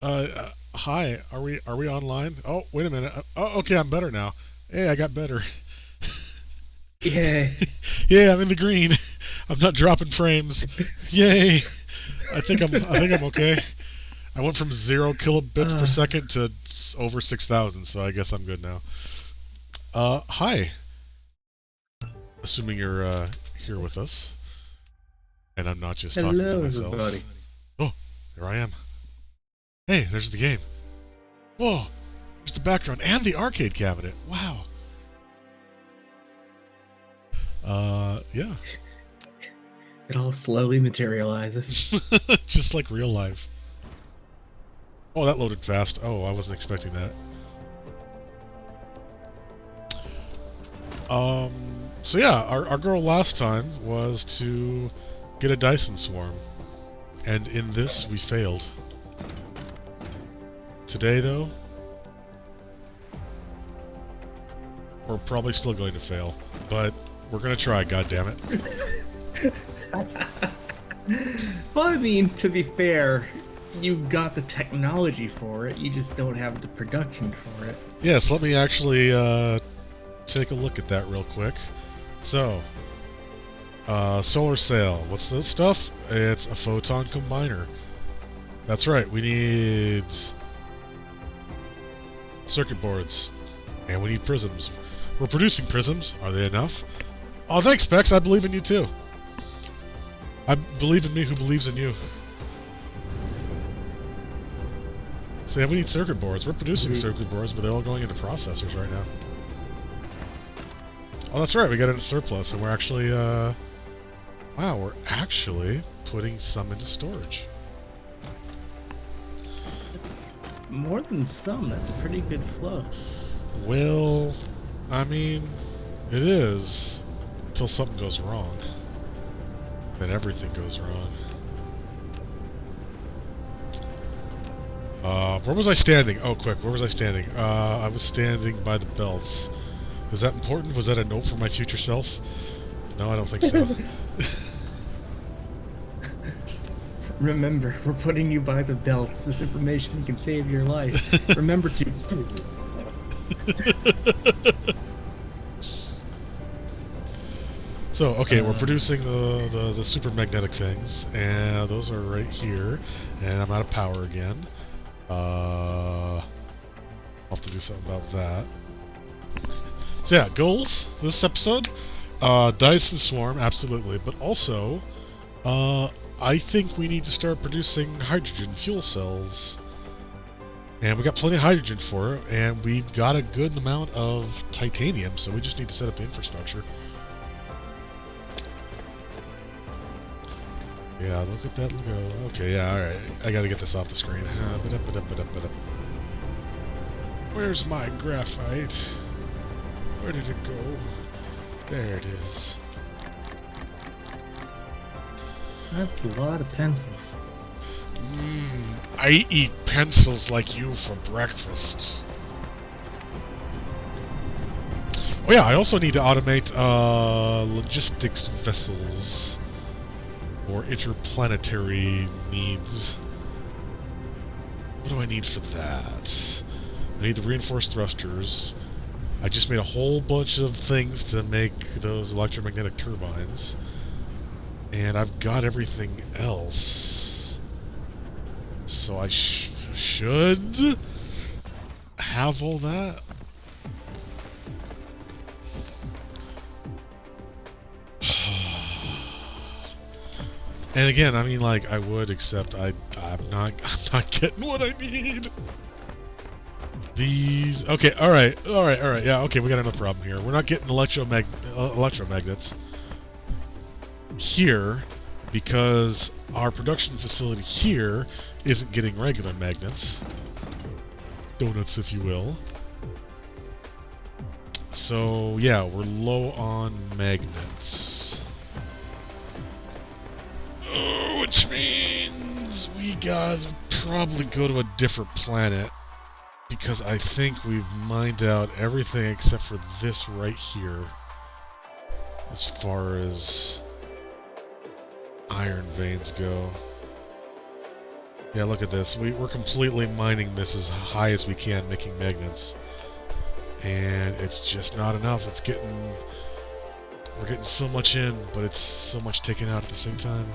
Hi. Are we online? Oh, wait a minute. Oh, okay. I'm better now. Hey, I got better. Yeah. Yeah, I'm in the green. I'm not dropping frames. Yay. I think I'm okay. I went from 0 kilobits per Uh, second to over 6,000, so I guess I'm good now. Hi. Assuming you're here with us, and I'm not just talking to hello, myself. everybody. Oh, there I am. Hey, there's the game. Whoa, there's the background and the arcade cabinet. Wow. Yeah. It all slowly materializes. Just like real life. Oh, that loaded fast. Oh, I wasn't expecting that. Um, so yeah, our goal last time was to get a Dyson swarm. And in this, we failed. Today, though, we're probably still going to fail. But we're going to try, goddammit. Well, I mean, to be fair, you got the technology for it. You just don't have the production for it. Yes, let me actually take a look at that real quick. So, solar sail. What's this stuff? It's a photon combiner. That's right, we need circuit boards. And we need prisms. We're producing prisms. Are they enough? Oh, thanks, Specs. I believe in you too. I believe in me who believes in you. So yeah, we need circuit boards. We're producing circuit boards, but they're all going into processors right now. Oh, that's right. We got it in surplus, and we're actually, wow, we're actually putting some into storage. It's more than some. That's a pretty good flow. Well, I mean, it is. Until something goes wrong. Then everything goes wrong. Where was I standing? Oh, quick, where was I standing? I was standing by the belts. Is that important? Was that a note for my future self? No, I don't think so. Remember, we're putting you by the belts. This information can save your life. Remember to. So, okay, we're Uh, producing the super magnetic things, and those are right here. And I'm out of power again. I'll have to do something about that. So yeah, goals this episode. Dyson Swarm, absolutely. But also, I think we need to start producing hydrogen fuel cells. And we got plenty of hydrogen for it, and we've got a good amount of titanium, so we just need to set up the infrastructure. Yeah, look at that go. Okay, yeah, alright. I gotta get this off the screen. Where's my graphite? Where did it go? There it is. that's a lot of pencils. I eat pencils like you for breakfast. Oh yeah, I also need to automate logistics vessels or interplanetary needs. What do I need for that? I need the reinforced thrusters. I just made a whole bunch of things to make those electromagnetic turbines. And I've got everything else. So I should have all that. And again, I mean, like I would, except I'm not getting what I need. These, okay, all right, yeah, okay, we got another problem here. We're not getting electromagnets here because our production facility here isn't getting regular magnets, donuts, if you will. So yeah, we're low on magnets. Which means we gotta probably go to a different planet because I think we've mined out everything except for this right here as far as iron veins go. Yeah, look at this. We're completely mining this as high as we can, making magnets. And it's just not enough. We're getting so much in, but it's so much taken out at the same time.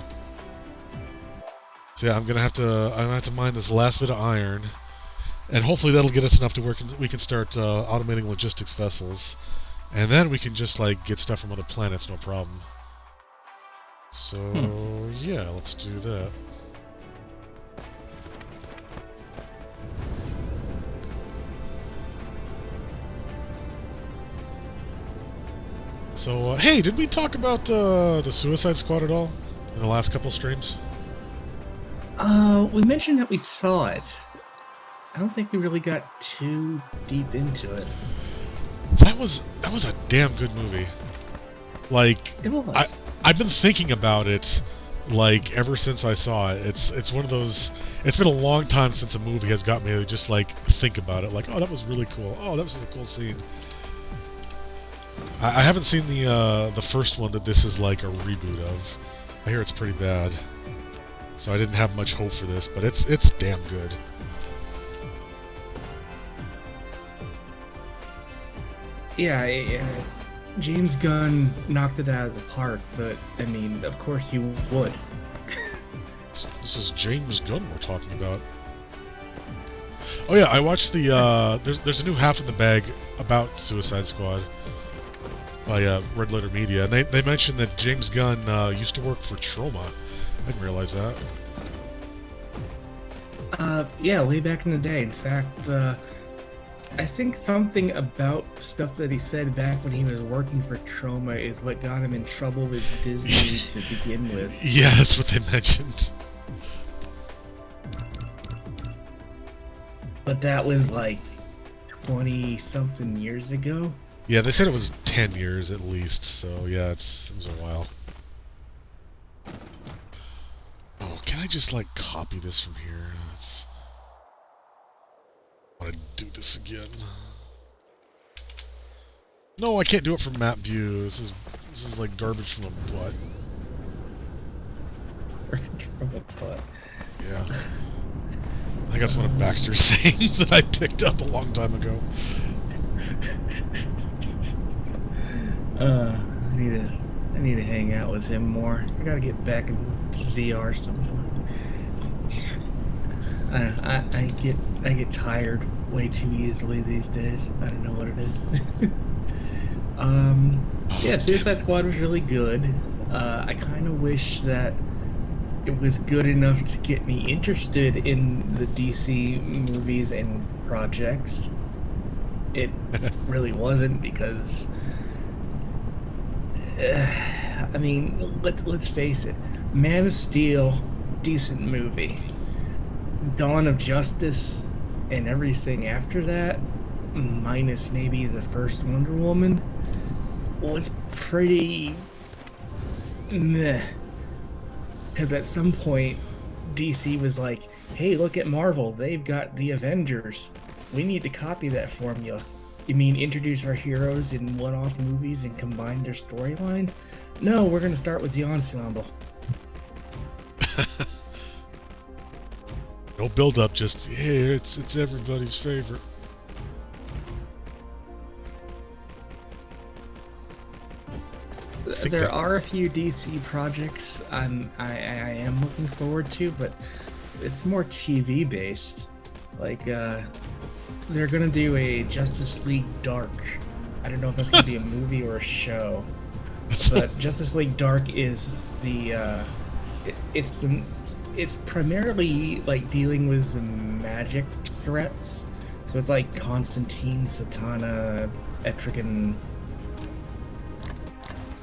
So yeah, I'm gonna have to mine this last bit of iron, and hopefully that'll get us enough to where we can start automating logistics vessels, and then we can just like get stuff from other planets, no problem. So yeah, let's do that. So hey, did we talk about the Suicide Squad at all in the last couple streams? We mentioned that we saw it. I don't think we really got too deep into it. That was a damn good movie. Like, It was. I've been thinking about it like ever since I saw it. It's one of those. It's been a long time since a movie has got me to just like think about it. Like, oh, that was really cool. Oh, that was a cool scene. I haven't seen the first one that this is like a reboot of. I hear it's pretty bad, so I didn't have much hope for this, but it's damn good. Yeah, James Gunn knocked it out of the park, but I mean, of course he would. This is James Gunn we're talking about. Oh yeah, I watched the there's a new Half in the Bag about Suicide Squad by Red Letter Media, and they mentioned that James Gunn used to work for Troma. I didn't realize that. Yeah, way back in the day. In fact, I think something about stuff that he said back when he was working for Troma is what got him in trouble with Disney to begin with. Yeah, that's what they mentioned. But that was like 20-something years ago. Yeah, they said it was 10 years at least, so yeah, it was a while. Oh, can I just like copy this from here? I want to do this again. No, I can't do it from map view. This is like garbage from a butt. Garbage from a butt. Yeah. I think that's one of Baxter's sayings that I picked up a long time ago. I need to hang out with him more. I gotta get back in VR sometime. I get tired way too easily these days. I don't know what it is. Yeah, Suicide Squad was really good. I kind of wish that it was good enough to get me interested in the DC movies and projects. It really wasn't, because I mean, let's face it, Man of Steel, decent movie. Dawn of Justice and everything after that, minus maybe the first Wonder Woman, was pretty meh. Because at some point, DC was like, hey, look at Marvel, they've got the Avengers. We need to copy that formula. You mean introduce our heroes in one-off movies and combine their storylines? No, we're going to start with the ensemble. No build up, just yeah, it's everybody's favorite. There are a few DC projects I am looking forward to, but it's more TV based. Like they're gonna do a Justice League Dark. I don't know if that's gonna be a movie or a show, but Justice League Dark is the it's primarily like dealing with some magic threats. So it's like Constantine, Satana, Etrigan,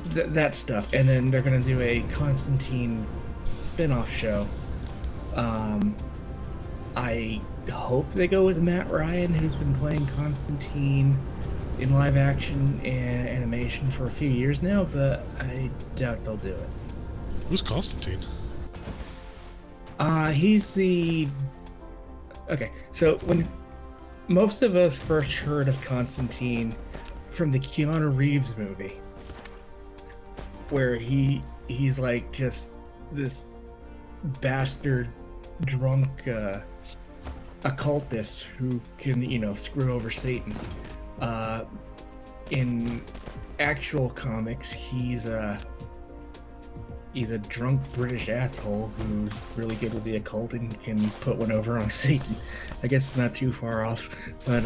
that stuff. And then they're gonna do a Constantine spin-off show. I hope they go with Matt Ryan, who's been playing Constantine in live action and animation for a few years now, but I doubt they'll do it. Who's Constantine? He's the... Okay, so when most of us first heard of Constantine from the Keanu Reeves movie, where he's like just this bastard drunk occultist who can, screw over Satan. In actual comics, he's a drunk British asshole who's really good with the occult and can put one over on Satan. I guess it's not too far off, but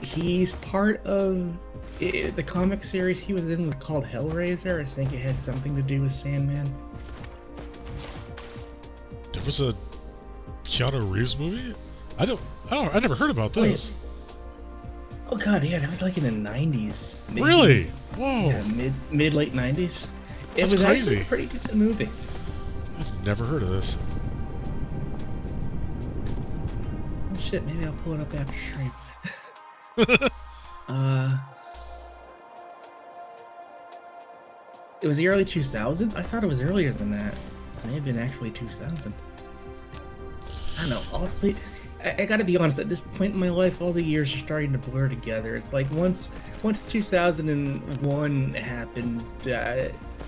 he's part of the comic series he was in was called Hellraiser. I think it has something to do with Sandman. There was a Keanu Reeves movie? I never heard about this. Oh god, yeah, that was like in the 90s. Maybe. Really? Whoa. Yeah, late 90s. It That's was crazy. actually a pretty decent movie. I've never heard of this. Oh shit, maybe I'll pull it up after stream. It was the early 2000s? I thought it was earlier than that. It may have been actually 2000. I don't know. I gotta be honest, at this point in my life, all the years are starting to blur together. It's like once 2001 happened,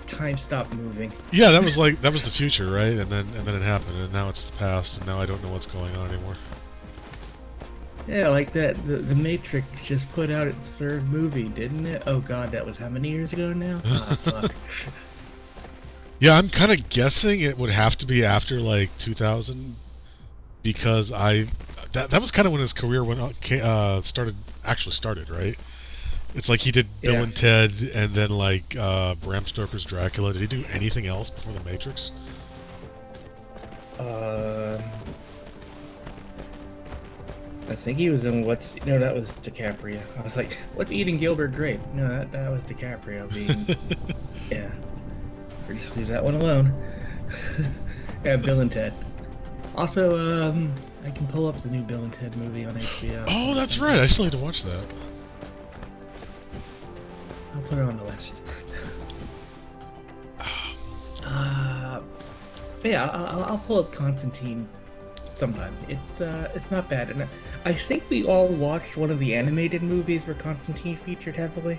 time stopped moving. Yeah, that was the future, right? And then it happened, and now it's the past, and now I don't know what's going on anymore. Yeah, like that. The Matrix just put out its third movie, didn't it? Oh god, that was how many years ago now? Oh, fuck. Yeah, I'm kind of guessing it would have to be after like 2000, because that was kind of when his career started, right? It's like he did Bill and Ted, and then like Bram Stoker's Dracula. Did he do anything else before The Matrix? I think he was in no, that was DiCaprio. I was like, what's Eating Gilbert Grape? No, that was DiCaprio being, yeah. Or just leave that one alone. Yeah, Bill and Ted. Also, I can pull up the new Bill and Ted movie on HBO. Oh, that's right. I still need to watch that. I'll put it on the list. But yeah, I'll pull up Constantine sometime. It's not bad, and I think we all watched one of the animated movies where Constantine featured heavily.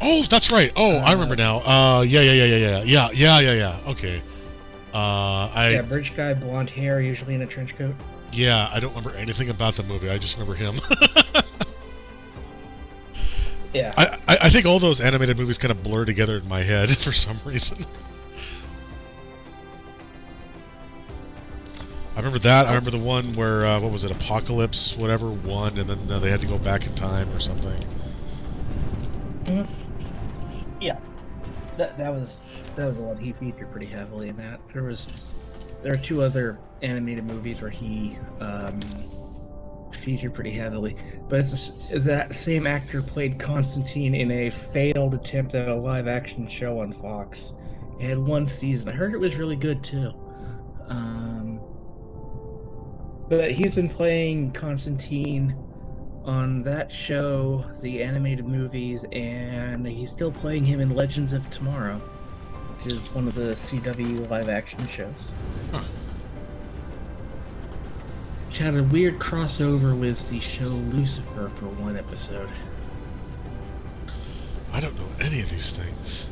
Oh, that's right. Oh, I remember now. Yeah. Okay. Yeah, British guy, blonde hair, usually in a trench coat. Yeah, I don't remember anything about the movie. I just remember him. Yeah. I think all those animated movies kind of blur together in my head for some reason. I remember that. I remember the one where, what was it, Apocalypse, whatever, won, and then they had to go back in time or something. Mm-hmm. Yeah. That was the one he featured pretty heavily in that. There are two other animated movies where he featured pretty heavily, but it's that same actor played Constantine in a failed attempt at a live-action show on Fox. It had one season. I heard it was really good too. But he's been playing Constantine on that show, the animated movies, and he's still playing him in Legends of Tomorrow, which is one of the CW live-action shows. Huh. Which had a weird crossover with the show Lucifer for one episode. I don't know any of these things.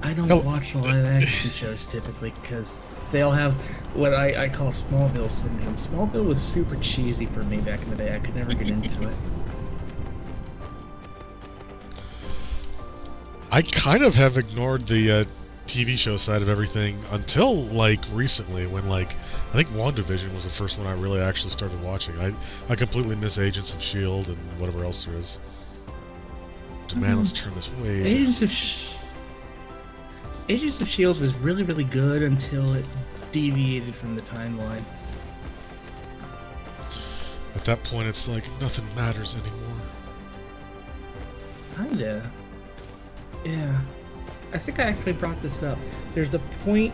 I don't watch the live-action shows typically because they all have what I call Smallville syndrome. Smallville was super cheesy for me back in the day. I could never get into it. I kind of have ignored the TV show side of everything until like recently, when like I think WandaVision was the first one I really actually started watching. I completely miss Agents of S.H.I.E.L.D. and whatever else there is. Man, let's turn this way. Agents of S.H.I.E.L.D. was really, really good until it deviated from the timeline. At that point, it's like nothing matters anymore. Kinda. Yeah. I think I actually brought this up. There's a point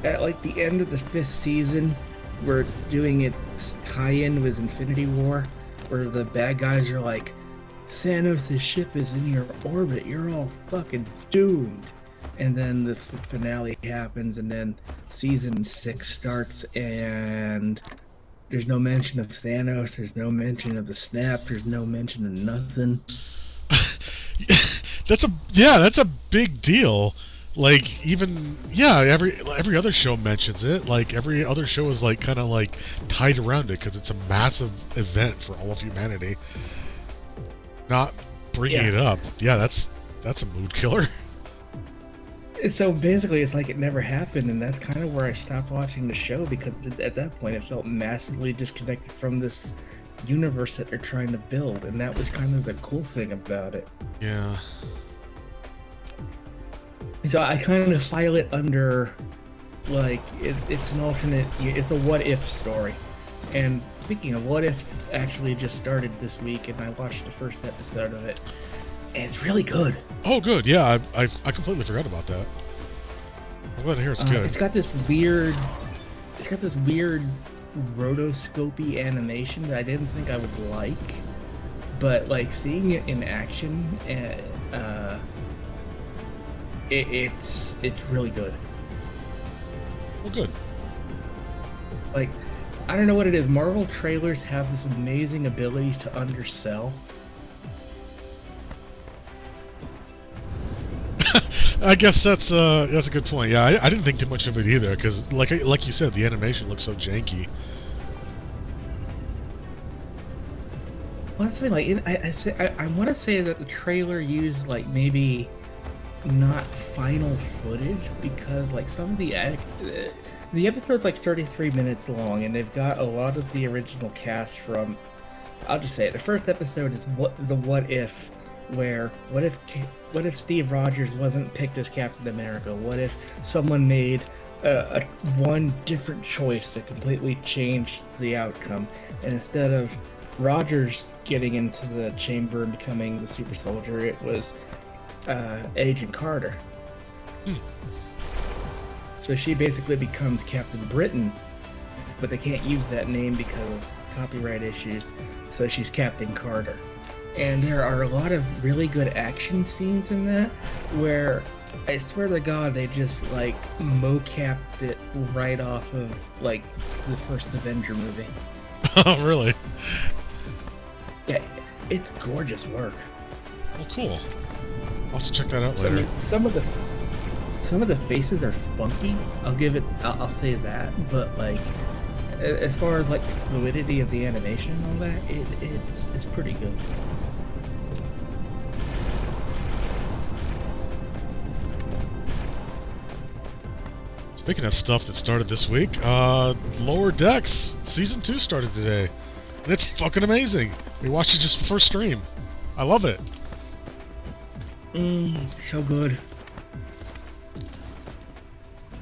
at like the end of the 5th season where it's doing its tie-in with Infinity War, where the bad guys are like, Thanos' ship is in your orbit, you're all fucking doomed. And then the finale happens, and then season 6 starts, and there's no mention of Thanos, there's no mention of the snap, there's no mention of nothing. That's a big deal. Like even every other show mentions it. Like every other show is like kind of like tied around it because it's a massive event for all of humanity. Not bringing it up, that's a mood killer. So basically, it's like it never happened, and that's kind of where I stopped watching the show because at that point it felt massively disconnected from this universe that they're trying to build, and that was kind of the cool thing about it. Yeah. So I kind of file it under, like, it's an alternate, it's a what-if story. And speaking of what if, actually just started this week, and I watched the first episode of it, and it's really good. Oh, good. Yeah, I completely forgot about that. I'm glad to hear it's good. It's got this weird rotoscopy animation that I didn't think I would like, but like seeing it in action, it's really good. Well, good. Like, I don't know what it is. Marvel trailers have this amazing ability to undersell. I guess that's a good point. Yeah, I didn't think too much of it either because, like you said, the animation looks so janky. Well, that's the thing. Like, I want to say that the trailer used like maybe not final footage because like some of the episode's like 33 minutes long, and they've got a lot of the original cast from. I'll just say it. The first episode is what if, where what if Steve Rogers wasn't picked as Captain America? What if someone made one different choice that completely changed the outcome, and instead of Rogers getting into the chamber and becoming the super soldier, it was Agent Carter. So she basically becomes Captain Britain, but they can't use that name because of copyright issues, so she's Captain Carter. And there are a lot of really good action scenes in that where I swear to God they just like mocapped it right off of like the first Avenger movie. Oh, really? Yeah, it's gorgeous work. Well, cool. I'll have to check that out later. Some of the faces are funky. I'll say that, but like as far as like fluidity of the animation and all that, it's pretty good. Speaking of stuff that started this week, Lower Decks Season 2 started today. And it's fucking amazing. We watched it just before stream. I love it. So good.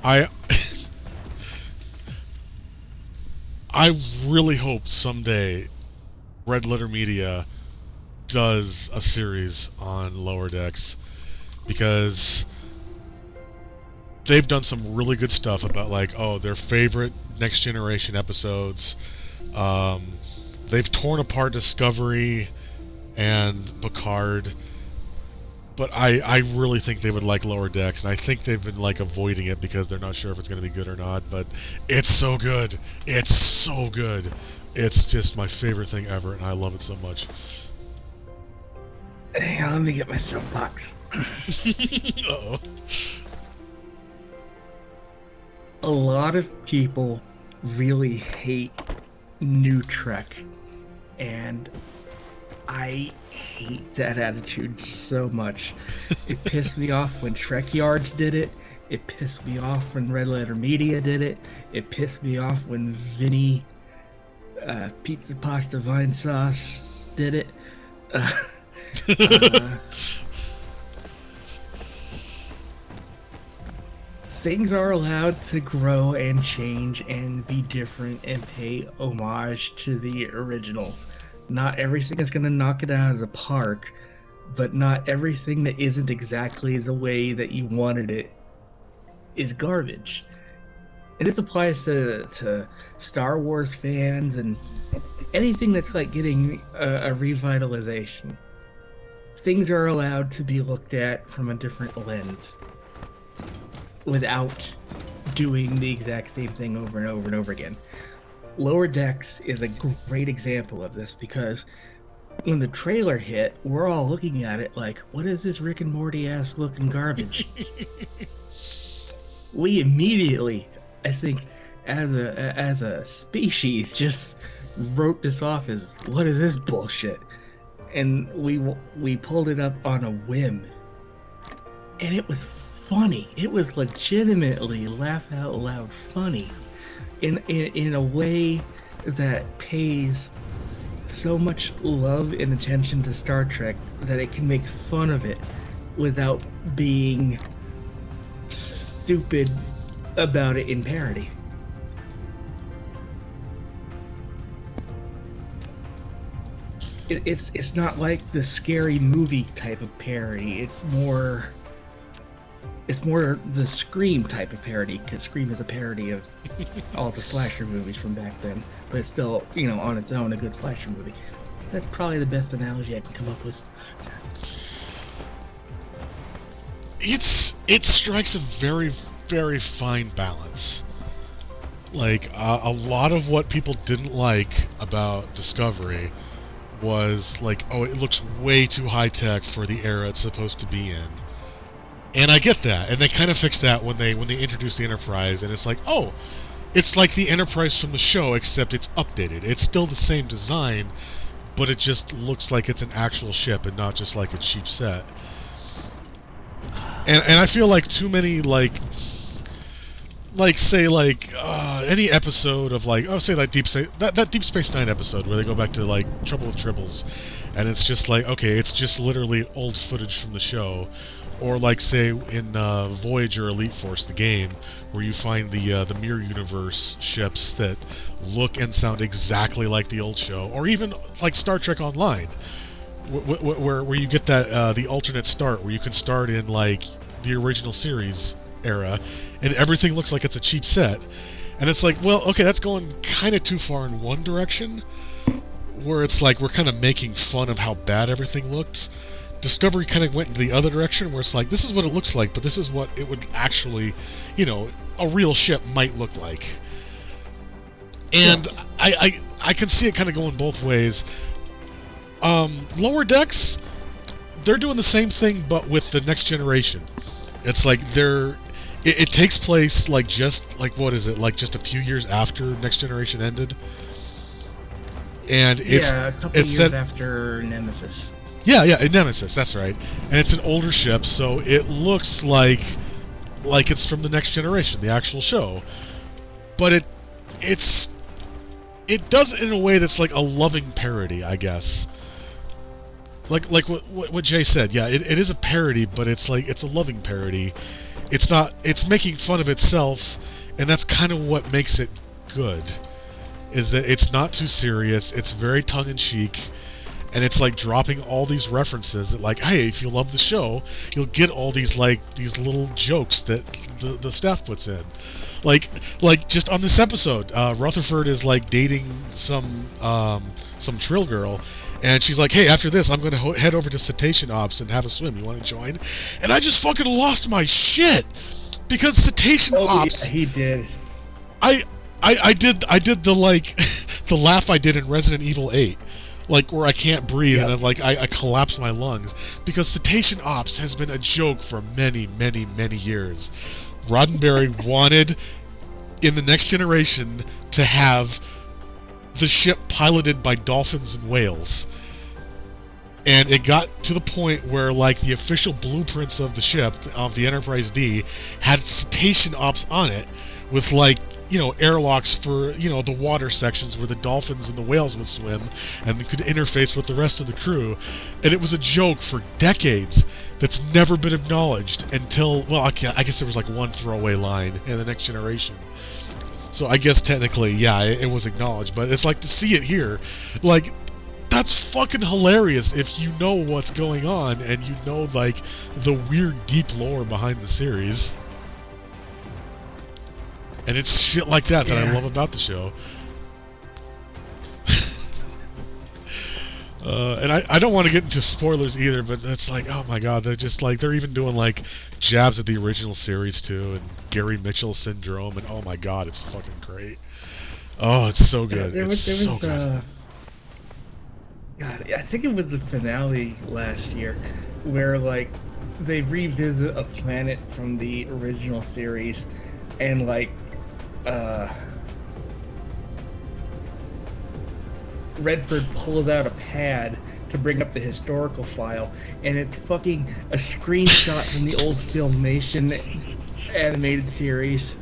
I really hope someday Red Letter Media does a series on Lower Decks because they've done some really good stuff about like, their favorite Next Generation episodes. They've torn apart Discovery and Picard, but I really think they would like Lower Decks, and I think they've been like avoiding it because they're not sure if it's going to be good or not, but it's so good. It's so good. It's just my favorite thing ever, and I love it so much. Hang on, let me get my soapbox. Uh-oh. A lot of people really hate New Trek, and I hate that attitude so much. It pissed me off when Trek Yards did it. It pissed me off when Red Letter Media did it. It pissed me off when Vinny Pizza Pasta Vine Sauce did it. Things are allowed to grow and change and be different and pay homage to the originals. Not everything is going to knock it out of the park, but not everything that isn't exactly the way that you wanted it is garbage. And this applies to Star Wars fans and anything that's like getting a revitalization. Things are allowed to be looked at from a different lens without doing the exact same thing over and over and over again. Lower Decks is a great example of this because when the trailer hit, we're all looking at it like, what is this Rick and Morty ass looking garbage? we immediately, I think, as a species, just wrote this off as what is this bullshit, and we pulled it up on a whim, and it was funny. It was legitimately laugh out loud funny, in a way that pays so much love and attention to Star Trek that it can make fun of it without being stupid about it in parody. It's not like the scary movie type of parody. It's more the Scream type of parody, because Scream is a parody of all the slasher movies from back then, but it's still, on its own, a good slasher movie. That's probably the best analogy I can come up with. It strikes a very, very fine balance. Like, a lot of what people didn't like about Discovery was like, oh, it looks way too high-tech for the era it's supposed to be in. And I get that, and they kind of fixed that when they introduced the Enterprise, and it's like, oh, it's like the Enterprise from the show, except it's updated. It's still the same design, but it just looks like it's an actual ship and not just like a cheap set. And I feel like too many say any episode of say like that Deep Space Nine episode where they go back to like Trouble with Tribbles, and it's just like, okay, it's just literally old footage from the show. Or like, say, in Voyager Elite Force, the game, where you find the Mirror Universe ships that look and sound exactly like the old show, or even like Star Trek Online, where you get that the alternate start, where you can start in like the original series era, and everything looks like it's a cheap set, and it's like, well, okay, that's going kind of too far in one direction, where it's like we're kind of making fun of how bad everything looked. Discovery kind of went in the other direction, where it's like, this is what it looks like, but this is what it would actually, a real ship might look like. And yeah. I can see it kind of going both ways. Lower Decks, they're doing the same thing, but with the Next Generation. It's like it takes place like just like, what is it, like just a few years after Next Generation ended, and it's a couple years set after Nemesis. Yeah, Nemesis, that's right. And it's an older ship, so it looks like it's from the Next Generation, the actual show. But it does it in a way that's like a loving parody, I guess. Like what Jay said, yeah, it is a parody, but it's like, it's a loving parody. It's making fun of itself, and that's kind of what makes it good. Is that it's not too serious, it's very tongue-in-cheek. And it's like dropping all these references that, like, hey, if you love the show, you'll get all these little jokes that the staff puts in. Like just on this episode, Rutherford is like dating some Trill girl, and she's like, hey, after this, I'm going to head over to Cetacean Ops and have a swim. You want to join? And I just fucking lost my shit, because Cetacean Ops. Yeah, he did. I did the the laugh I did in Resident Evil 8. Like, where I can't breathe, yep. And I collapse my lungs, because Cetacean Ops has been a joke for many, many, many years. Roddenberry wanted, in the Next Generation, to have the ship piloted by dolphins and whales. And it got to the point where, like, the official blueprints of the ship, of the Enterprise D, had Cetacean Ops on it, with, like, airlocks for, the water sections where the dolphins and the whales would swim, and they could interface with the rest of the crew. And it was a joke for decades that's never been acknowledged until, well, I guess there was like one throwaway line in the Next Generation. So I guess technically, yeah, it was acknowledged, but it's like, to see it here, like, that's fucking hilarious if you know what's going on and you know, like, the weird deep lore behind the series. And it's shit like that I love about the show. And I don't want to get into spoilers either, but it's like, oh my god, they're even doing like jabs at the original series too, and Gary Mitchell syndrome, and oh my god, it's fucking great. Oh, it's so good. Yeah, it's so good. God, I think it was the finale last year, where like they revisit a planet from the original series, and like Redford pulls out a pad to bring up the historical file, and it's fucking a screenshot from the old Filmation animated series.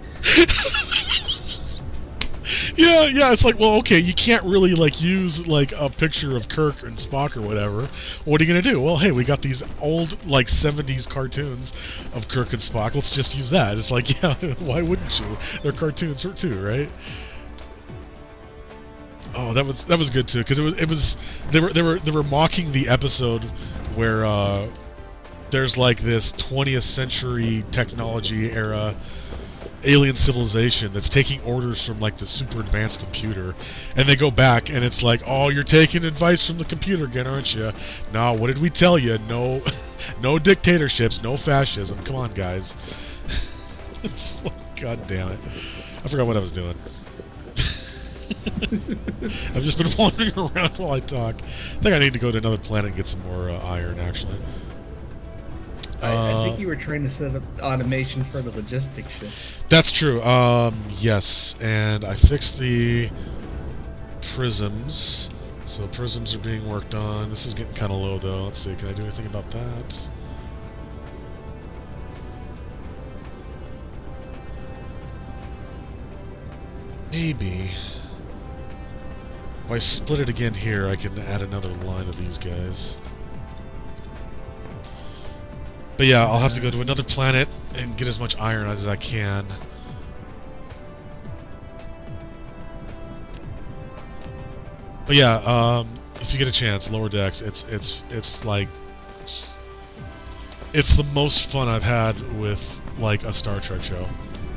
Yeah, it's like, well, okay, you can't really, like, use, like, a picture of Kirk and Spock or whatever. What are you gonna do? Well, hey, we got these old, like, 70s cartoons of Kirk and Spock. Let's just use that. It's like, yeah, why wouldn't you? They're cartoons too, right? Oh, that was good too, because it was they were mocking the episode where there's like this 20th century technology era alien civilization that's taking orders from like the super advanced computer, and they go back and it's like, oh, you're taking advice from the computer again, aren't you? No, what did we tell you? No, no dictatorships, no fascism. Come on, guys. It's like, god damn it, I forgot what I was doing. I've just been wandering around while I talk. I think I need to go to another planet and get some more iron, actually. I think you were trying to set up automation for the logistics ship. That's true. Yes, and I fixed the prisms. So prisms are being worked on. This is getting kind of low, though. Let's see. Can I do anything about that? Maybe. If I split it again here, I can add another line of these guys. But yeah, I'll have to go to another planet and get as much iron as I can. But yeah, if you get a chance, Lower Decks, it's like, it's the most fun I've had with like a Star Trek show,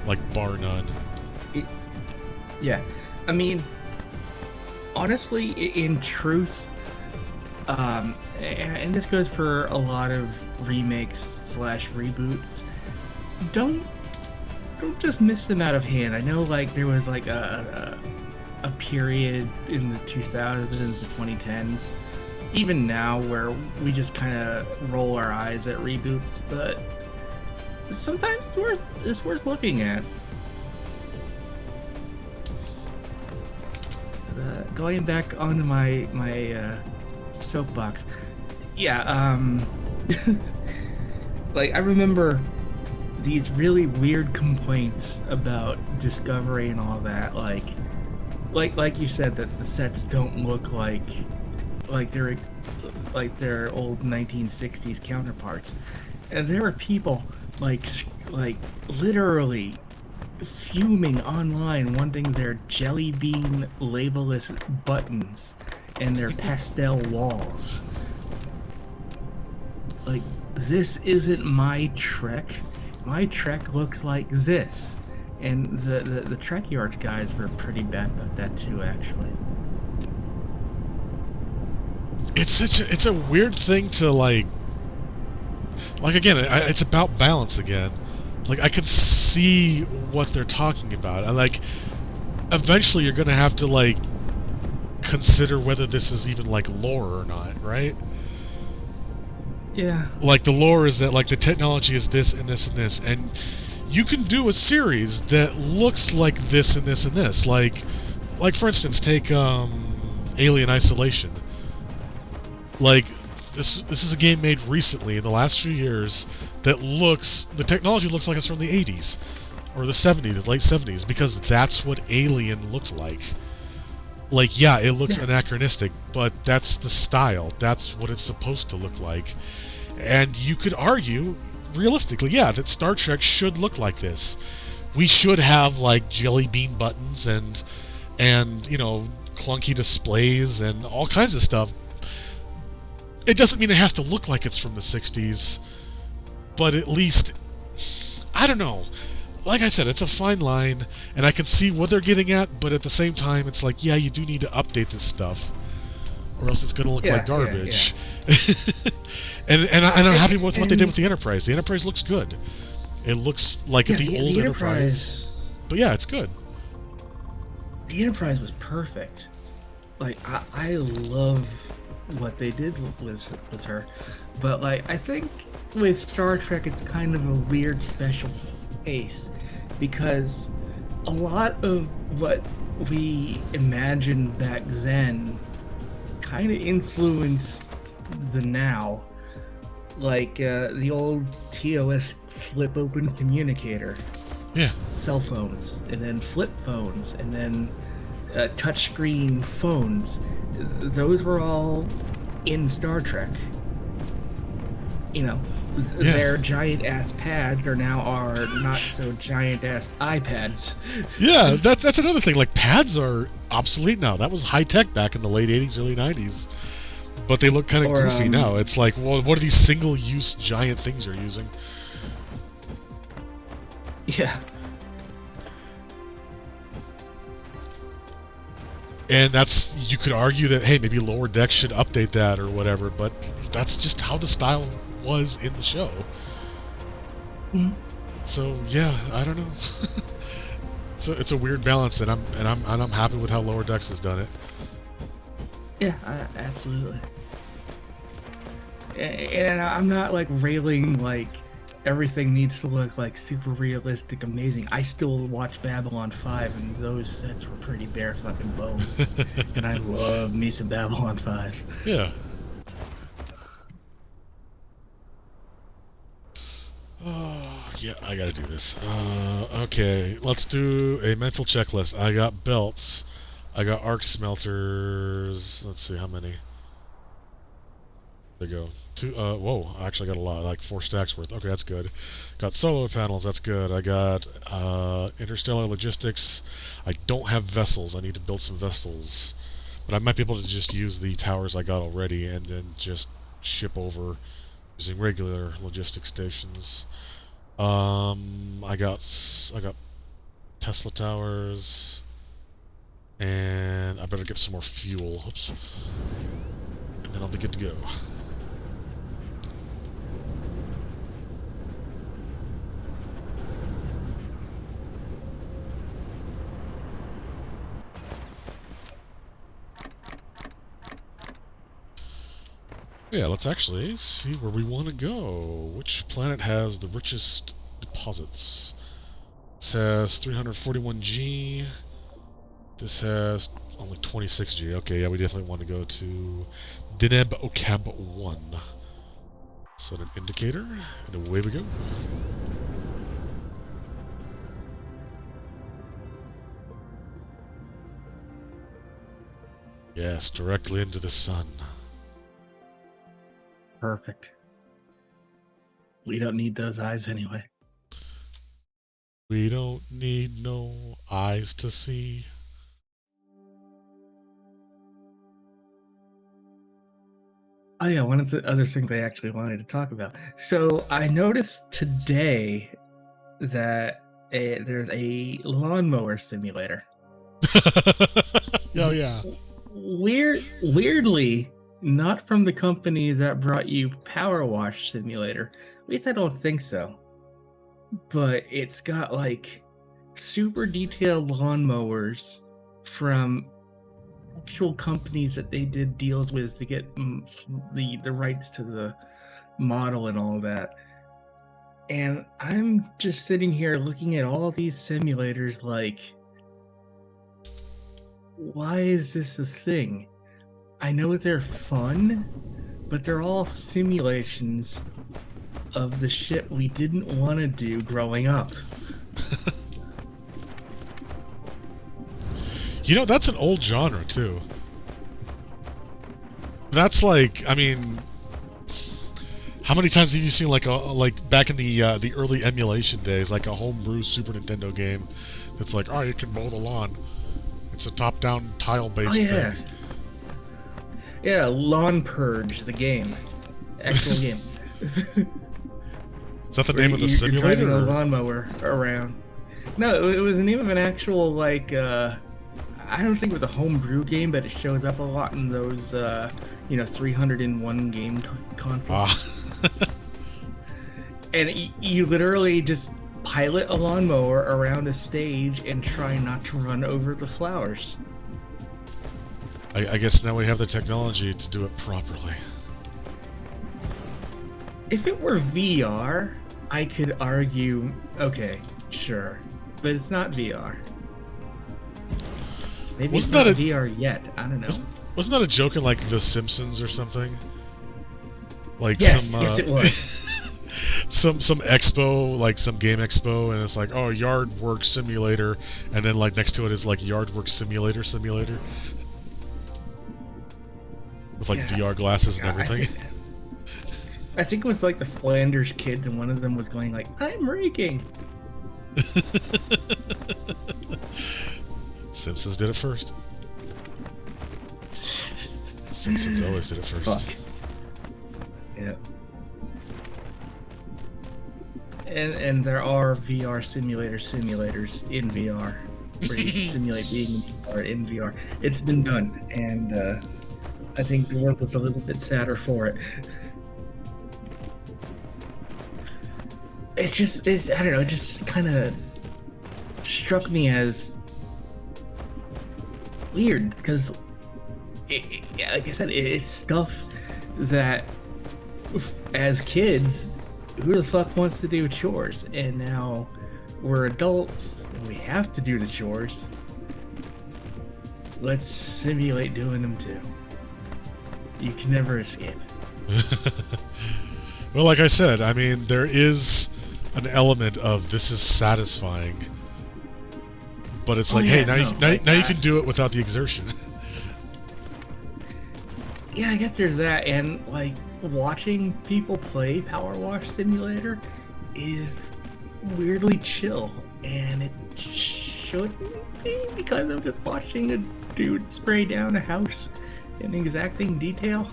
like bar none. Yeah, I mean, honestly, in truth, and this goes for a lot of remakes / reboots, don't just miss them out of hand. I know, like, there was like a period in the 2000s and 2010s, even now, where we just kind of roll our eyes at reboots, but sometimes it's worth looking at. Going back onto my soapbox, yeah, like, I remember these really weird complaints about Discovery and all that, like you said, that the sets don't look like their old 1960s counterparts, and there were people like literally fuming online, wanting their jelly bean labelless buttons and their pastel walls. Like, this isn't my Trek. My Trek looks like this. And the Trekkie Arts guys were pretty bad about that too, actually. It's a weird thing to like again, it's about balance again. Like, I can see what they're talking about. And like, eventually you're gonna have to like consider whether this is even like lore or not, right? Yeah. Like, the lore is that like the technology is this and this and this, and you can do a series that looks like this and this and this. Like for instance, take Alien Isolation. Like, this is a game made recently in the last few years that the technology looks like it's from the 80s or the 70s, the late 70s, because that's what Alien looked like. Like, yeah, it looks anachronistic, but that's the style. That's what it's supposed to look like. And you could argue, realistically, yeah, that Star Trek should look like this. We should have, like, jelly bean buttons and you know, clunky displays and all kinds of stuff. It doesn't mean it has to look like it's from the 60s, but at least, I don't know. Like I said, it's a fine line, and I can see what they're getting at, but at the same time, it's like, yeah, you do need to update this stuff, or else it's going to look like garbage. Yeah. and I'm happy with what they did with the Enterprise. The Enterprise looks good. It looks like the old Enterprise. But yeah, it's good. The Enterprise was perfect. Like, I love what they did with her, but like, I think with Star Trek, it's kind of a weird special case, because a lot of what we imagined back then kind of influenced the now. Like the old TOS flip open communicator. Yeah. Cell phones, and then flip phones, and then touchscreen phones. Those were all in Star Trek. You know, their giant ass pads are now our not so giant ass iPads. Yeah, that's another thing. Like, pads are obsolete now. That was high tech back in the late 80s, early 90s. But they look kind of goofy now. It's like, well, what are these single use giant things you're using? Yeah. And that's, you could argue that, hey, maybe Lower Decks should update that or whatever, but that's just how the style was in the show. Mm-hmm. So yeah, I don't know. So it's a weird balance, and I'm happy with how Lower Decks has done it. Yeah, absolutely. And I'm not like railing like everything needs to look like super realistic, amazing. I still watch Babylon 5, and those sets were pretty bare fucking bones. And I love me some Babylon 5. Yeah. Oh, yeah, I gotta do this. Okay, let's do a mental checklist. I got belts. I got arc smelters. Let's see how many. There you go. Two. Whoa, I actually got a lot, like 4 stacks worth. Okay, that's good. Got solar panels. That's good. I got interstellar logistics. I don't have vessels. I need to build some vessels, but I might be able to just use the towers I got already and then just ship over using regular logistic stations. I got Tesla towers, and I better get some more fuel. Oops. And then I'll be good to go. Yeah, let's actually see where we want to go. Which planet has the richest deposits? This has 341G. This has only 26G. Okay, yeah, we definitely want to go to Deneb Okab 1. Set an indicator, and away we go. Yes, directly into the sun. Perfect. We don't need those eyes anyway. We don't need no eyes to see. Oh yeah, one of the other things I actually wanted to talk about. So I noticed today that there's a lawnmower simulator. Oh yeah. Weirdly, not from the company that brought you Power Wash Simulator. At least I don't think so. But it's got like super detailed lawnmowers from actual companies that they did deals with to get the rights to the model and all that. And I'm just sitting here looking at all these simulators like, why is this a thing? I know they're fun, but they're all simulations of the shit we didn't want to do growing up. You know, that's an old genre too. That's like, I mean, how many times have you seen like back in the early emulation days, like a homebrew Super Nintendo game that's like, oh, you can mow the lawn. It's a top-down tile-based thing. Yeah, Lawn Purge, the game. Actual game. Is that the name of the simulator? You're driving a lawnmower around. No, it was the name of an actual, like, I don't think it was a homebrew game, but it shows up a lot in those, 301 game consoles. And you literally just pilot a lawnmower around a stage and try not to run over the flowers. I guess now we have the technology to do it properly. If it were VR, I could argue, okay, sure. but it's not VR. Maybe Wasn't it's that not VR yet. I don't know. Wasn't that a joke in like The Simpsons or something? Like Yes, yes, it was. some expo, like some game expo, and it's like, oh, yard work simulator, and then like next to it is like yard work simulator with like VR glasses and everything. I think it was like the Flanders kids, and one of them was going like, "I'm raking." Simpsons did it first. Simpsons always did it first. Fuck. Yeah. And there are VR simulators in VR, where you simulate being in VR in VR. It's been done, and I think the world is a little bit sadder for it. It just is, I don't know, it just kind of struck me as weird, because, like I said, it's stuff that, as kids, who the fuck wants to do chores? And now we're adults, and we have to do the chores. Let's simulate doing them too. You can never escape. Well, like I said, I mean, there is an element of this is satisfying, but it's like, hey, now you can do it without the exertion. Yeah, I guess there's that, and like watching people play Power Wash Simulator is weirdly chill, and it shouldn't be, because I'm just watching a dude spray down a house in exacting detail.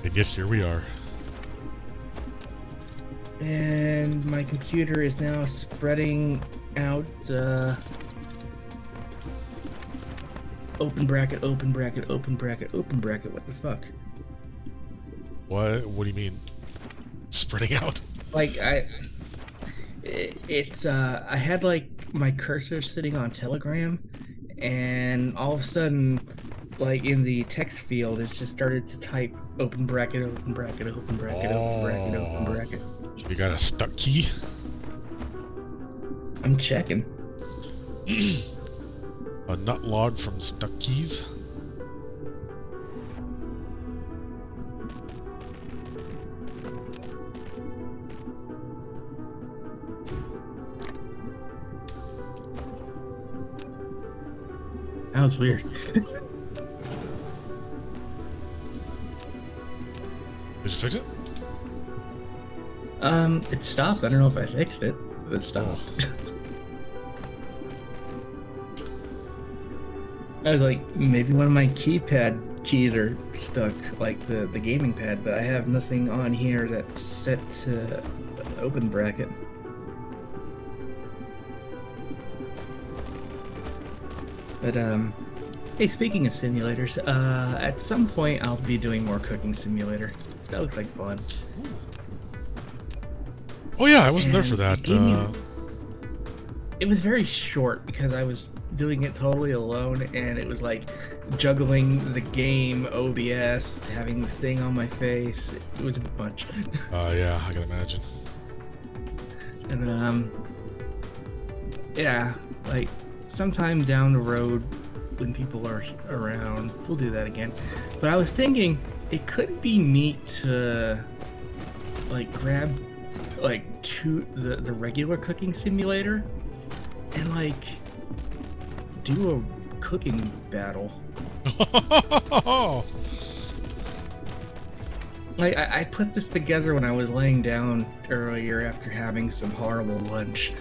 And yet here we are. And my computer is now spreading out open bracket, open bracket, open bracket, open bracket. What the fuck? What do you mean? Spreading out? Like I had like my cursor sitting on Telegram, and all of a sudden, like in the text field, it just started to type open bracket, open bracket, open bracket, open bracket, open bracket. You got a stuck key? I'm checking. A nut log from stuck keys? That was weird. Did you fix it? It stopped. I don't know if I fixed it. It stopped. I was like, maybe one of my keypad keys are stuck, like the gaming pad, but I have nothing on here that's set to open bracket. But hey, speaking of simulators, at some point I'll be doing more Cooking Simulator. That looks like fun. Oh yeah, I wasn't there for that. It was very short because I was doing it totally alone, and it was like juggling the game, OBS, having the thing on my face. It was a bunch. Yeah, I can imagine. And yeah, like sometime down the road when people are around, we'll do that again. But I was thinking it could be neat to like grab like the regular Cooking Simulator and like do a cooking battle. Like I put this together when I was laying down earlier after having some horrible lunch.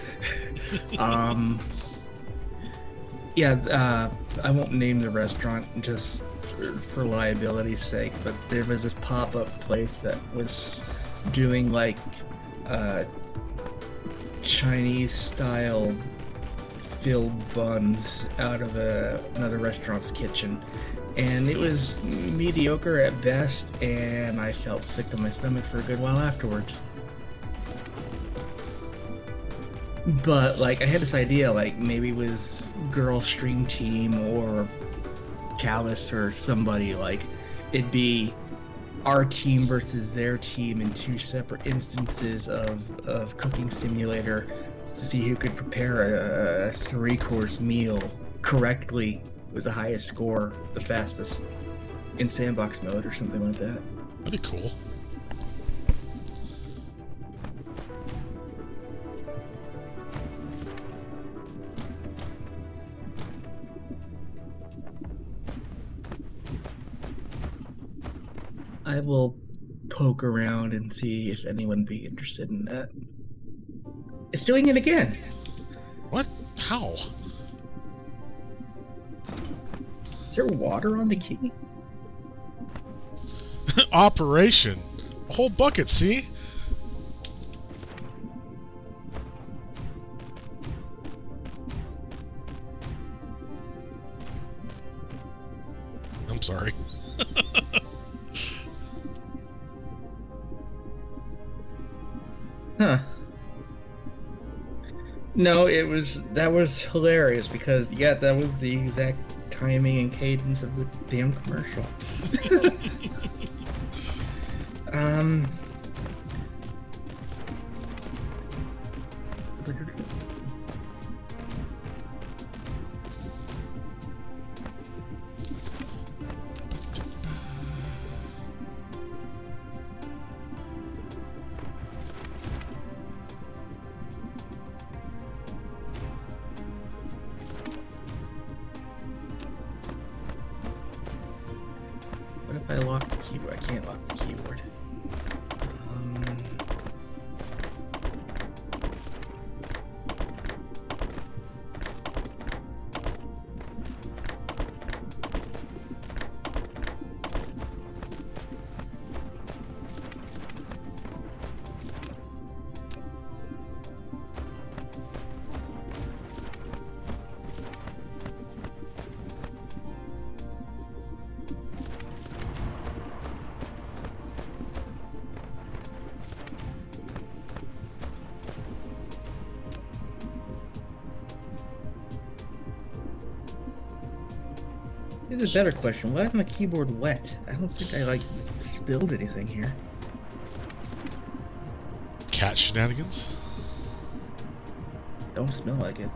Yeah, I won't name the restaurant just for liability's sake, but there was this pop-up place that was doing like Chinese-style filled buns out of another restaurant's kitchen, and it was mediocre at best, and I felt sick to my stomach for a good while afterwards. But like I had this idea, like maybe it was Girl Stream Team or Callus or somebody, like it'd be our team versus their team in two separate instances of Cooking Simulator to see who could prepare a 3-course meal correctly with the highest score, the fastest, in sandbox mode or something like that. That'd be cool. I will poke around and see if anyone would be interested in that. It's doing it again. What? How? Is there water on the key? Operation. A whole bucket, see? I'm sorry. Huh. No, that was hilarious because yeah, that was the exact timing and cadence of the damn commercial. What if I lock the keyboard? I can't lock the keyboard. Here's a better question. Why is my keyboard wet? I don't think I, spilled anything here. Cat shenanigans? Don't smell like it.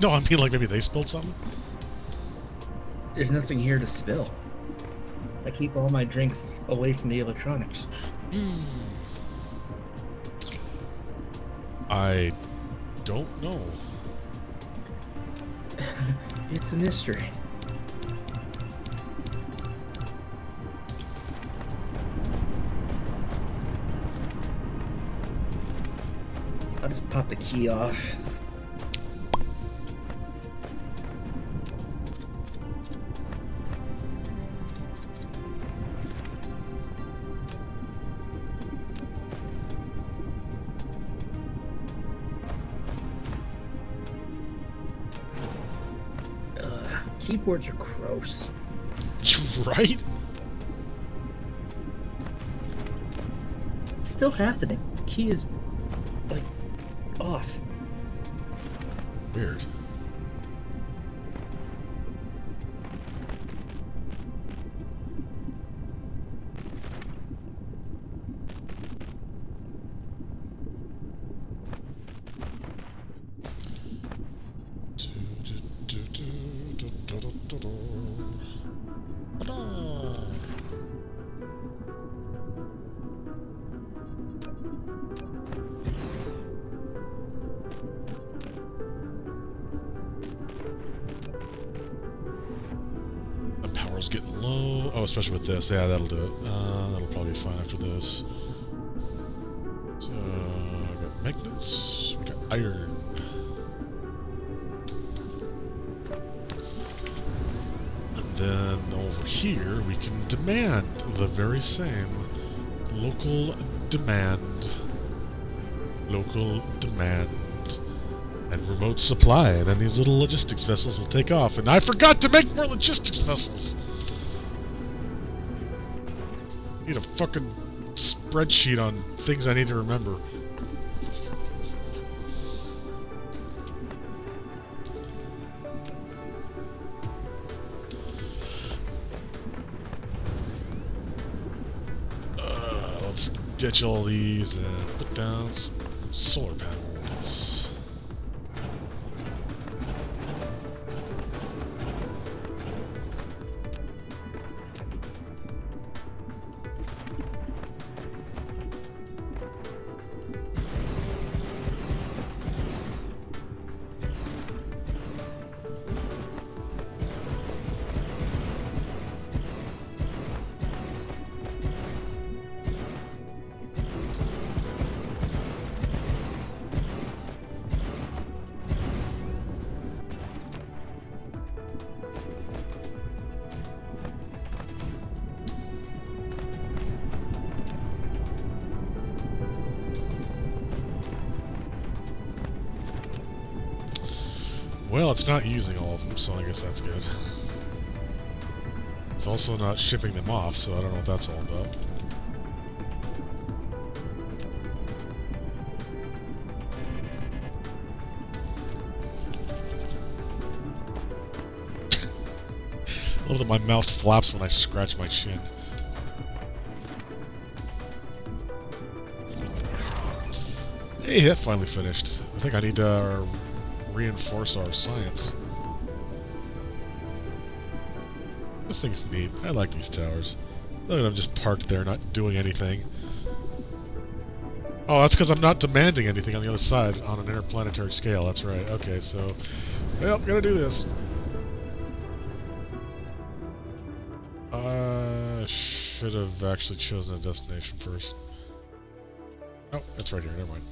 No, I mean, like, maybe they spilled something? There's nothing here to spill. I keep all my drinks away from the electronics. I don't know. It's a mystery. I'll just pop the key off. Keyboards are gross. Right? It's still happening. The key is, off. Weird. Getting low. Oh, especially with this. Yeah, that'll do it. That'll probably be fine after this. So, I got magnets. We got iron. And then over here, we can demand the very same local demand. Local demand. And remote supply. And then these little logistics vessels will take off. And I forgot to make more logistics vessels! Need a fucking spreadsheet on things I need to remember. Let's ditch all these and put down some solar panels. Well, it's not using all of them, so I guess that's good. It's also not shipping them off, so I don't know what that's all about. I love that my mouth flaps when I scratch my chin. Hey, that finally finished. I think I need to reinforce our science. This thing's neat. I like these towers. Look at them just parked there, not doing anything. Oh, that's because I'm not demanding anything on the other side on an interplanetary scale. That's right. Okay, so... Well, gotta do this. Should have actually chosen a destination first. Oh, it's right here. Never mind.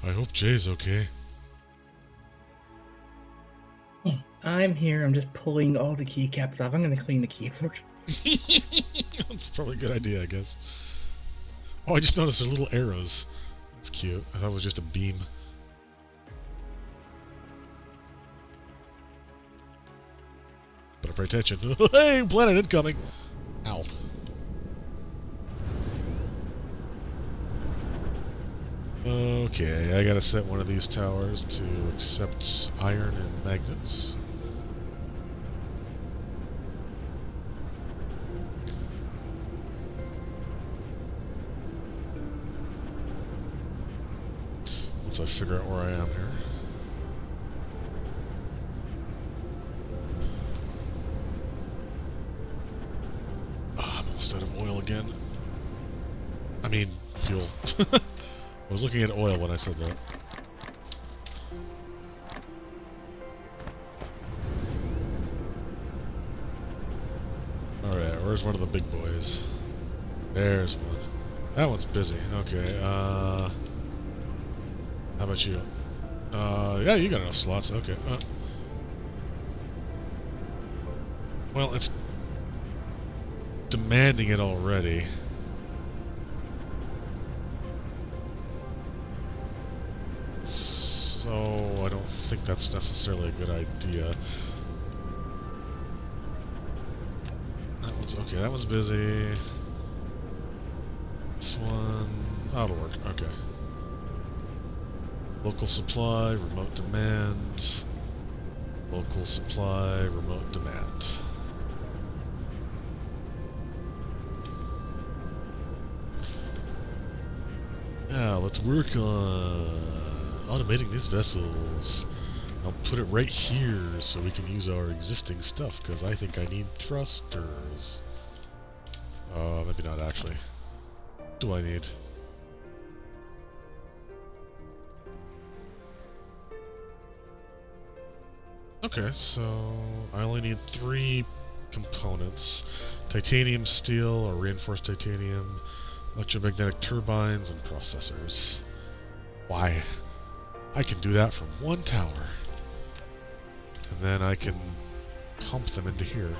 I hope Jay's okay. I'm here. I'm just pulling all the keycaps off. I'm going to clean the keyboard. That's probably a good idea, I guess. Oh, I just noticed there's little arrows. That's cute. I thought it was just a beam. Better pay attention. Hey, planet incoming! Ow. Okay, I gotta set one of these towers to accept iron and magnets. Once I figure out where I am here. I'm almost out of oil again. I mean, fuel. I was looking at oil when I said that. Alright, where's one of the big boys? There's one. That one's busy. Okay, how about you? Yeah, you got enough slots. Okay. Well, it's demanding it already. So, I don't think that's necessarily a good idea. That one's okay, that one's busy. This one... that'll work, okay. Local supply, remote demand. Local supply, remote demand. Now, let's work on automating these vessels. I'll put it right here so we can use our existing stuff, because I think I need thrusters. Maybe not actually. What do I need? Okay, so I only need 3 components. Titanium steel, or reinforced titanium, electromagnetic turbines, and processors. Why? I can do that from one tower. And then I can pump them into here.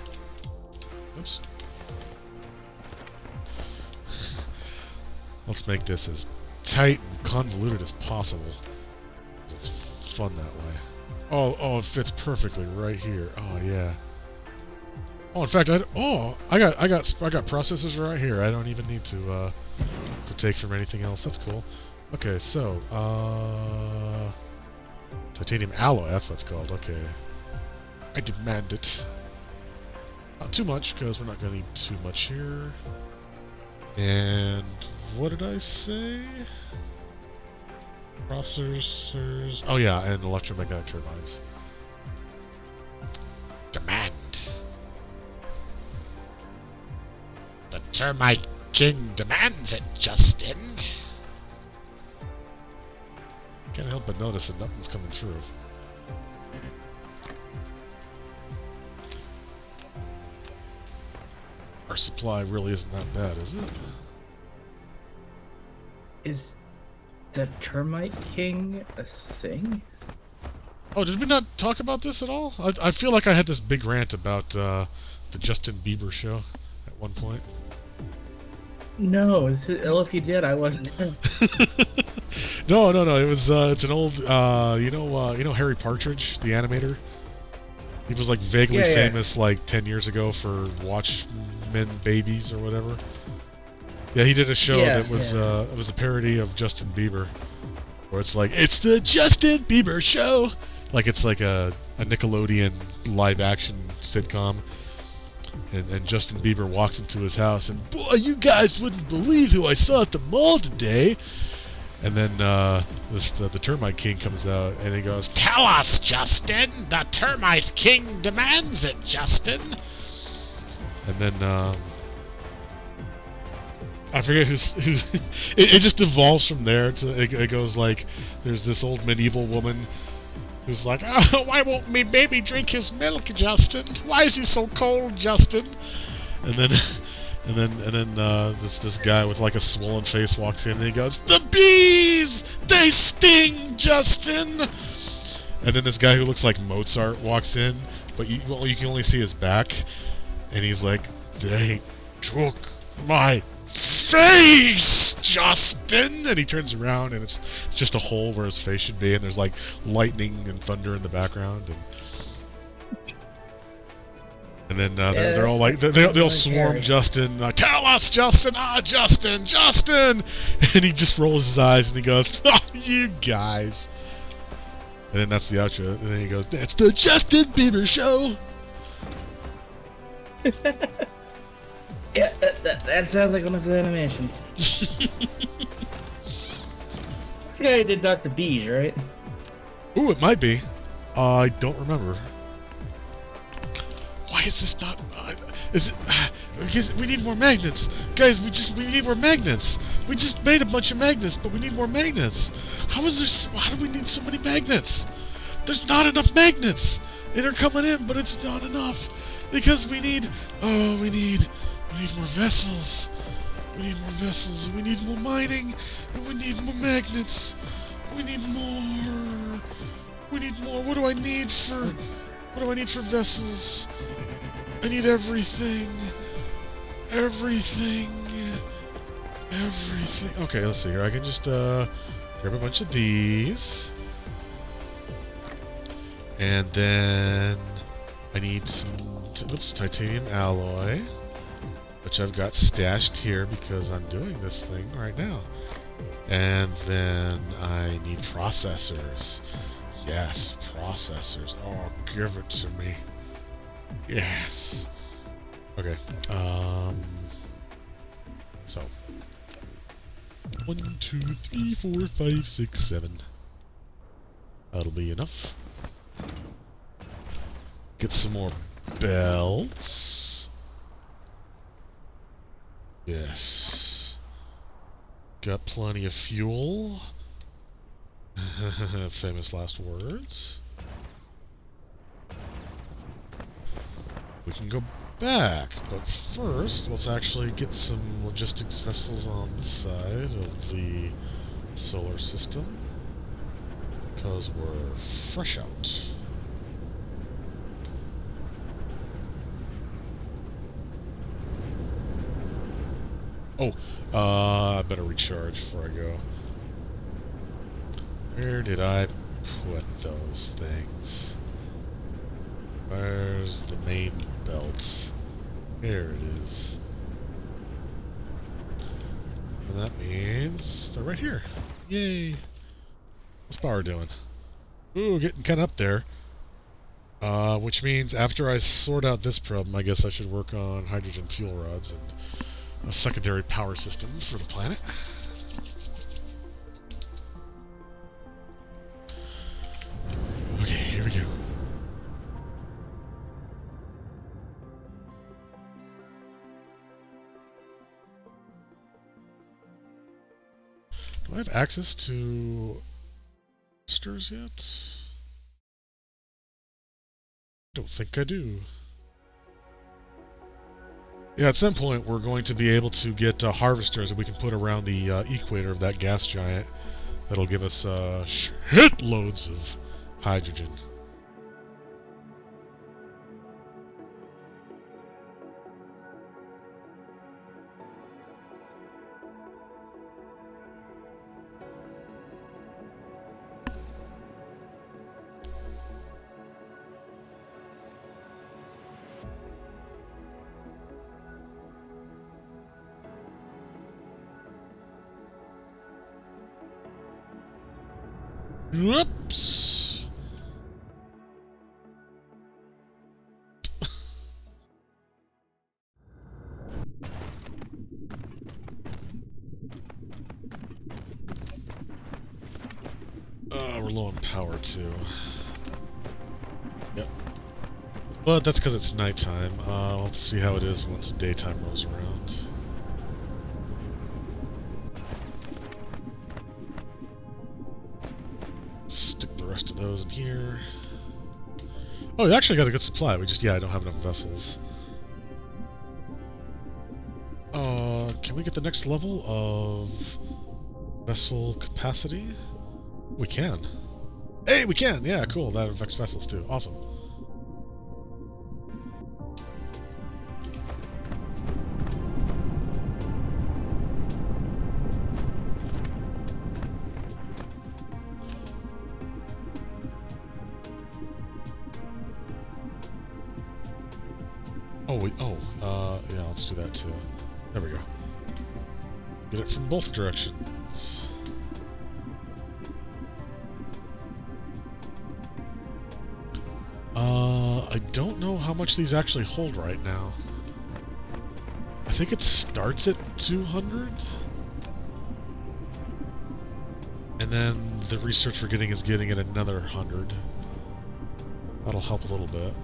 Oops. Let's make this as tight and convoluted as possible. it's fun that way. Oh, it fits perfectly right here. Oh yeah. Oh, in fact, I got processors right here. I don't even need to take from anything else. That's cool. Okay, so titanium alloy. That's what it's called. Okay, I demand it. Not too much, because we're not going to need too much here. And what did I say? Processors. Oh yeah, and electromagnetic turbines. Demand. The Termite King demands it, Justin. Can't help but notice that nothing's coming through. Our supply really isn't that bad, is it? Is the Termite King a thing? Oh, did we not talk about this at all? I feel like I had this big rant about the Justin Bieber show at one point. No, well, if you did, I wasn't. No. It was it's an old you know Harry Partridge, the animator. He was like vaguely famous like 10 years ago for Watchmen Babies or whatever. Yeah, he did a show that was it was a parody of Justin Bieber, where it's like, it's the Justin Bieber show, like it's like a Nickelodeon live action sitcom. And Justin Bieber walks into his house, and boy, you guys wouldn't believe who I saw at the mall today. And then the Termite King comes out, and he goes, "Tell us, Justin! The Termite King demands it, Justin!" And then I forget who's it just evolves from there. It goes like, there's this old medieval woman who's like, "Oh, why won't me baby drink his milk, Justin? Why is he so cold, Justin?" And then this guy with like a swollen face walks in, and he goes, "The bees, they sting, Justin." And then this guy who looks like Mozart walks in, but you can only see his back, and he's like, "They took my face, Justin!" And he turns around, and it's just a hole where his face should be, and there's like lightning and thunder in the background, and then they're all like, they'll swarm Justin, like, "Tell us, Justin! Justin! Justin!" And he just rolls his eyes and he goes, "Oh, you guys!" And then that's the outro, and then he goes, "That's the Justin Bieber show." Yeah, that sounds like one of the animations. This guy did Dr. Beige, right? Ooh, it might be. I don't remember. Why is this not? Is it? Because we need more magnets, guys. We need more magnets. We just made a bunch of magnets, but we need more magnets. How do we need so many magnets? There's not enough magnets. They're coming in, but it's not enough because we need more vessels. We need more vessels, and we need more mining, and we need more magnets. We need more. We need more. What do I need for vessels? I need everything. Everything. Okay, let's see here. I can just grab a bunch of these. And then I need some titanium alloy, which I've got stashed here because I'm doing this thing right now. And then I need processors. Yes, processors. Oh, give it to me. Yes. Okay. So 1, 2, 3, 4, 5, 6, 7. That'll be enough. Get some more belts. Yes. Got plenty of fuel. Famous last words. We can go back, but first, let's actually get some logistics vessels on this side of the solar system, because we're fresh out. Oh, I better recharge before I go. Where did I put those things? Where's the main belt? Here it is. And that means they're right here. Yay! What's power doing? Ooh, getting kind of up there. Which means after I sort out this problem, I guess I should work on hydrogen fuel rods and a secondary power system for the planet. Okay, here we go. Do I have access to harvesters yet? Don't think I do. Yeah, at some point we're going to be able to get harvesters that we can put around the equator of that gas giant. That'll give us shitloads of hydrogen. Whoops! We're low on power too. Yep. But that's because it's nighttime. We'll see how it is once daytime rolls around. Stick the rest of those in here. Oh, we actually got a good supply. We just, yeah, I don't have enough vessels. Can we get the next level of vessel capacity? We can. Hey, we can! Yeah, cool. That affects vessels too. Awesome. Yeah, let's do that too. There we go. Get it from both directions. I don't know how much these actually hold right now. I think it starts at 200. And then the research we're getting is getting it another 100. That'll help a little bit.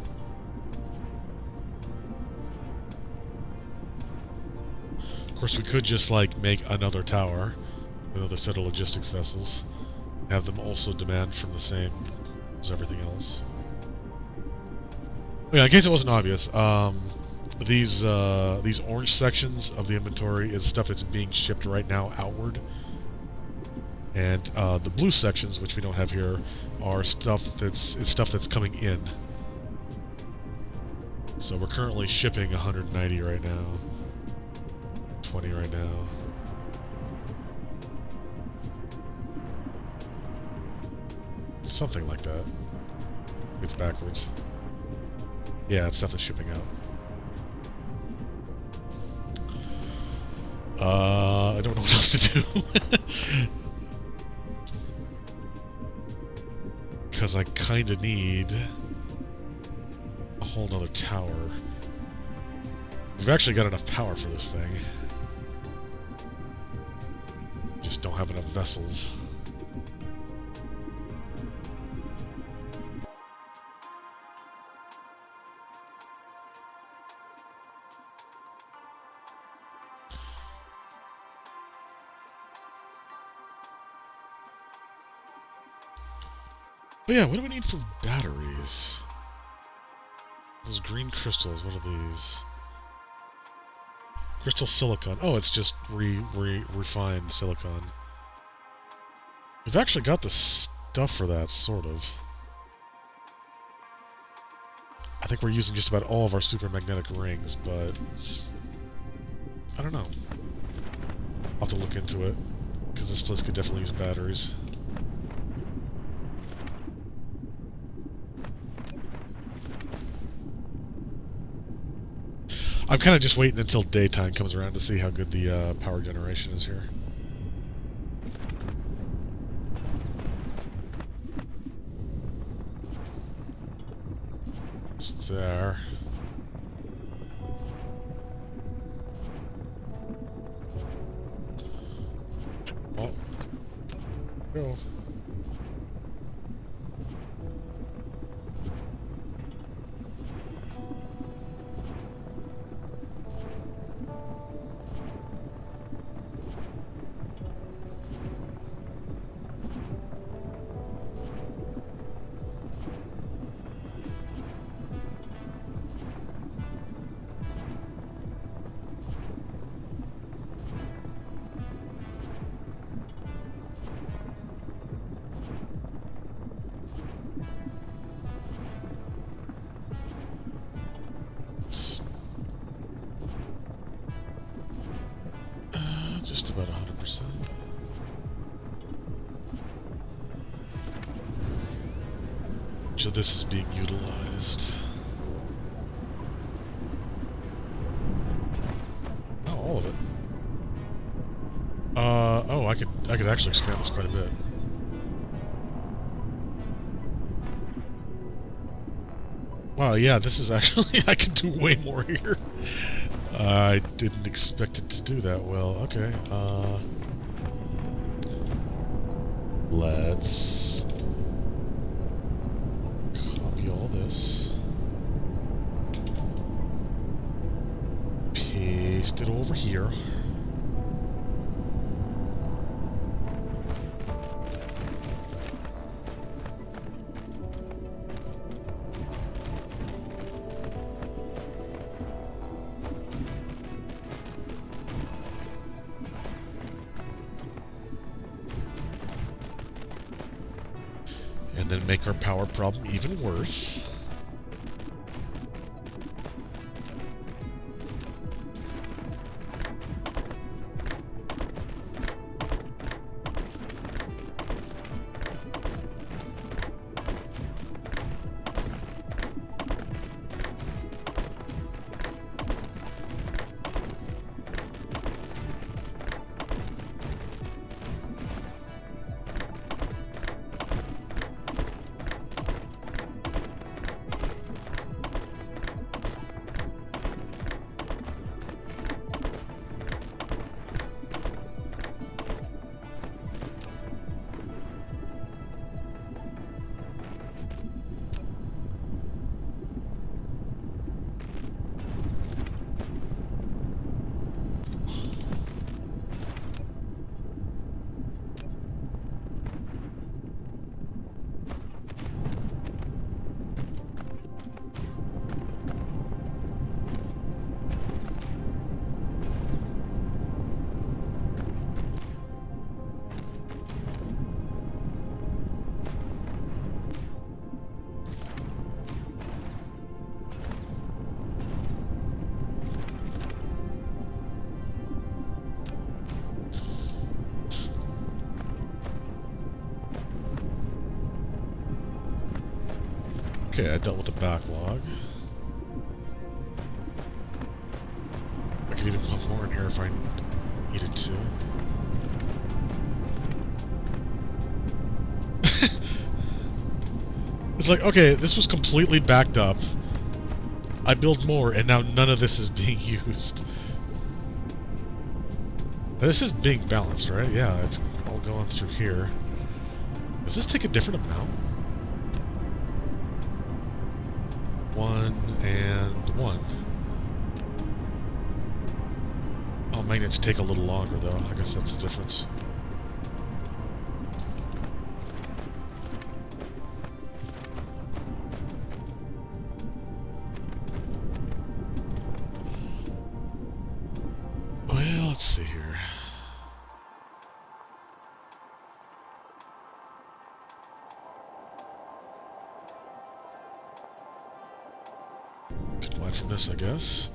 Of course, we could just, like, make another tower, another set of logistics vessels, and have them also demand from the same as everything else. Yeah, in case it wasn't obvious, these orange sections of the inventory is stuff that's being shipped right now outward, and the blue sections, which we don't have here, are stuff that's coming in. So we're currently shipping 190 right now. 20 right now. Something like that. It's backwards. Yeah, it's stuff that's shipping out. I don't know what else to do. Because I kinda need a whole nother tower. We've actually got enough power for this thing. Just don't have enough vessels. But yeah, what do we need for batteries? Those green crystals, what are these? Crystal silicon. Oh, it's just refined silicon. We've actually got the stuff for that, sort of. I think we're using just about all of our super magnetic rings, but I don't know. I'll have to look into it, because this place could definitely use batteries. I'm kind of just waiting until daytime comes around to see how good the power generation is here. It's there. Oh. Go. Just about 100%. So this is being utilized. Oh, all of it. Oh, I could actually expand this quite a bit. Wow, yeah, this is actually, I can do way more here. I didn't expect it to do that well. Okay, let's copy all this. Paste it over here. And then make our power problem even worse. Okay, I dealt with the backlog. I could even put more in here if I needed to. It's like, okay, this was completely backed up. I build more, and now none of this is being used. This is being balanced, right? Yeah, it's all going through here. Does this take a different amount? 1 and 1. Oh, magnets take a little longer, though. I guess that's the difference. Well, let's see here. Combine from this, I guess.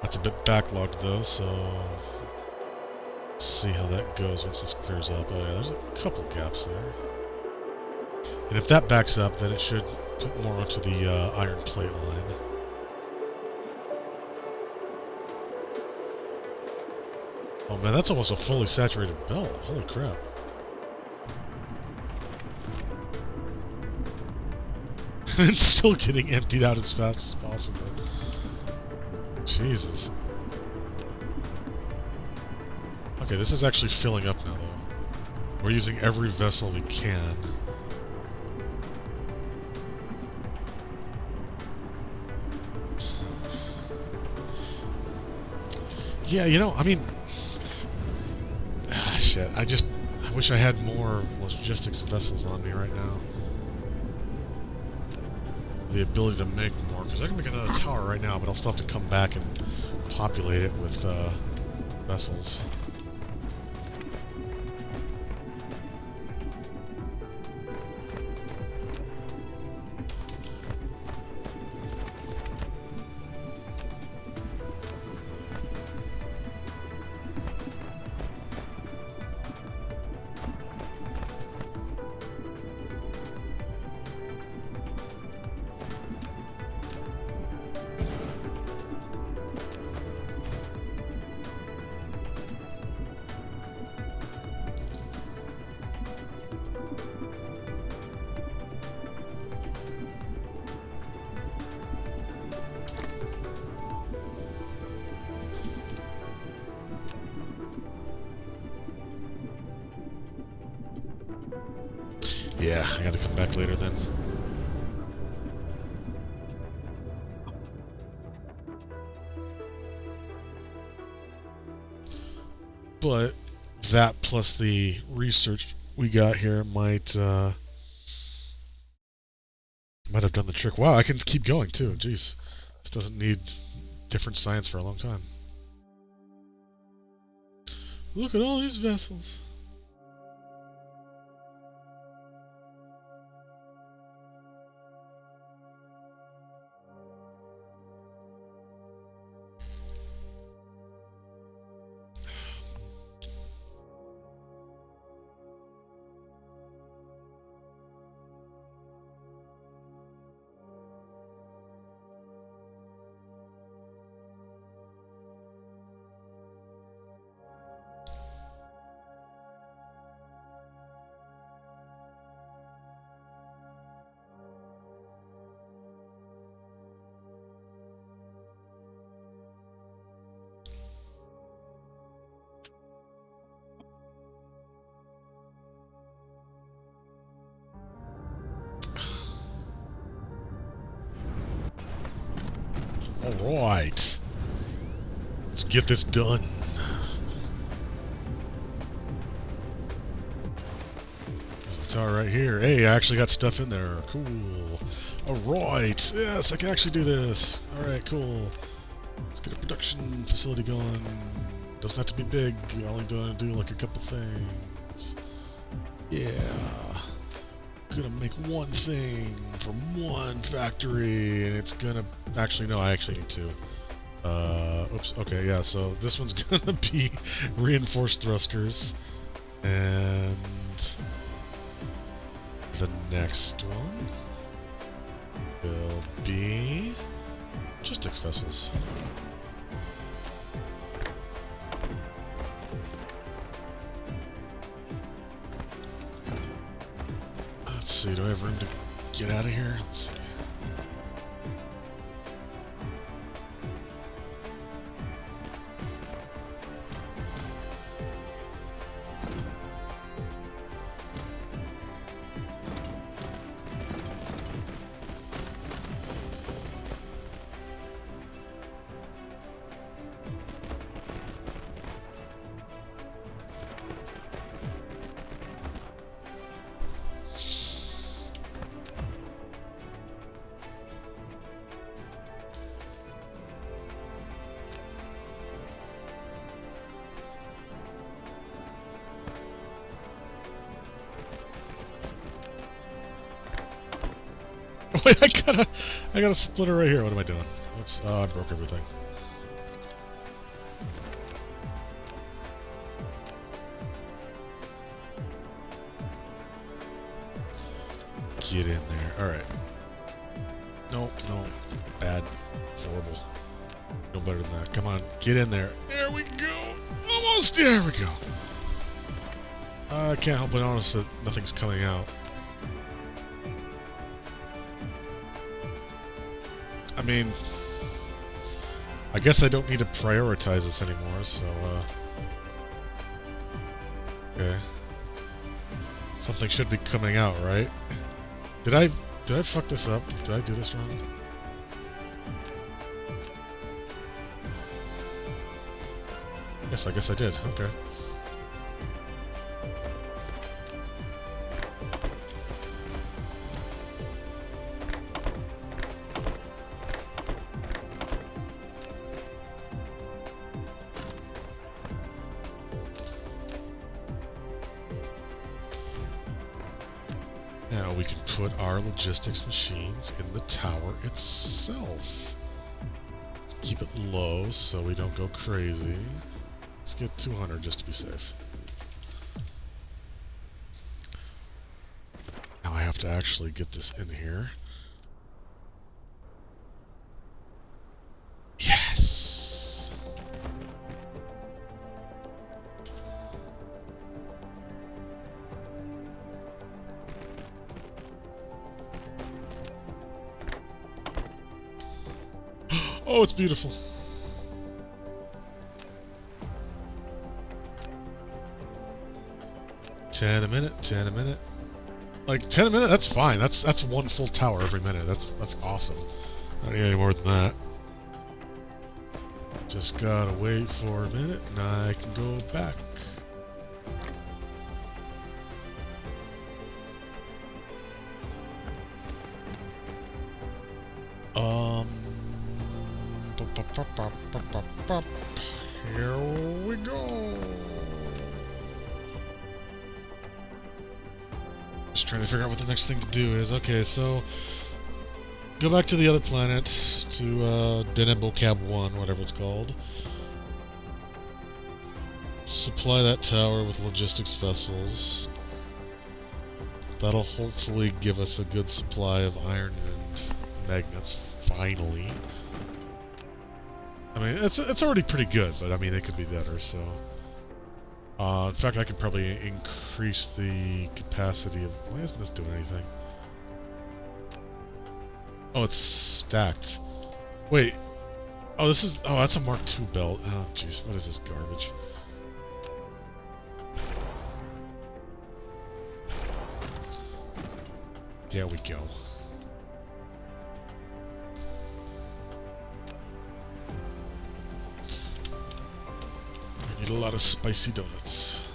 That's a bit backlogged though, so see how that goes once this clears up. Oh yeah, there's a couple gaps there. And if that backs up, then it should put more onto the iron plate line. Oh man, that's almost a fully saturated belt. Holy crap. It's still getting emptied out as fast as possible. Jesus. Okay, this is actually filling up now, though. We're using every vessel we can. Yeah, you know, I mean... shit, I wish I had more logistics vessels on me right now. The ability to make more, because I can make another tower right now, but I'll still have to come back and populate it with vessels. Yeah, I gotta come back later then. But that plus the research we got here might have done the trick. Wow, I can keep going too. Jeez. This doesn't need different science for a long time. Look at all these vessels. Alright. Let's get this done. There's a tower right here. Hey, I actually got stuff in there. Cool. Alright. Yes, I can actually do this. Alright, cool. Let's get a production facility going. Doesn't have to be big. You're only gonna do like a couple things. Yeah. Gonna make one thing from one factory, and it's gonna... Actually, no, I actually need two. Oops, okay, yeah, so this one's gonna be reinforced thrusters, and the next one will be logistics vessels. Let's see, do I have room to get out of here? Let's see. Wait, I got a splitter right here. What am I doing? Oops. Oh, I broke everything. Get in there. Alright. Nope, no. Bad. Horrible. No better than that. Come on, get in there. There we go. Almost. There we go. I can't help but notice that nothing's coming out. I mean, I guess I don't need to prioritize this anymore, so, okay. Something should be coming out, right? Did I fuck this up? Did I do this wrong? Yes, I guess I did. Okay. Now we can put our logistics machines in the tower itself. Let's keep it low so we don't go crazy. Let's get 200 just to be safe. Now I have to actually get this in here. Yes! Oh, it's beautiful. 10 a minute, 10 a minute. Like 10 a minute, that's fine. That's one full tower every minute. That's awesome. I don't need any more than that. Just gotta wait for a minute and I can go back. Here we go. Just trying to figure out what the next thing to do is. Okay, so go back to the other planet, to ZombieCat 1, whatever it's called. Supply that tower with logistics vessels. That'll hopefully give us a good supply of iron and magnets, finally. I mean, it's already pretty good, but I mean, it could be better, so... in fact, I could probably increase the capacity of... Why isn't this doing anything? Oh, it's stacked. Wait. Oh, this is... Oh, that's a Mark II belt. Oh, jeez, what is this garbage? There we go. I need a lot of spicy donuts.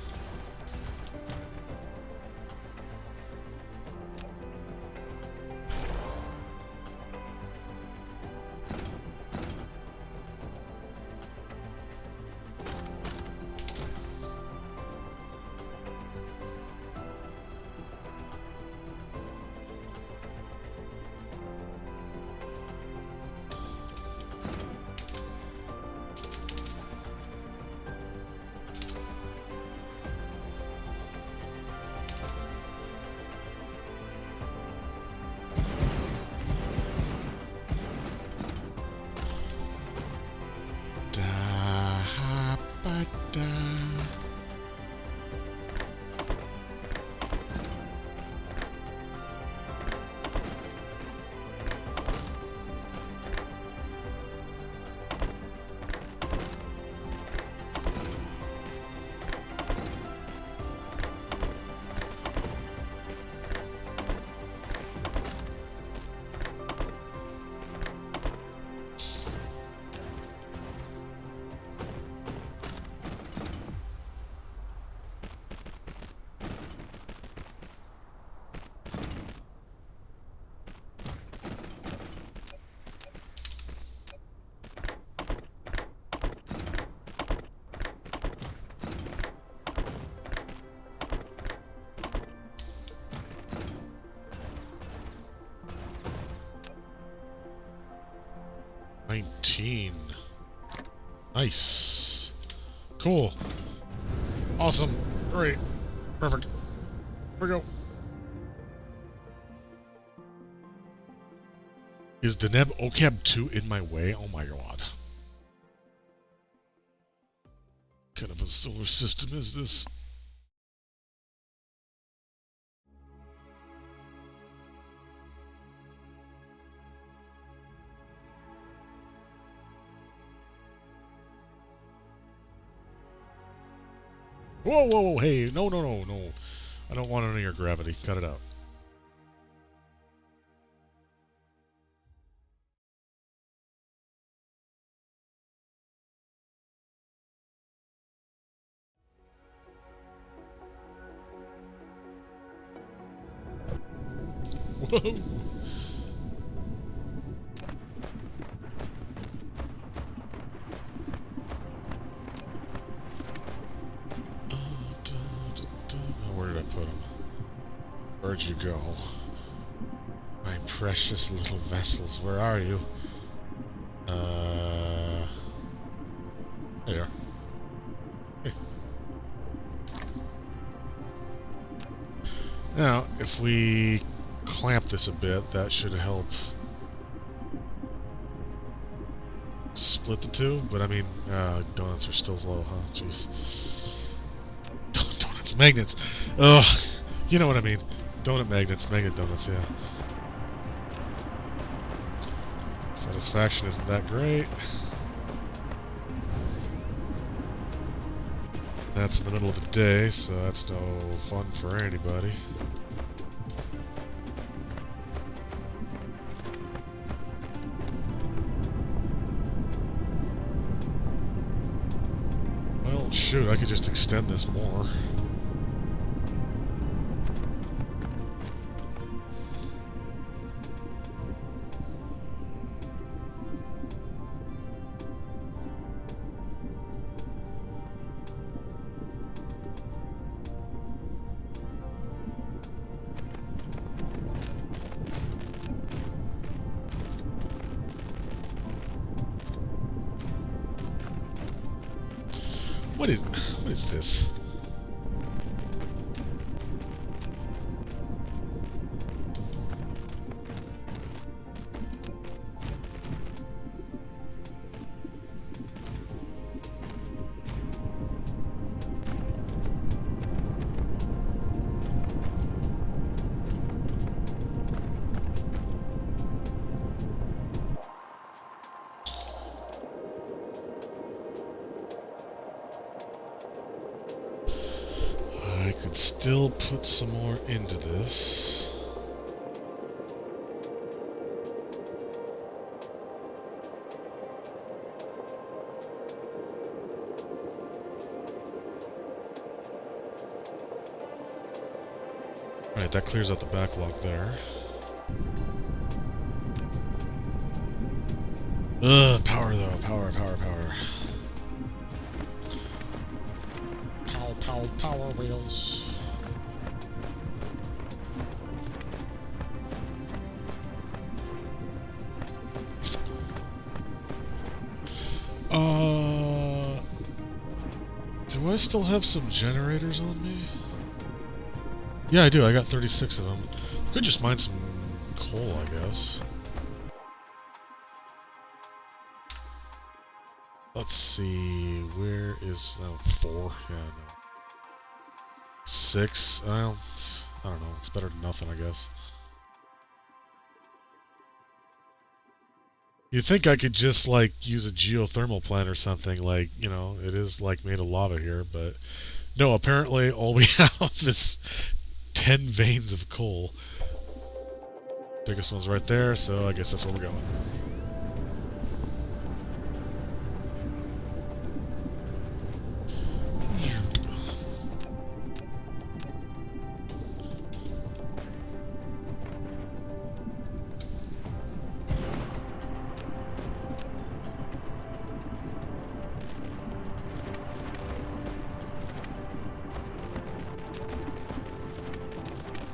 19. Nice. Cool. Awesome. Great. Perfect. Here we go. Is Deneb Okab 2 in my way? Oh my god. What kind of a solar system is this? Whoa, whoa, whoa, hey, no, no, no, no. I don't want any of your gravity. Cut it out. Whoa! Where did I put him? Where'd you go? My precious little vessels, where are you? There you are. Hey. Now, if we clamp this a bit, that should help split the two, but I mean, donuts are still low, huh? Jeez. Donuts, magnets! Ugh, you know what I mean. Donut magnets, magnet donuts, yeah. Satisfaction isn't that great. That's in the middle of the day, so that's no fun for anybody. Well, shoot, I could just extend this more. What is this? I could still put some more into this. Alright, that clears out the backlog there. Ugh, power though, power. Power wheels. Do I still have some generators on me? Yeah, I do. I got 36 of them. Could just mine some coal, I guess. Let's see. Where is... Oh, 4. Yeah, no. 6? Well, I don't know. It's better than nothing, I guess. You'd think I could just, like, use a geothermal plant or something. Like, you know, it is, like, made of lava here. But, no, apparently all we have is 10 veins of coal. Biggest one's right there, so I guess that's where we're going.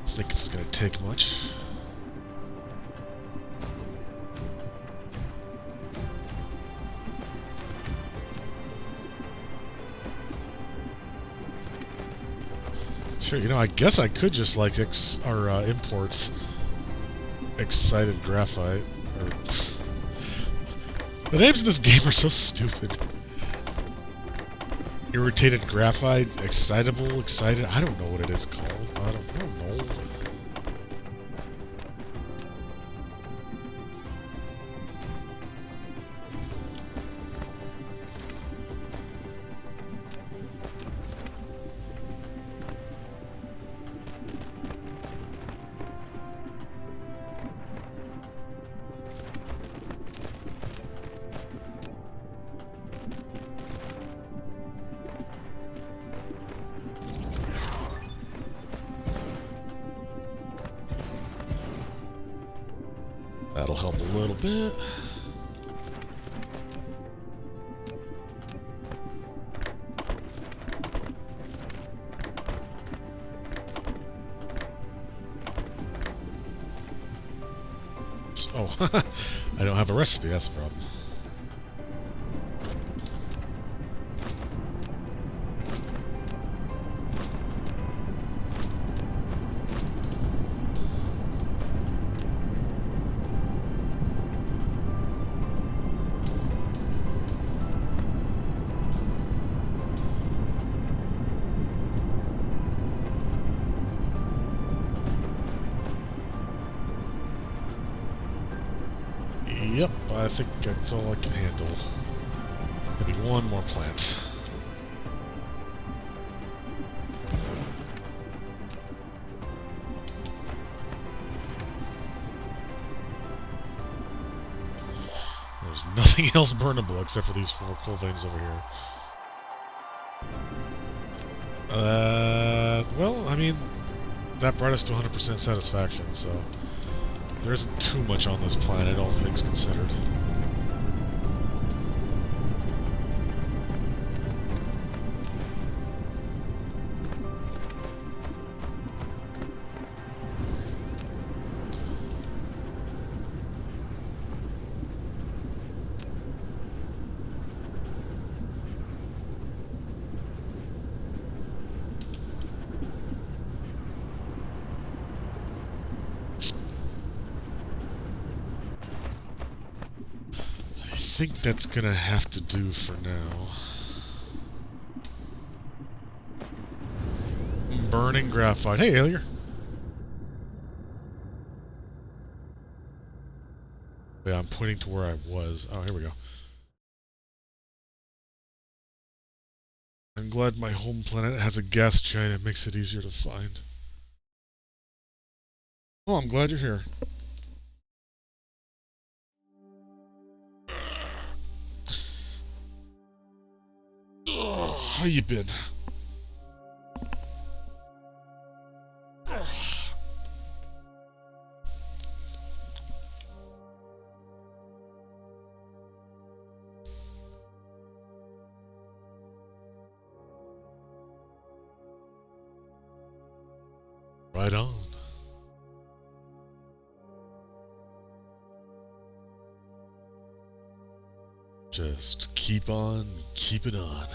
I think this is going to take much. Sure, you know, I guess I could just like import excited graphite. Or the names of this game are so stupid. Irritated graphite, excitable, excited. I don't know what it is called. I don't know. That'll help a little bit. Oh, I don't have a recipe, that's the problem. Yep, I think that's all I can handle. Maybe one more plant. There's nothing else burnable except for these 4 coal veins over here. Well, I mean, that brought us to 100% satisfaction, so there isn't too much on this planet, all things considered. I think that's gonna have to do for now. Burning graphite. Hey, Alier. Yeah, I'm pointing to where I was. Oh, here we go. I'm glad my home planet has a gas giant. It makes it easier to find. Oh, I'm glad you're here. How you been? Right on. Just keep on keeping on.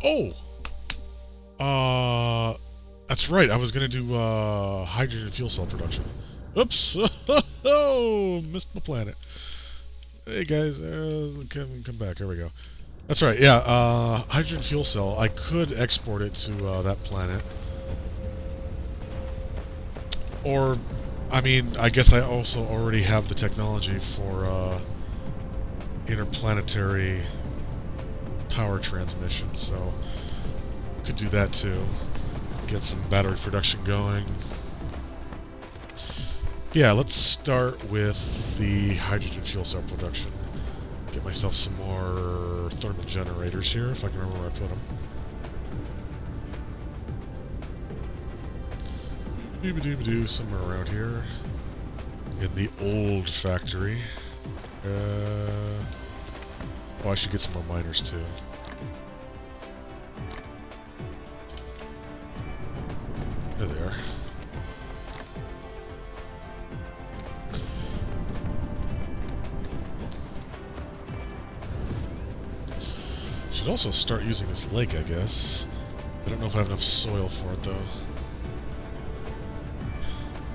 Oh! That's right, I was gonna do, hydrogen fuel cell production. Oops! Oh, missed my planet. Hey guys, come back, here we go. That's right, yeah, hydrogen fuel cell, I could export it to, that planet. Or, I mean, I guess I also already have the technology for, interplanetary power transmission, so could do that too. Get some battery production going. Yeah, let's start with the hydrogen fuel cell production. Get myself some more thermal generators here, if I can remember where I put them. Doobie-doobie-doo, somewhere around here. In the old factory. Oh, I should get some more miners too. There they are. Should also start using this lake, I guess. I don't know if I have enough soil for it, though.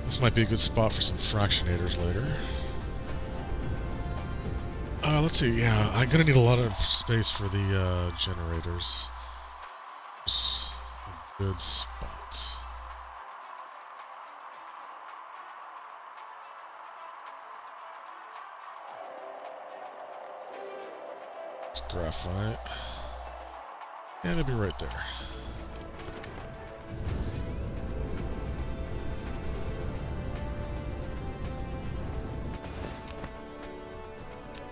This might be a good spot for some fractionators later. Let's see. Yeah, I'm gonna need a lot of space for the generators. It's a good spot. It's graphite. And it'll be right there.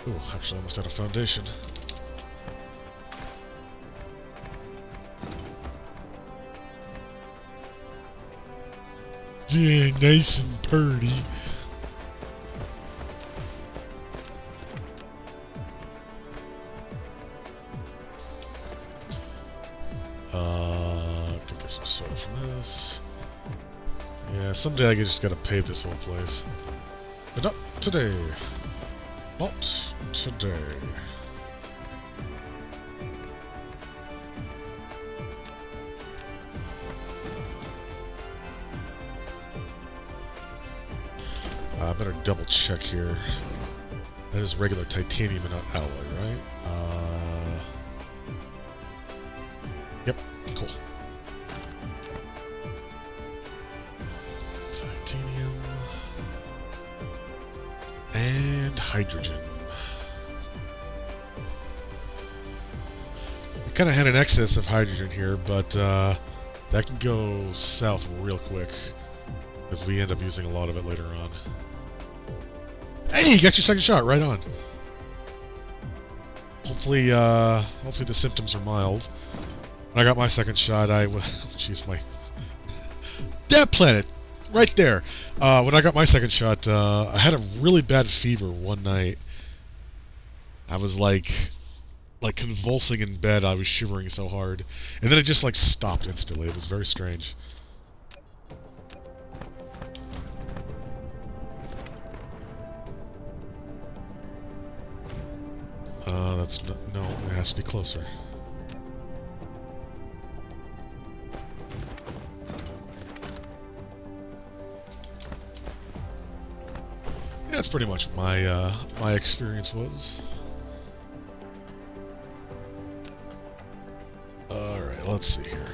Oh, actually, I almost had a foundation. Yeah, nice and pretty. Could get some soil from this. Yeah, someday I just gotta pave this whole place. But not today. Not today. I better double check here. That is regular titanium and not alloy, right? Yep, cool. Titanium and hydrogen. We kind of had an excess of hydrogen here, but that can go south real quick because we end up using a lot of it later on. Hey, you got your second shot right on. Hopefully the symptoms are mild. When I got my second shot, I was... Jeez, my... That planet! Right there! When I got my second shot, I had a really bad fever one night. I was like convulsing in bed. I was shivering so hard. And then it just like stopped instantly. It was very strange. That's not... No, it has to be closer. Yeah, that's pretty much my my experience was. Alright, let's see here.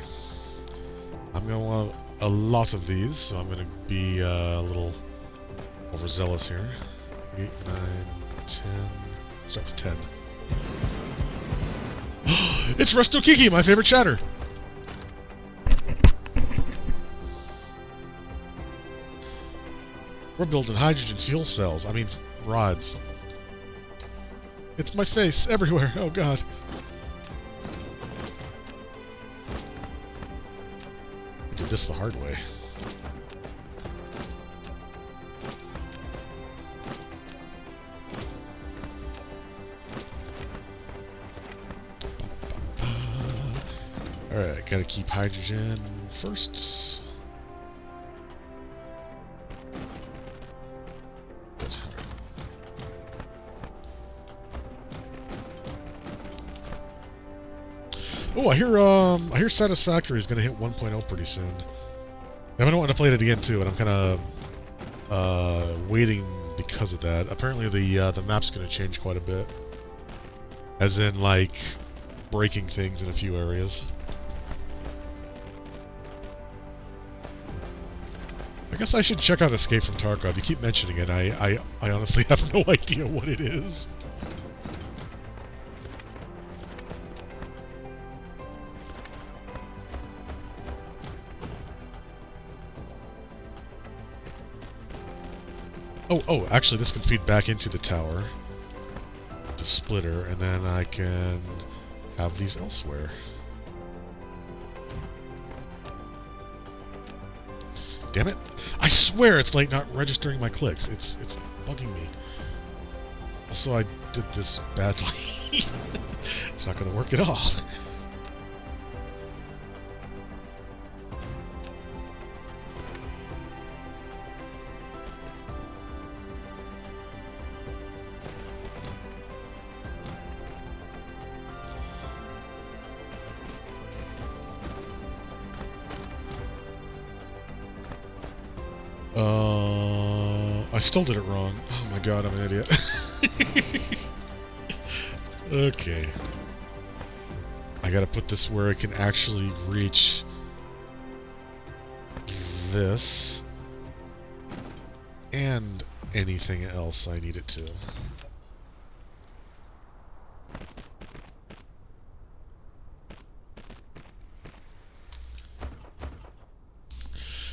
I'm gonna want a lot of these, so I'm gonna be a little overzealous here. 8, 9, 10... Start with 10. It's Resto Kiki, my favorite chatter! We're building hydrogen fuel cells. I mean, rods. It's my face everywhere. Oh, God. I did this the hard way. Alright, gotta keep hydrogen first. Good. Oh, I hear Satisfactory is gonna hit 1.0 pretty soon. I don't want to play it again too, and I'm kind of waiting because of that. Apparently, the map's gonna change quite a bit, as in like breaking things in a few areas. I guess I should check out Escape from Tarkov. You keep mentioning it. I honestly have no idea what it is. Oh, actually, this can feed back into the tower. The splitter, and then I can have these elsewhere. Damn it. I swear it's like not registering my clicks. It's bugging me. Also, I did this badly. It's not going to work at all. I still did it wrong. Oh my god, I'm an idiot. Okay. I gotta put this where it can actually reach this and anything else I need it to.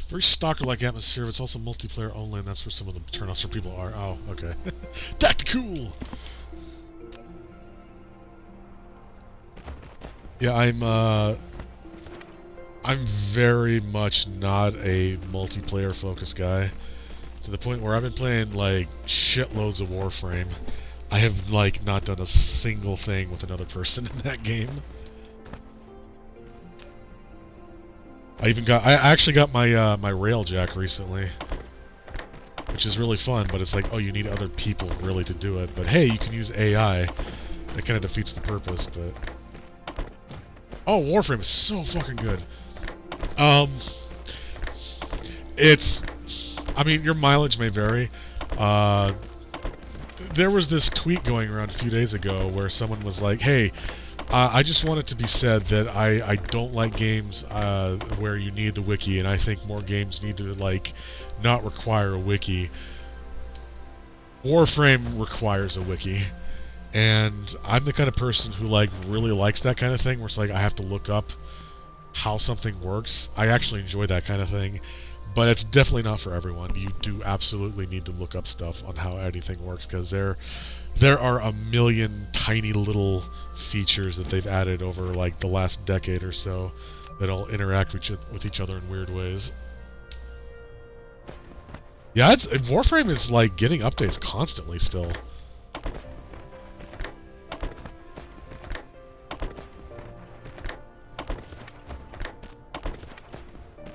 Very stalker-like atmosphere, but it's also multiplayer only, and that's where some of the turn-offs for people are. Oh, okay. Tactical! Yeah, I'm very much not a multiplayer-focused guy, to the point where I've been playing, like, shitloads of Warframe. I have, like, not done a single thing with another person in that game. I actually got my my Railjack recently, which is really fun, but it's like, oh, you need other people really to do it. But hey, you can use AI. That kind of defeats the purpose, but... Oh, Warframe is so fucking good. I mean, your mileage may vary. There was this tweet going around a few days ago where someone was like, hey, I just want it to be said that I don't like games where you need the wiki, and I think more games need to, like, not require a wiki. Warframe requires a wiki, and I'm the kind of person who, like, really likes that kind of thing, where it's like I have to look up how something works. I actually enjoy that kind of thing, but it's definitely not for everyone. You do absolutely need to look up stuff on how anything works, because there are a million tiny little features that they've added over, like, the last decade or so that all interact with each other in weird ways. Yeah, Warframe is, like, getting updates constantly still.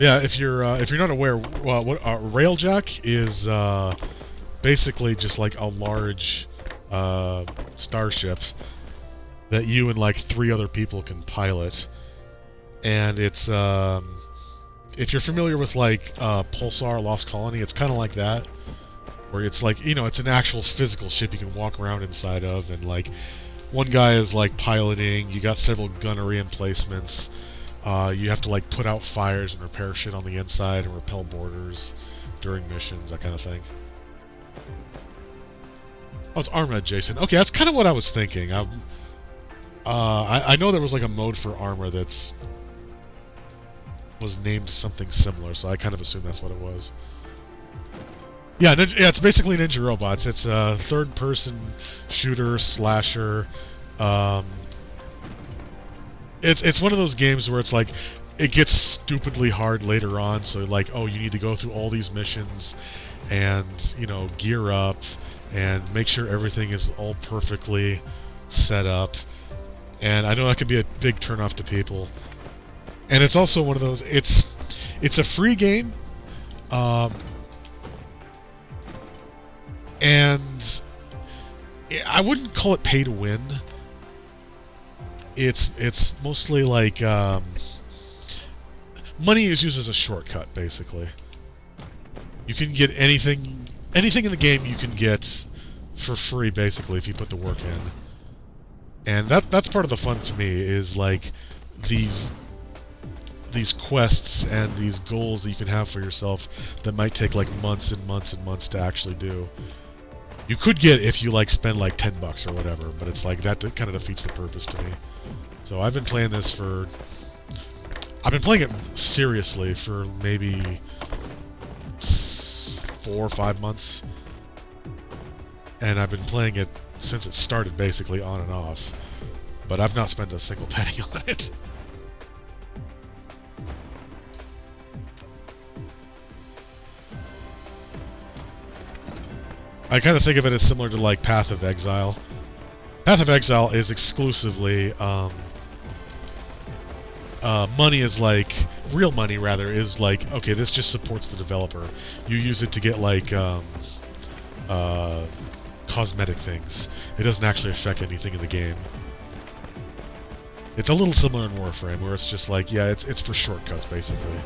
Yeah, if you're not aware, what Railjack is basically just like a large starship that you and like 3 other people can pilot, and it's if you're familiar with like Pulsar Lost Colony, it's kind of like that, where it's like, you know, it's an actual physical ship you can walk around inside of, and like one guy is like piloting, you got several gunnery emplacements. You have to, like, put out fires and repair shit on the inside and repel borders during missions, that kind of thing. Oh, it's armor adjacent. Okay, that's kind of what I was thinking. I know there was, like, a mode for armor that's was named something similar, so I kind of assumed that's what it was. Yeah, yeah, it's basically Ninja Robots. It's a third-person shooter, slasher. It's one of those games where it's like, it gets stupidly hard later on, so like, oh, you need to go through all these missions and, you know, gear up and make sure everything is all perfectly set up. And I know that can be a big turnoff to people. And it's also one of those, it's a free game, and I wouldn't call it pay to win. It's mostly like money is used as a shortcut, basically. You can get anything in the game you can get for free, basically, if you put the work in. And that's part of the fun to me, is like these quests and these goals that you can have for yourself that might take like months and months and months to actually do. You could get if you like spend like $10 or whatever, but it's like that kind of defeats the purpose to me. So I've been playing this for... I've been playing it seriously for maybe 4 or 5 months. And I've been playing it since it started, basically, on and off. But I've not spent a single penny on it. I kind of think of it as similar to, like, Path of Exile. Path of Exile is exclusively, money is like, real money, rather, is like, okay, this just supports the developer. You use it to get, like, cosmetic things. It doesn't actually affect anything in the game. It's a little similar in Warframe, where it's just like, yeah, it's for shortcuts, basically.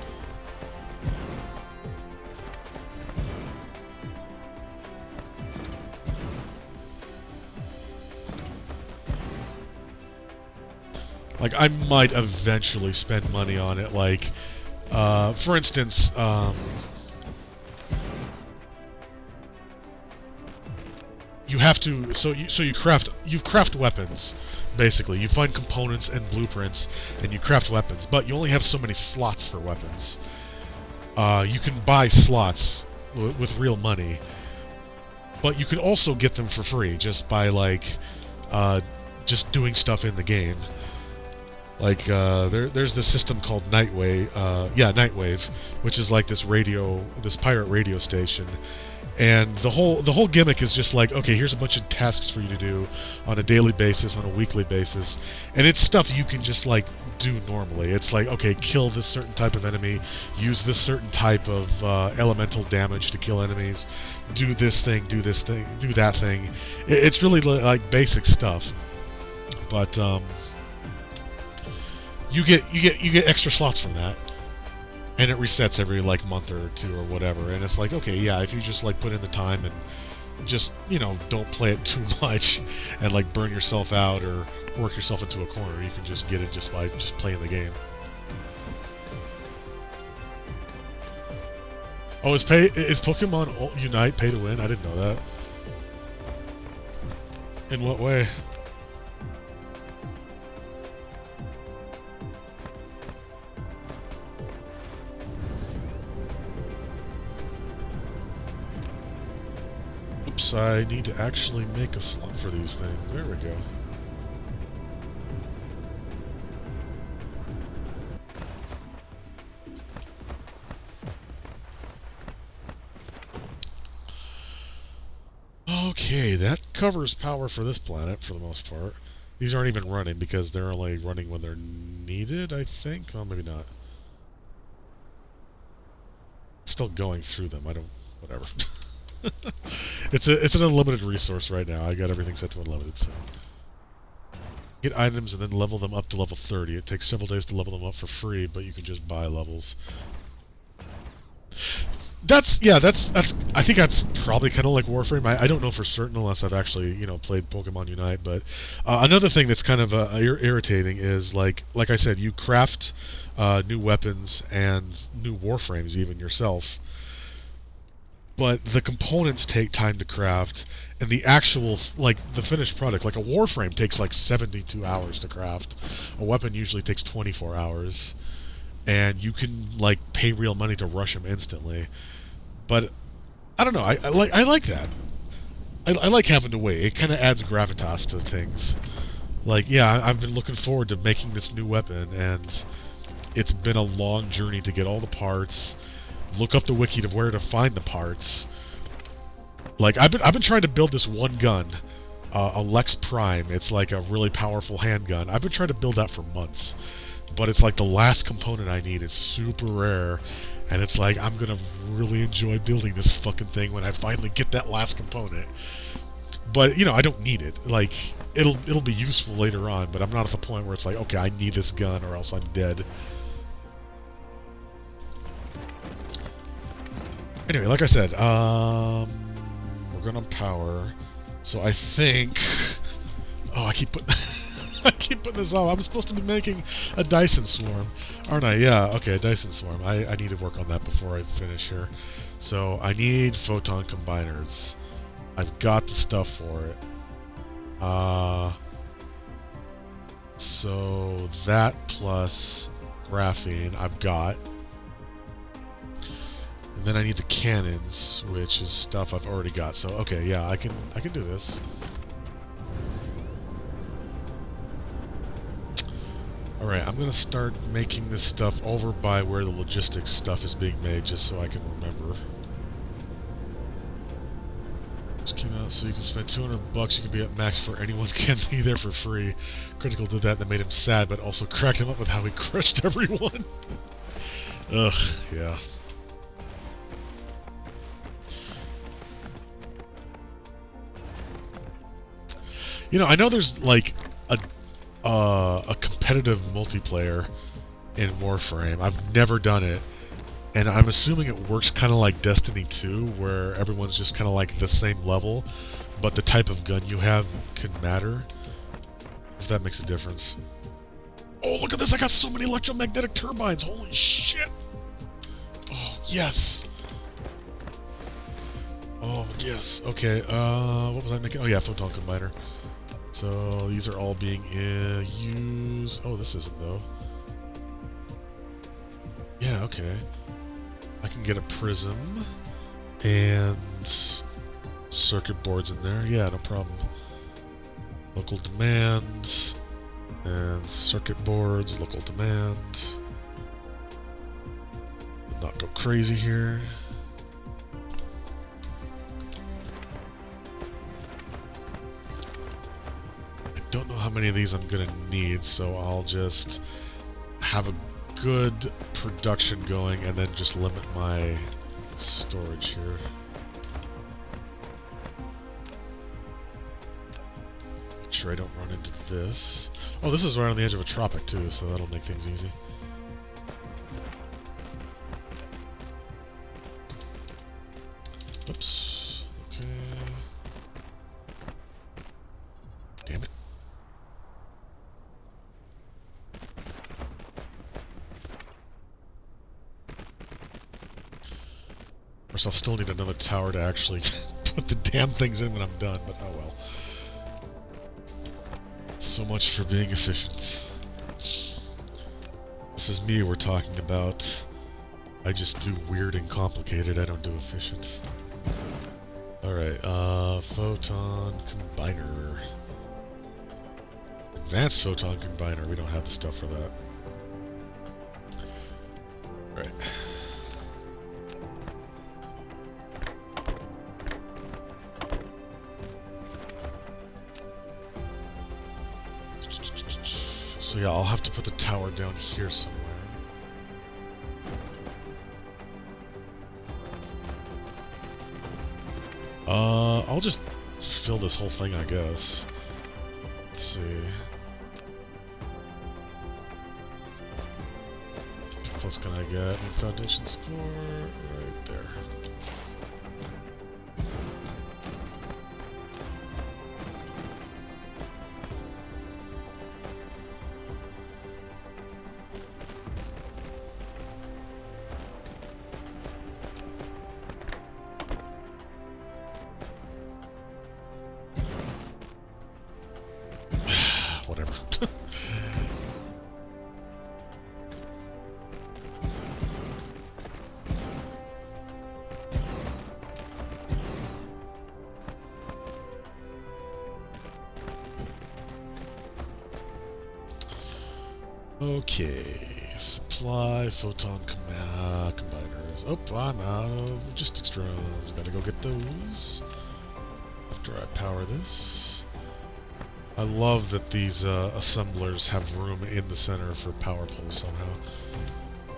Like, I might eventually spend money on it. Like, for instance, you have to, so you craft weapons, basically. You find components and blueprints, and you craft weapons, but you only have so many slots for weapons. You can buy slots with real money, but you can also get them for free just by, like, just doing stuff in the game. Like, there's this system called Nightwave, which is like this pirate radio station. And the whole gimmick is just like, okay, here's a bunch of tasks for you to do on a daily basis, on a weekly basis, and it's stuff you can just, like, do normally. It's like, okay, kill this certain type of enemy, use this certain type of elemental damage to kill enemies, do this thing, do that thing. It's really like basic stuff, but you get extra slots from that. And it resets every, like, month or two or whatever. And it's like, okay, yeah, if you just, like, put in the time and just, you know, don't play it too much and, like, burn yourself out or work yourself into a corner, you can just get it just by just playing the game. Oh, is Pokemon Unite pay to win? I didn't know that. In what way? Oops, I need to actually make a slot for these things. There we go. Okay, that covers power for this planet for the most part. These aren't even running because they're only running when they're needed, I think. Well, maybe not. It's still going through them. Whatever. It's an unlimited resource right now. I got everything set to unlimited, so get items and then level them up to level 30. It takes several days to level them up for free, but you can just buy levels. That's I think that's probably kind of like Warframe. I don't know for certain unless I've actually, you know, played Pokemon Unite. But another thing that's kind of irritating is like I said, you craft new weapons and new Warframes even yourself. But the components take time to craft, and the actual, like, the finished product, like a Warframe takes like 72 hours to craft. A weapon usually takes 24 hours, and you can, like, pay real money to rush them instantly. But I don't know. I like that. I like having to wait. It kind of adds gravitas to things. Like, yeah, I've been looking forward to making this new weapon, and it's been a long journey to get all the parts. Look up the wiki of where to find the parts. Like, I've been trying to build this one gun, a Lex Prime. It's like a really powerful handgun. I've been trying to build that for months, but it's like the last component I need is super rare, and it's like I'm gonna really enjoy building this fucking thing when I finally get that last component. But, you know, I don't need it. Like, it'll be useful later on, but I'm not at the point where it's like, okay, I need this gun or else I'm dead. Anyway, like I said, we're good on power, so I think. Oh, I keep putting this off. I'm supposed to be making a Dyson swarm, aren't I? Yeah. Okay, a Dyson swarm. I need to work on that before I finish here. So I need photon combiners. I've got the stuff for it. So that plus graphene I've got. And then I need the cannons, which is stuff I've already got. So okay, yeah, I can do this. Alright, I'm gonna start making this stuff over by where the logistics stuff is being made, just so I can remember. Just came out so you can spend $200. You can be at max for anyone can be there for free. Critical did that made him sad, but also cracked him up with how he crushed everyone. Ugh, yeah. You know, I know there's like a competitive multiplayer in Warframe. I've never done it, and I'm assuming it works kind of like Destiny 2, where everyone's just kind of like the same level, but the type of gun you have can matter. If that makes a difference. Oh, look at this. I got so many electromagnetic turbines. Holy shit. Oh, yes. Oh, yes. Okay, what was I making? Oh, yeah, photon combiner. So, these are all being used. Oh, this isn't, though. Yeah, okay. I can get a prism and circuit boards in there. Yeah, no problem. Local demand and circuit boards, local demand. Not go crazy here. I don't know how many of these I'm gonna need, so I'll just have a good production going and then just limit my storage here. Make sure I don't run into this. Oh, this is right on the edge of a tropic too, so that'll make things easy. Oops. Okay. Damn it. Of course, I'll still need another tower to actually put the damn things in when I'm done, but oh well. So much for being efficient. This is me we're talking about. I just do weird and complicated, I don't do efficient. Alright, photon combiner. Advanced photon combiner, we don't have the stuff for that. Alright. So yeah, I'll have to put the tower down here somewhere. I'll just fill this whole thing, I guess. Let's see. How close can I get? Foundation support, right there. Whatever. Okay, supply photon combiners. Oh, I'm out of logistics drones. Gotta go get those after I power this. I love that these assemblers have room in the center for power poles somehow.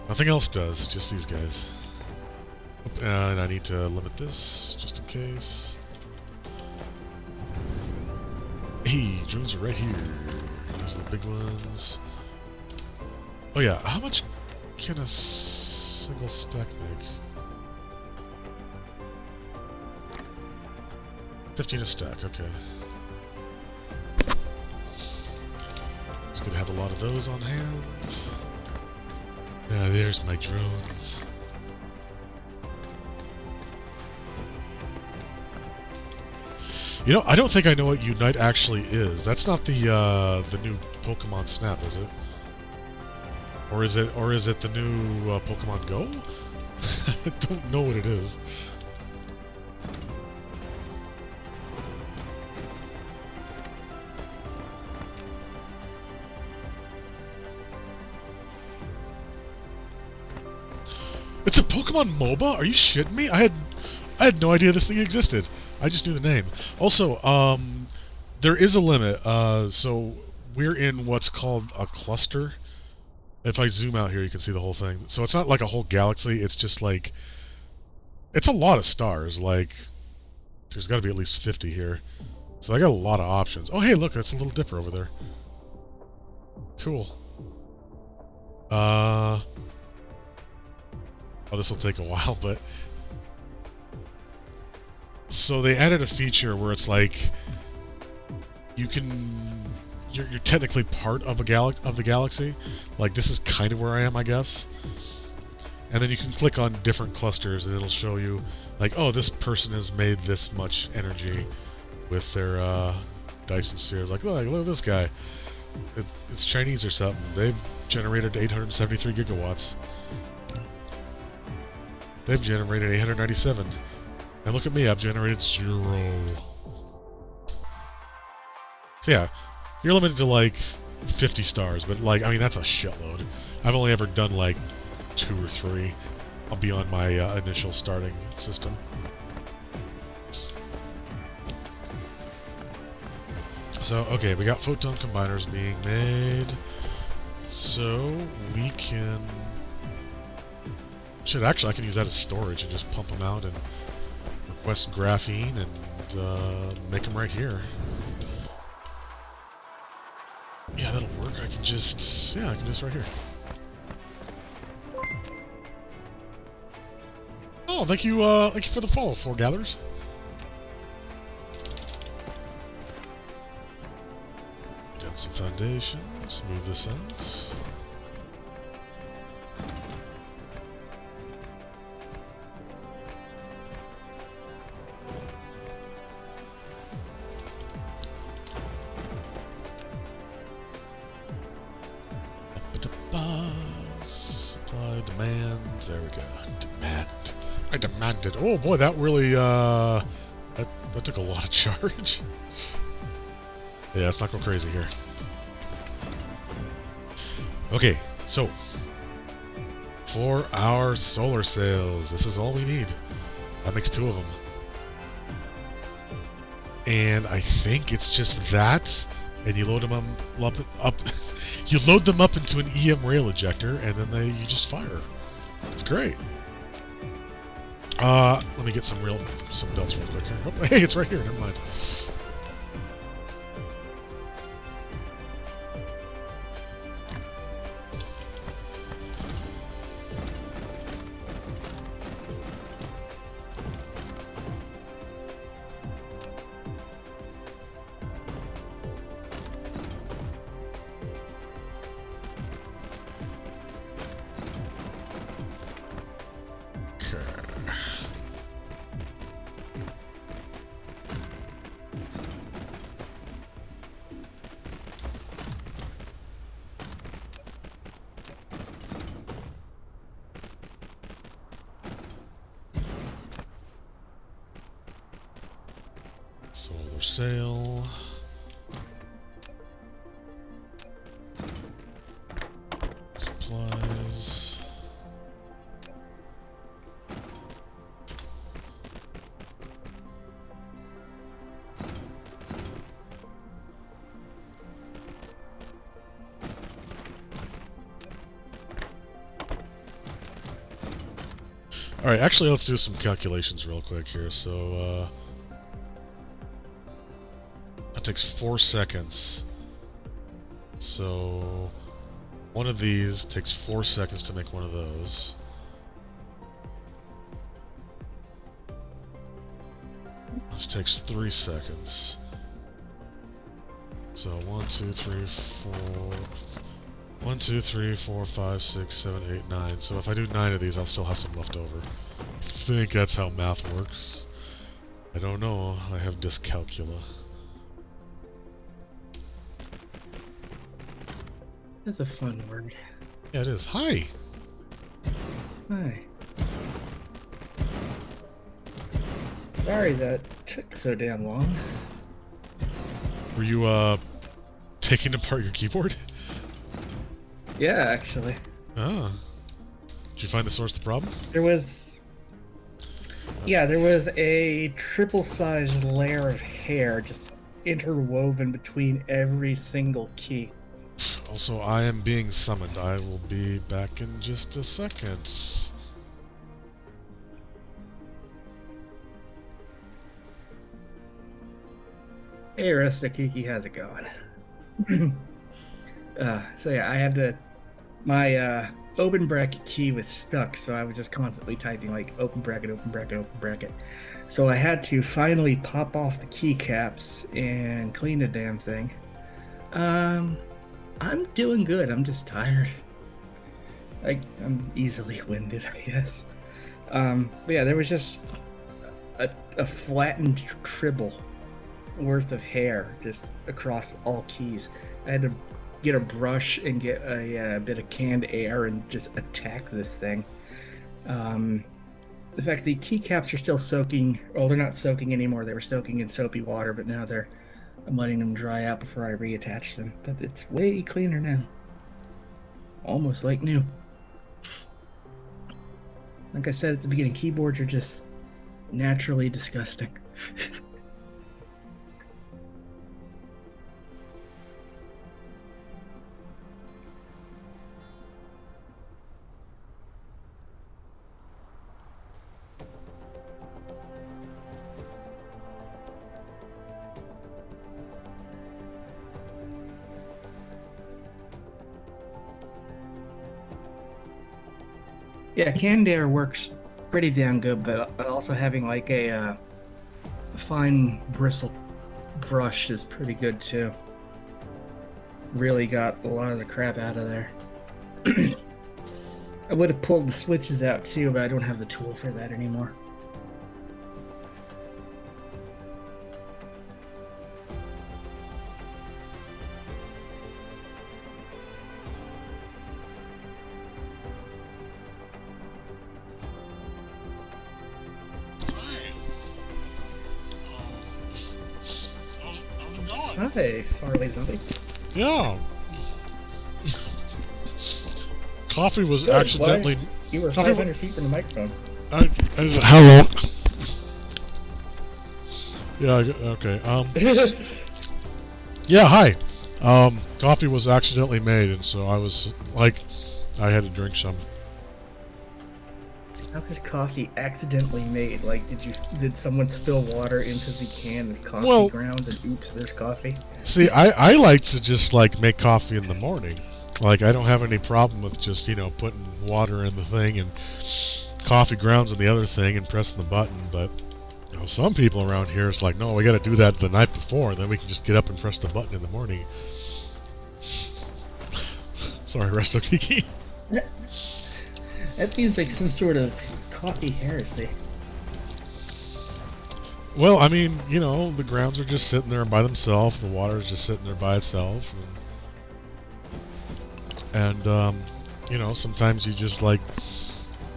Nothing else does, just these guys. And I need to limit this, just in case. Hey, drones are right here. These are the big ones. Oh yeah, how much can a single stack make? 15 a stack, okay. It's good to have a lot of those on hand. Yeah, there's my drones. You know, I don't think I know what Unite actually is. That's not the new Pokemon Snap, is it? Or is it the new Pokemon Go? I don't know what it is. It's a Pokemon MOBA? Are you shitting me? I had no idea this thing existed. I just knew the name. Also, there is a limit. So we're in what's called a cluster. If I zoom out here, you can see the whole thing. So it's not like a whole galaxy. It's just like, it's a lot of stars. Like, there's got to be at least 50 here. So I got a lot of options. Oh, hey, look, that's a little dipper over there. Cool. Oh, this will take a while, but... So they added a feature where it's like, you can you're technically part of the galaxy. Like, this is kind of where I am, I guess. And then you can click on different clusters, and it'll show you, like, oh, this person has made this much energy with their Dyson spheres. Like, look at this guy. It's Chinese or something. They've generated 873 gigawatts. They've generated 897. And look at me, I've generated 0. So yeah, you're limited to like 50 stars, but like, I mean, that's a shitload. I've only ever done like 2 or 3 beyond my initial starting system. So, okay, we got photon combiners being made. So, we can... Shit, actually, I can use that as storage and just pump them out and request graphene and make them right here. Yeah, that'll work. I can just... Yeah, I can do this right here. Oh, thank you for the follow, Foregathers. Down some foundation, smooth this out. Supply, demand, there we go. Demand. I demanded. Oh boy, that really, that took a lot of charge. Yeah, let's not go crazy here. Okay, so for our solar sails, this is all we need. That makes 2 of them. And I think it's just that, and you load them up you load them up into an EM rail ejector, and then you just fire. It's great. Let me get some belts real quick here. Oh, hey, it's right here. Never mind. Solar sail. Supplies. All right, actually, let's do some calculations real quick here. So, that takes 4 seconds. So, one of these takes 4 seconds to make one of those. This takes 3 seconds. So 1, 2, 3, 4. 1, 2, 3, 4, 5, 6, 7, 8, 9. So if I do 9 of these, I'll still have some left over. I think that's how math works. I don't know. I have dyscalculia. That's a fun word. Yeah, it is. Hi! Hi. Sorry that took so damn long. Were you, taking apart your keyboard? Yeah, actually. Ah. Did you find the source of the problem? There was a triple-sized layer of hair just interwoven between every single key. Also, I am being summoned. I will be back in just a second. Hey, Rustakiki, how's it going? So yeah, I had my open bracket key was stuck, so I was just constantly typing like open bracket, open bracket, open bracket. So I had to finally pop off the keycaps and clean the damn thing. Um, I'm doing good. I'm just tired. I'm easily winded, I guess. But yeah, there was just a flattened tribble worth of hair just across all keys. I had to get a brush and get a bit of canned air and just attack this thing. The fact the keycaps are still soaking, well, they're not soaking anymore. They were soaking in soapy water, but now I'm letting them dry out before I reattach them. But it's way cleaner now. Almost like new. Like I said at the beginning, keyboards are just naturally disgusting. Yeah, canned air works pretty damn good, but also having like a fine bristle brush is pretty good too. Really got a lot of the crap out of there. I would have pulled the switches out too, but I don't have the tool for that anymore. Hi, Farley Zombie. Yeah. Coffee was accidentally... You were 500 feet from the microphone. Hello. Yeah, okay. Yeah, hi. Coffee was accidentally made, and so I was, I had to drink some. How was coffee accidentally made? Like, did someone spill water into the can with coffee grounds and oops, there's coffee? See, I like to just, make coffee in the morning. Like, I don't have any problem with just, putting water in the thing and coffee grounds in the other thing and pressing the button, but, some people around here, it's like, no, we gotta do that the night before, and then we can just get up and press the button in the morning. Sorry, Resto Kiki. That seems like some sort of coffee heresy. Well, I mean, the grounds are just sitting there by themselves. The water is just sitting there by itself. And sometimes you just,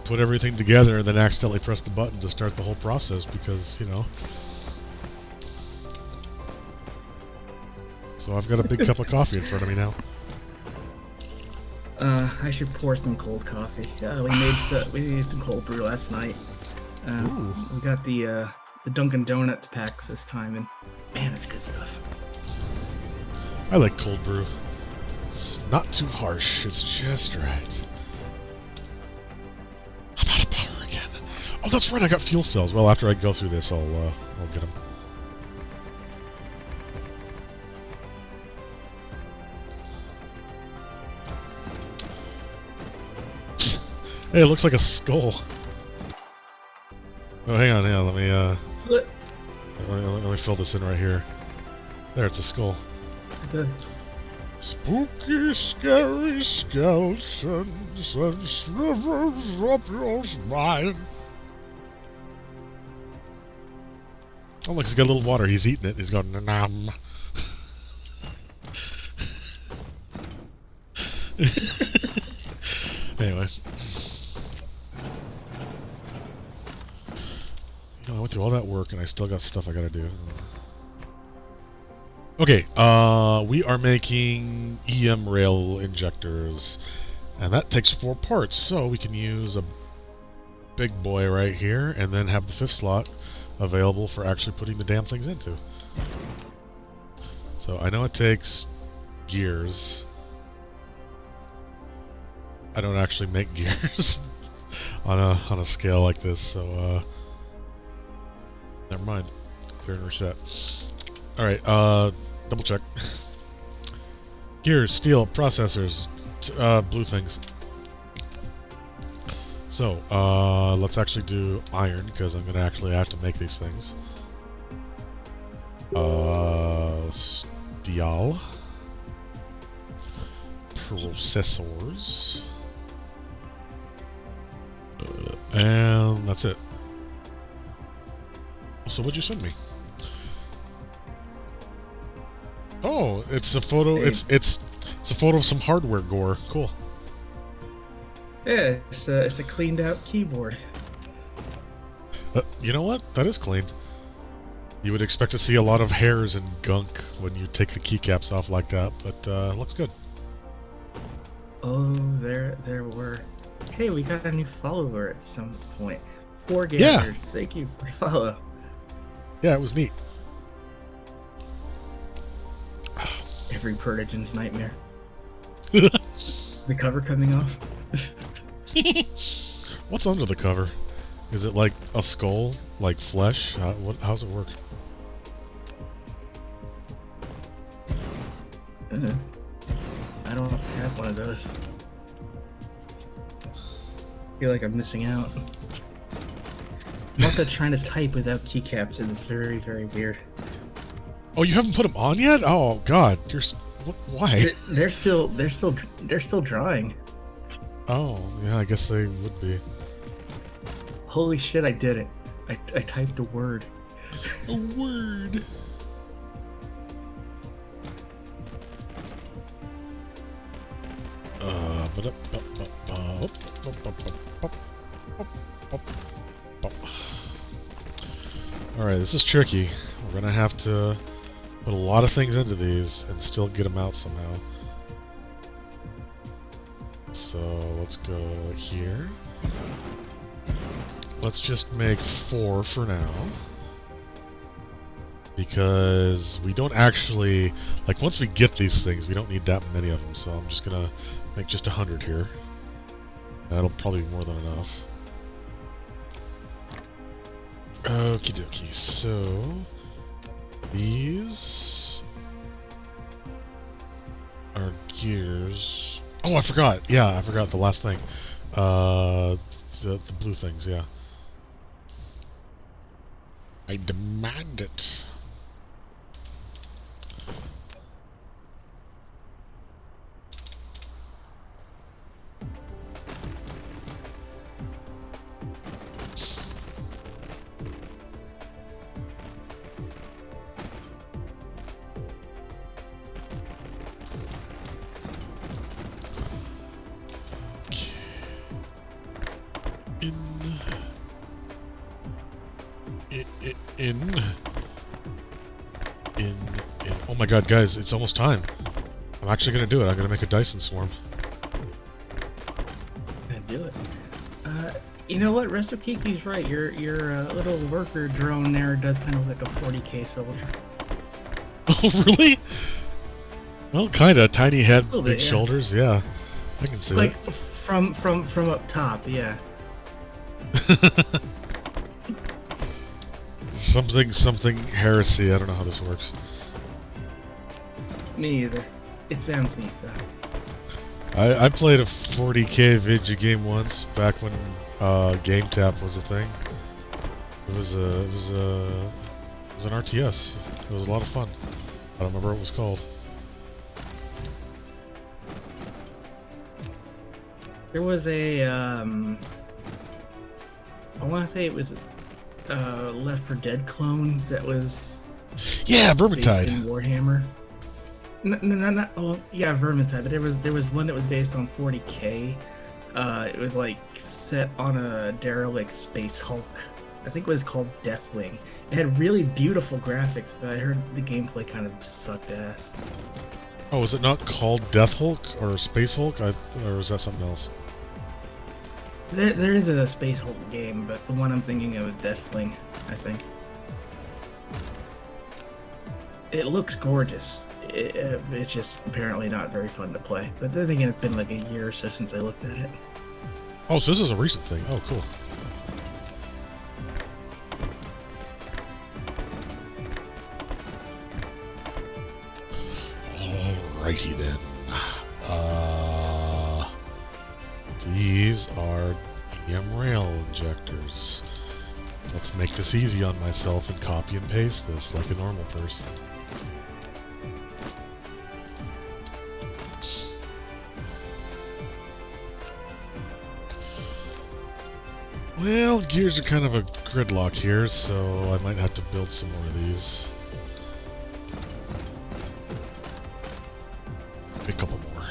put everything together and then accidentally press the button to start the whole process because, So I've got a big cup of coffee in front of me now. I should pour some cold coffee. We made some cold brew last night. We got the Dunkin' Donuts packs this time, and man, it's good stuff. I like cold brew. It's not too harsh. It's just right. I'm out of power again. Oh, that's right. I got fuel cells. Well, after I go through this, I'll get them. Hey, it looks like a skull. Oh, hang on, let me fill this in right here. There, it's a skull. Okay. Spooky, scary skeletons and slivers up your spine. Oh, look, he's got a little water. He's eating it. He's going, nom. Anyway. I went through all that work and I still got stuff I gotta do. Okay, we are making EM rail injectors, and that takes 4 parts, so we can use a big boy right here and then have the 5th slot available for actually putting the damn things into. So I know it takes gears. I don't actually make gears on a scale like this, so never mind. Clear and reset. Alright, double check. Gears, steel, processors, blue things. So, let's actually do iron, because I'm going to actually have to make these things. Steel. processors. And that's it. So what'd you send me? Oh, it's a photo. Hey. It's a photo of some hardware gore. Cool. Yeah, it's a cleaned out keyboard. You know what? That is clean. You would expect to see a lot of hairs and gunk when you take the keycaps off like that, but looks good. Oh, there were. Hey, we got a new follower at some point. 4 gamers. Yeah. Thank you for the follow. Yeah, it was neat. Every Perdigen's nightmare. The cover coming off. What's under the cover? Is it like a skull, like flesh? How's it work? I don't have one of those. I feel like I'm missing out. I'm also trying to type without keycaps, and it's very, very weird. Oh, you haven't put them on yet? Oh God, why? They're still drawing. Oh, yeah, I guess they would be. Holy shit! I did it. I typed a word. A word. Alright, this is tricky. We're gonna have to put a lot of things into these and still get them out somehow. So let's go here. Let's just make 4 for now. Because we don't actually... Like, once we get these things, we don't need that many of them, so I'm just gonna make just 100 here. That'll probably be more than enough. Okie dokie, so... These... are gears... Oh, I forgot! Yeah, I forgot the last thing. The blue things, yeah. I demand it. Oh my god, guys, it's almost time. I'm actually gonna do it. I'm gonna make a Dyson swarm. Gonna do it. You know what? Resto Kiki's right. Your little worker drone there does kind of look like a 40k soldier. Oh, really? Well, kinda. Tiny head, big bit, yeah. shoulders. Yeah, I can see like it. from up top, yeah. Something heresy. I don't know how this works. Me either. It sounds neat though. I played a 40k video game once back when Game Tap was a thing. It was an RTS. It was a lot of fun. I don't remember what it was called. There was a I want to say it was Left 4 Dead clone that was Yeah, based Vermintide. in Warhammer. No, oh yeah, Vermintide. But there was one that was based on 40k. It was like set on a derelict space Hulk. I think it was called Deathwing. It had really beautiful graphics, but I heard the gameplay kind of sucked ass. Oh, is it not called Death Hulk or Space Hulk? Or is that something else? There is a Space Hulk game, but the one I'm thinking of is Deathwing, I think. It looks gorgeous. It's just apparently not very fun to play. But then again, it's been like a year or so since I looked at it. Oh, so this is a recent thing. Oh, cool. Alrighty then. These are EM rail injectors. Let's make this easy on myself and copy and paste this like a normal person. Well, gears are kind of a gridlock here, so I might have to build some more of these. A couple more.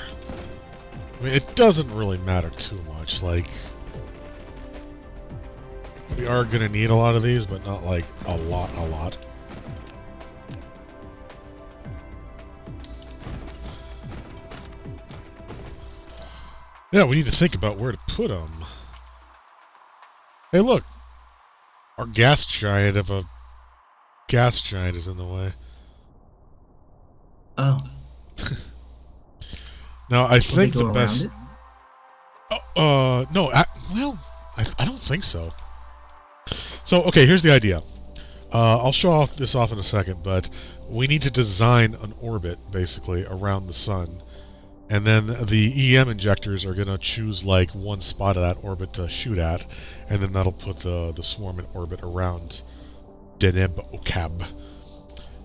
I mean, it doesn't really matter too much. Like, we are going to need a lot of these, but not like a lot. Yeah, we need to think about where to put them. Hey, look! Our gas giant of a gas giant is in the way. Oh. Now, I think the best... It? No, I don't think so. So, okay, here's the idea. I'll show this off in a second, but we need to design an orbit, basically, around the sun. And then the EM injectors are going to choose, like, one spot of that orbit to shoot at, and then that'll put the swarm in orbit around ZombieCat.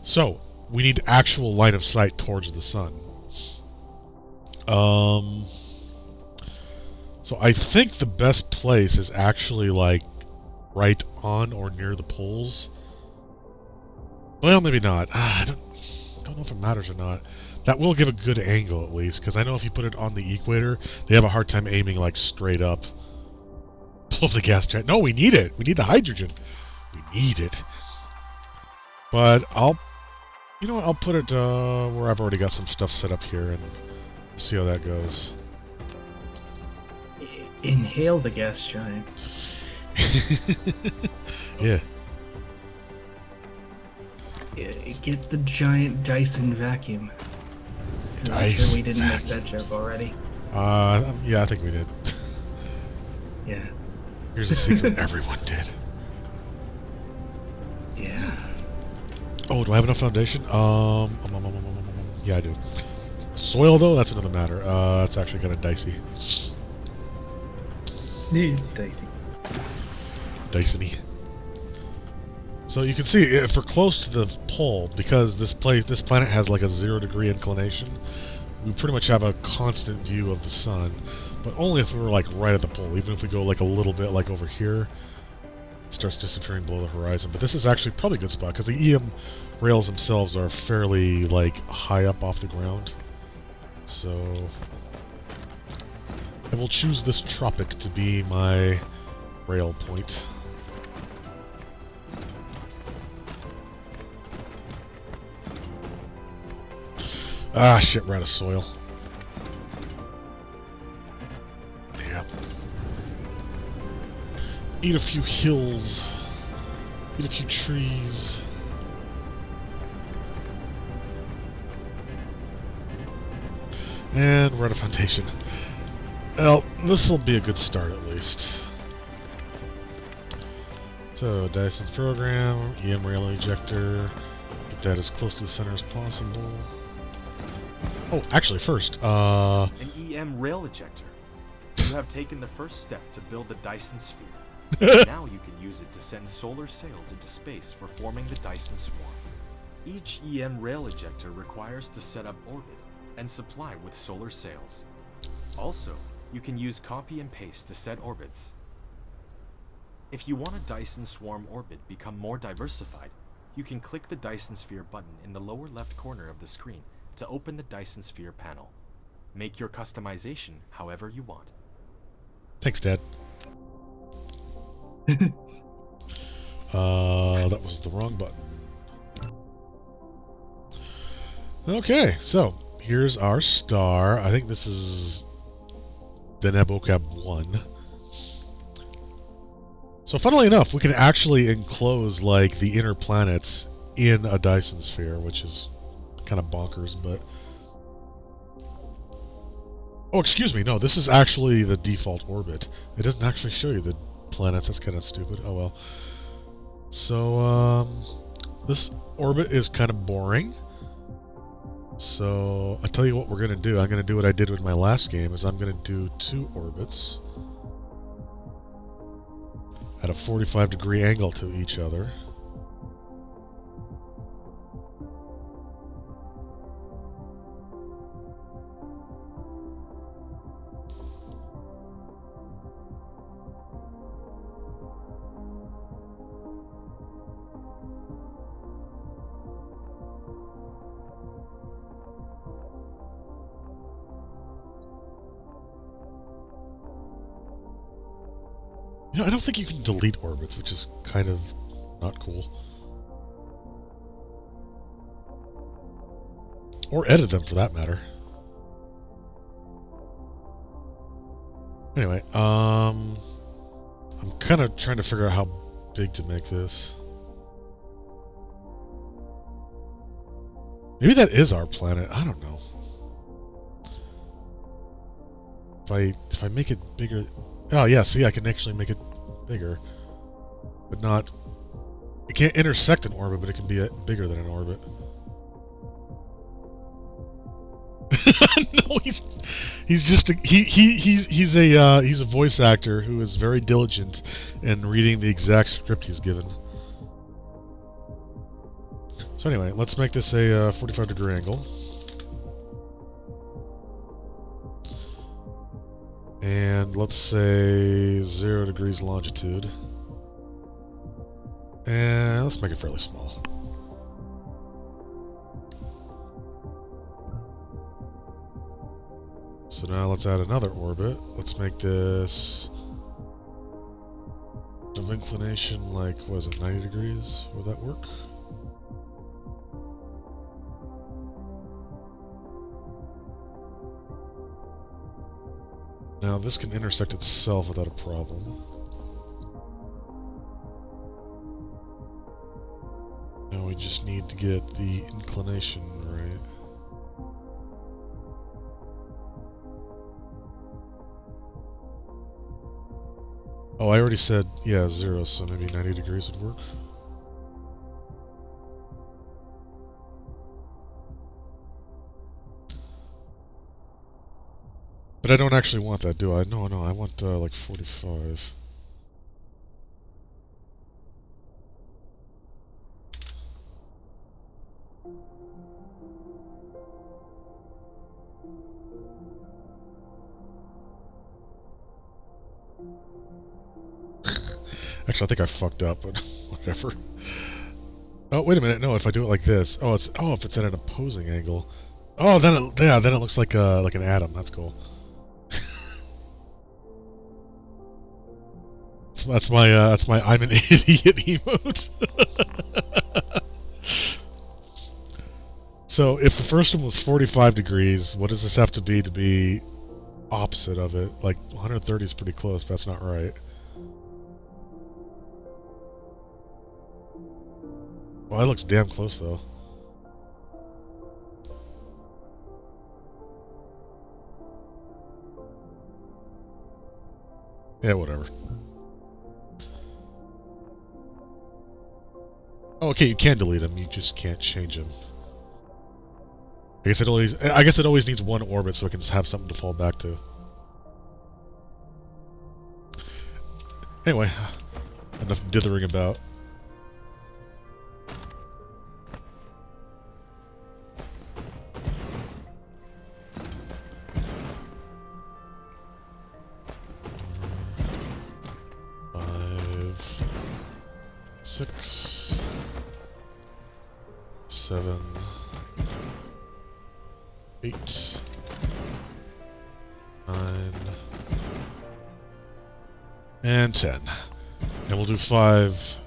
So, we need actual line of sight towards the sun. So I think the best place is actually, like, right on or near the poles. Well, maybe not. I don't know if it matters or not. That will give a good angle, at least, because I know if you put it on the equator, they have a hard time aiming, like, straight up. Pull the gas giant. No, we need it. We need the hydrogen. We need it. But I'll put it where I've already got some stuff set up here, and see how that goes. Inhale the gas giant. Yeah. Get the giant Dyson vacuum. I'm sure we didn't make that joke already. Yeah, I think we did. Yeah. Here's a secret everyone did. Yeah. Oh, do I have enough foundation? Yeah, I do. Soil, though, that's another matter. That's actually kind of dicey. Dicey. Dyson-y. So you can see, if we're close to the pole, because this planet has like a 0-degree inclination, we pretty much have a constant view of the sun, but only if we're like right at the pole. Even if we go like a little bit like over here, it starts disappearing below the horizon. But this is actually probably a good spot, because the EM rails themselves are fairly like high up off the ground. So I will choose this tropic to be my rail point. Ah, shit, we're out of soil. Yep. Eat a few hills. Eat a few trees. And we're out of foundation. Well, this will be a good start at least. So, Dyson's program, EM rail ejector. Get that as close to the center as possible. Oh, actually, first, An EM rail ejector. You have taken the first step to build the Dyson sphere. Now you can use it to send solar sails into space for forming the Dyson swarm. Each EM rail ejector requires to set up orbit and supply with solar sails. Also, you can use copy and paste to set orbits. If you want a Dyson swarm orbit become more diversified, you can click the Dyson sphere button in the lower left corner of the screen to open the Dyson sphere panel. Make your customization however you want. Thanks, Dad. That was the wrong button. Okay, so here's our star. I think this is the ZombieCat 1. So funnily enough, we can actually enclose like the inner planets in a Dyson sphere, which is kind of bonkers, but... Oh, excuse me, no, this is actually the default orbit. It doesn't actually show you the planets. That's kind of stupid. Oh well. So, this orbit is kind of boring. So, I'll tell you what we're going to do. I'm going to do what I did with my last game, is I'm going to do 2 orbits at a 45-degree angle to each other. You know, I don't think you can delete orbits, which is kind of not cool. Or edit them, for that matter. Anyway, I'm kind of trying to figure out how big to make this. Maybe that is our planet. I don't know. If I make it bigger... Oh, yeah, see, I can actually make it bigger. But not... It can't intersect an orbit, but it can be bigger than an orbit. No, he's just he's a voice actor who is very diligent in reading the exact script he's given. So anyway, let's make this a 45-degree angle. And let's say 0 degrees longitude. And let's make it fairly small. So now let's add another orbit. Let's make this of inclination like, what is it, 90 degrees? Would that work? Now this can intersect itself without a problem. Now we just need to get the inclination right. Oh, I already said, yeah, 0, so maybe 90 degrees would work. But I don't actually want that, do I? No, I want like 45. Actually, I think I fucked up, but whatever. Oh, wait a minute. No, if I do it like this. Oh, if it's at an opposing angle. Oh, then it looks like an atom. That's cool. that's my I'm an idiot emote. So, if the first one was 45 degrees, what does this have to be opposite of it? Like 130 is pretty close, but that's not right. Well, that looks damn close, though. Yeah, whatever. Oh, okay, you can delete them. You just can't change them. I guess it always needs one orbit, so it can have something to fall back to. Anyway, enough dithering about. Six, 7, 8, 9, and 10. And we'll do 5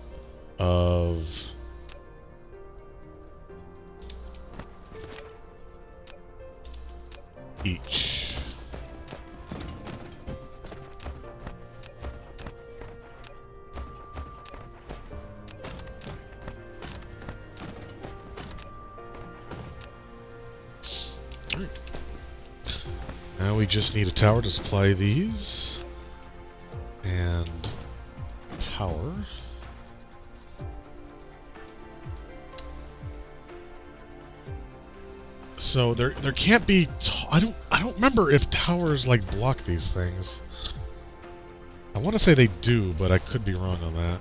of each. Now we just need a tower to supply these and power. So there can't be. I don't remember if towers like block these things. I want to say they do, but I could be wrong on that.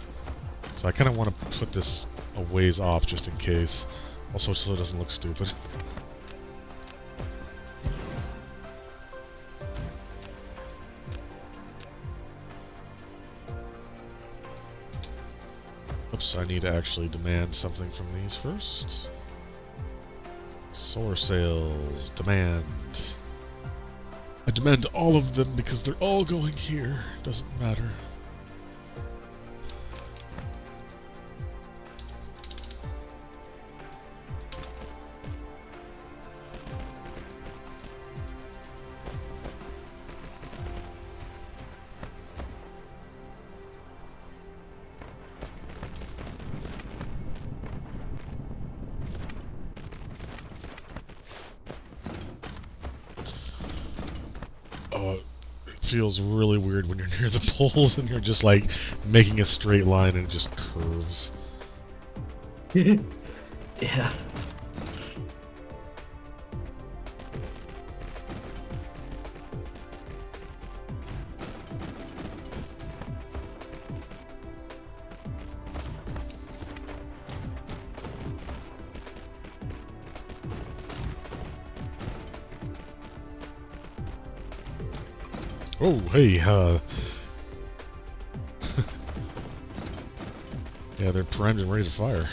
So I kind of want to put this a ways off just in case. Also, so it doesn't look stupid. Oops, I need to actually demand something from these first. Solar sails, demand. I demand all of them because they're all going here. Doesn't matter. feels really weird when you're near the poles and you're just like making a straight line and it just curves. Yeah. Oh, hey, yeah, they're primed and ready to fire.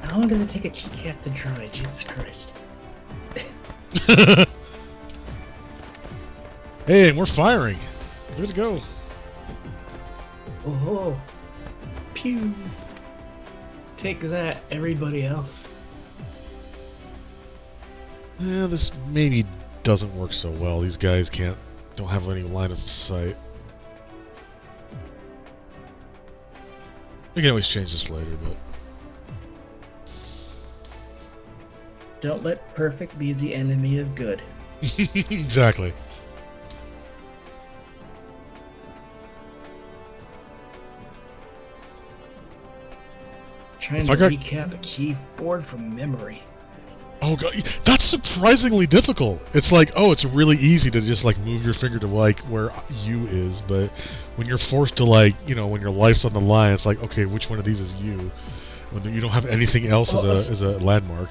How long does it take a key cap to dry? Jesus Christ. Hey, and we're firing. Good to go. Oh, pew. Take that, everybody else. Yeah, this maybe doesn't work so well. These guys don't have any line of sight. We can always change this later, but Don't let perfect be the enemy of good. exactly. Trying If to I got- recap a keyboard from memory. Oh god, that's surprisingly difficult. It's like, oh, it's really easy to just like move your finger to like where U is, but when you're forced to like, you know, when your life's on the line, it's like, okay, which one of these is U? When you don't have anything else as a landmark.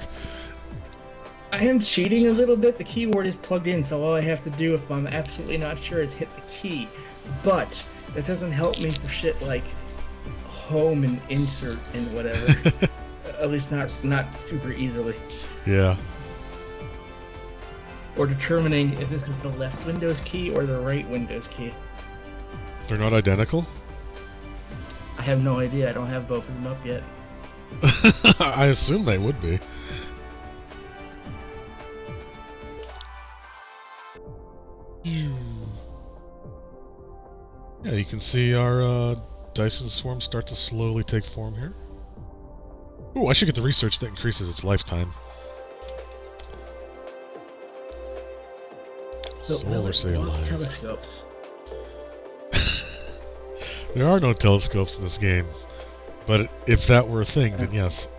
I am cheating a little bit. The keyboard is plugged in, so all I have to do if I'm absolutely not sure is hit the key. But that doesn't help me for shit like home and insert and whatever. At least not super easily. Yeah. Or determining if this is the left Windows key or the right Windows key. They're not identical? I have no idea. I don't have both of them up yet. I assume they would be. Yeah, you can see our Dyson swarm start to slowly take form here. Ooh, I should get the research that increases its lifetime. Solar sail life. Telescopes. There are no telescopes in this game, but if that were a thing, then yes.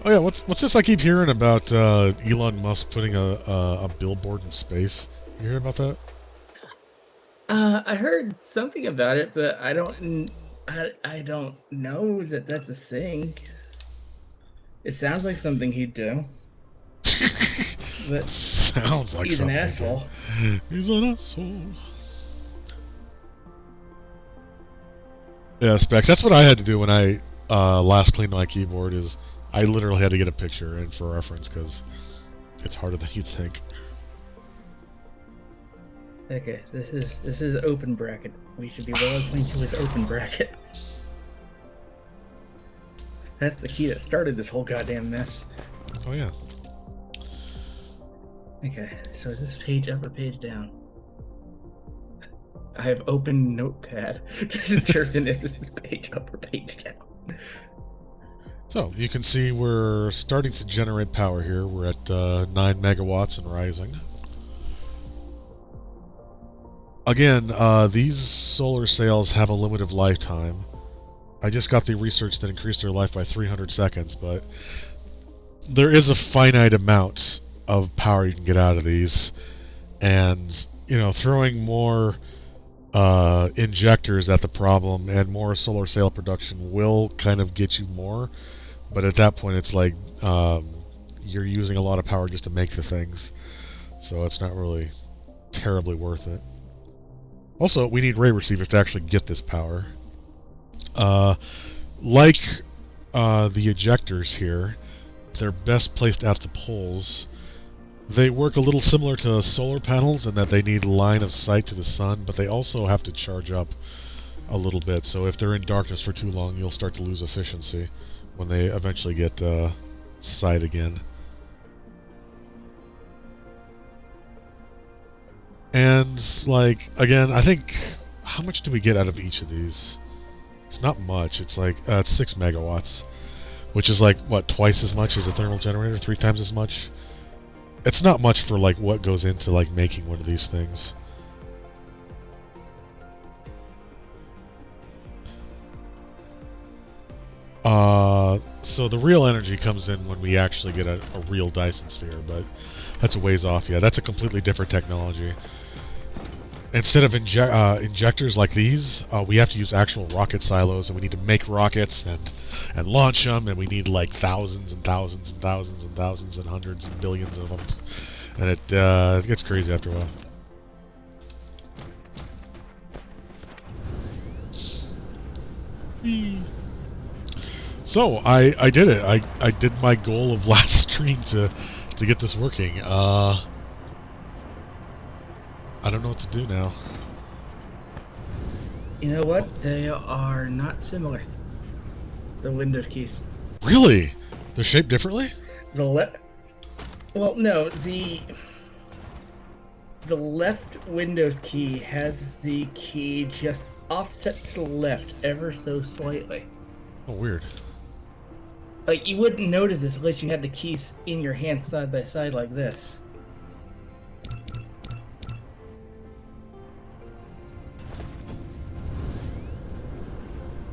Oh yeah, what's this I keep hearing about Elon Musk putting a billboard in space? You hear about that? I heard something about it, but I don't know that that's a thing. It sounds like something he'd do. But Sounds like he's an something. asshole. He's an asshole. Yeah, Specs. That's what I had to do when I last cleaned my keyboard. Is I literally had to get a picture and for reference because it's harder than you'd think. Okay, this is open bracket. We should be well acquainted with open bracket. That's the key that started this whole goddamn mess. Oh yeah. Okay, so is this page up or page down? I have open notepad to determine if this is page up or page down. So you can see we're starting to generate power here. We're at 9 megawatts and rising. Again, these solar sails have a limited lifetime. I just got the research that increased their life by 300 seconds, but there is a finite amount of power you can get out of these. And, you know, throwing more injectors at the problem and more solar sail production will kind of get you more. But at that point, it's like you're using a lot of power just to make the things. So it's not really terribly worth it. Also, we need ray receivers to actually get this power. Like the ejectors here, they're best placed at the poles. They work a little similar to solar panels in that they need line of sight to the sun, but they also have to charge up a little bit. So if they're in darkness for too long, you'll start to lose efficiency when they eventually get sight again. And, like, again, I think... How much do we get out of each of these? It's not much. It's like, it's 6 megawatts. Which is like, what, twice as much as a thermal generator? 3 times as much? It's not much for, like, what goes into, like, making one of these things. So the real energy comes in when we actually get a real Dyson sphere, but that's a ways off. Yeah, that's a completely different technology. Instead of injectors like these, we have to use actual rocket silos, and we need to make rockets and launch them, and we need like thousands and thousands and thousands and thousands and hundreds and billions of them, and it gets crazy after a while. Whee. So I did it. I did my goal of last stream to get this working. I don't know what to do now. You know what? They are not similar. The Windows keys. Really? They're shaped differently? Well, no, the left Windows key has the key just offset to the left ever so slightly. Oh, weird. Like, you wouldn't notice this unless you had the keys in your hand side by side like this.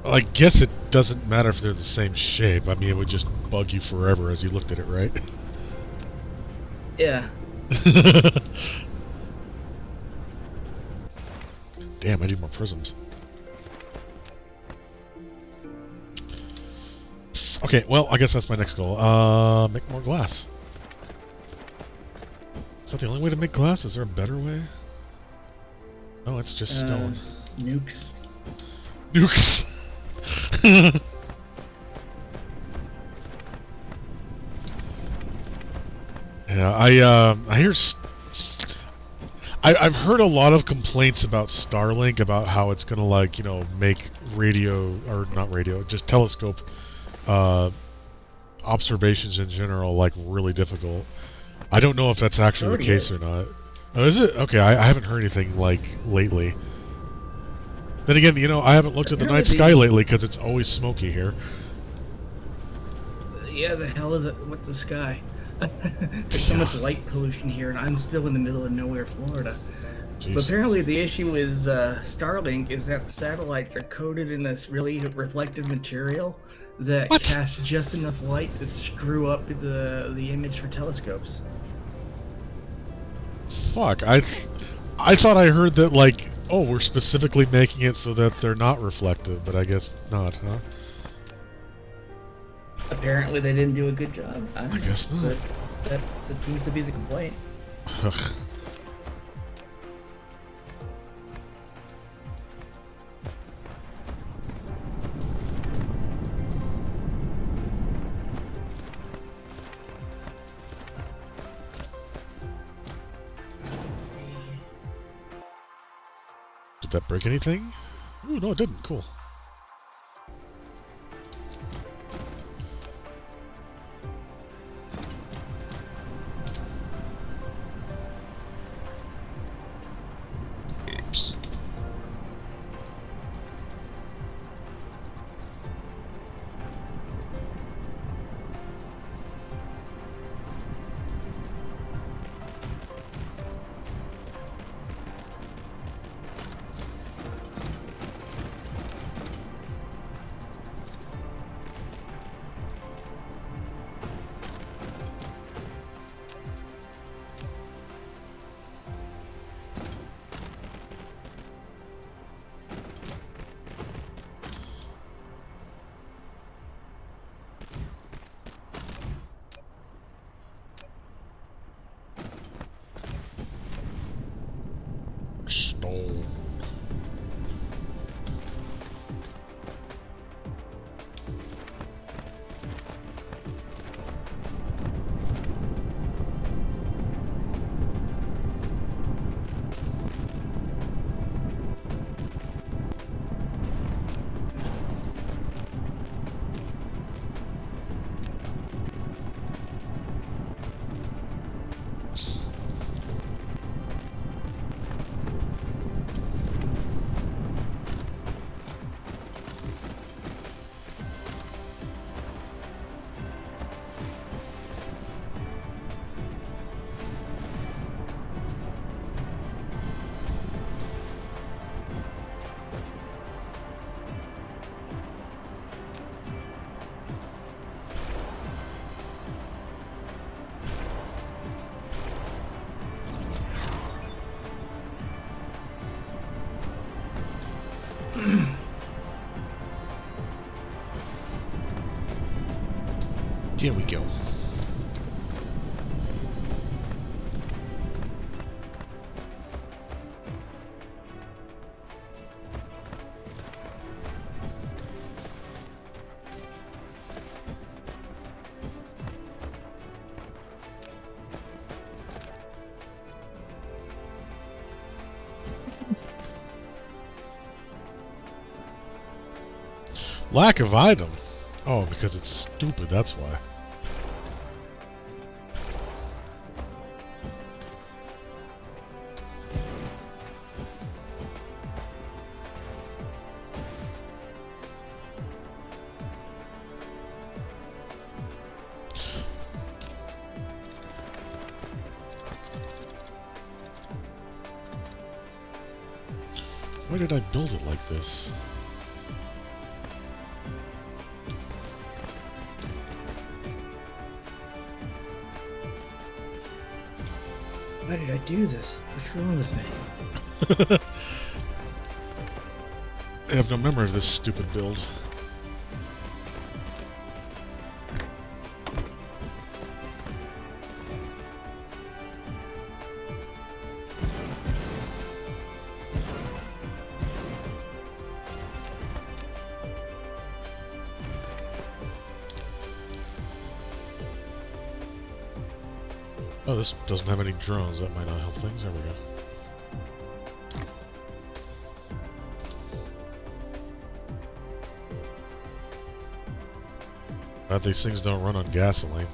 I guess it doesn't matter if they're the same shape. I mean, it would just bug you forever as you looked at it, right? Yeah. Damn, I need more prisms. Okay, well, I guess that's my next goal. Make more glass. Is that the only way to make glass? Is there a better way? No, it's just stone. Nukes. Nukes! Yeah, I hear... I've heard a lot of complaints about Starlink, about how it's gonna, like, you know, make radio, or not radio, just telescope observations in general, like, really difficult. I don't know if that's actually the case or not. Oh, is it? Okay, I haven't heard anything, like, lately. Then again, you know, I haven't looked at the night sky lately because it's always smoky here. Yeah, the hell is it with the sky? There's so much light pollution here, and I'm still in the middle of nowhere, Florida. Jeez. But apparently the issue with Starlink is that the satellites are coated in this really reflective material that casts just enough light to screw up the image for telescopes. Fuck, I thought I heard that, like, oh, we're specifically making it so that they're not reflective, but I guess not, huh? Apparently they didn't do a good job. I guess not. But that seems to be the complaint. Did that break anything? Ooh, no, it didn't. Cool. Oops. There we go. Lack of item. Oh, because it's stupid, that's why. Why did I build it like this? Why did I do this? What's wrong with me? I have no memory of this stupid build. Oh, this doesn't have any drones. That might not help things. There we go. Glad these things don't run on gasoline.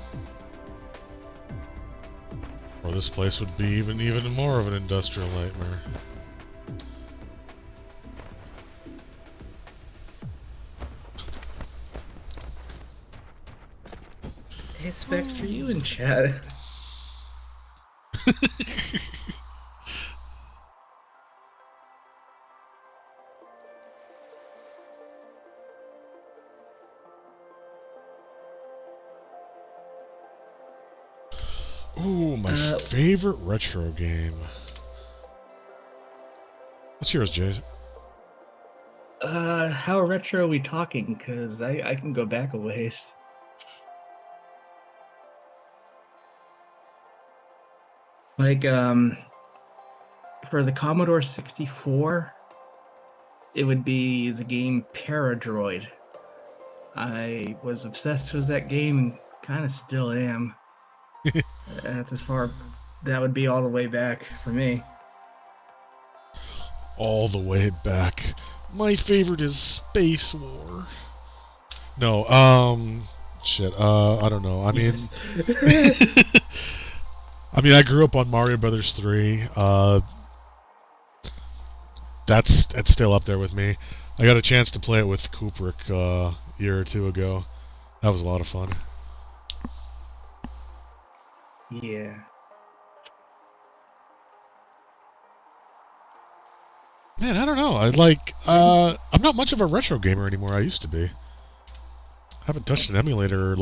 Or this place would be even more of an industrial nightmare. Hey, Spectre, you in chat? Ooh, my favorite retro game. What's yours, Jay? How retro are we talking? Because I can go back a ways. Like, for the Commodore 64, it would be the game Paradroid. I was obsessed with that game and kind of still am. That's as far, that would be all the way back for me. All the way back. My favorite is Space War. No, shit, I don't know. I mean, I grew up on Mario Brothers 3. That's still up there with me. I got a chance to play it with Kubrick a year or two ago. That was a lot of fun. Yeah. Man, I don't know. I'm not much of a retro gamer anymore. I used to be. I haven't touched an emulator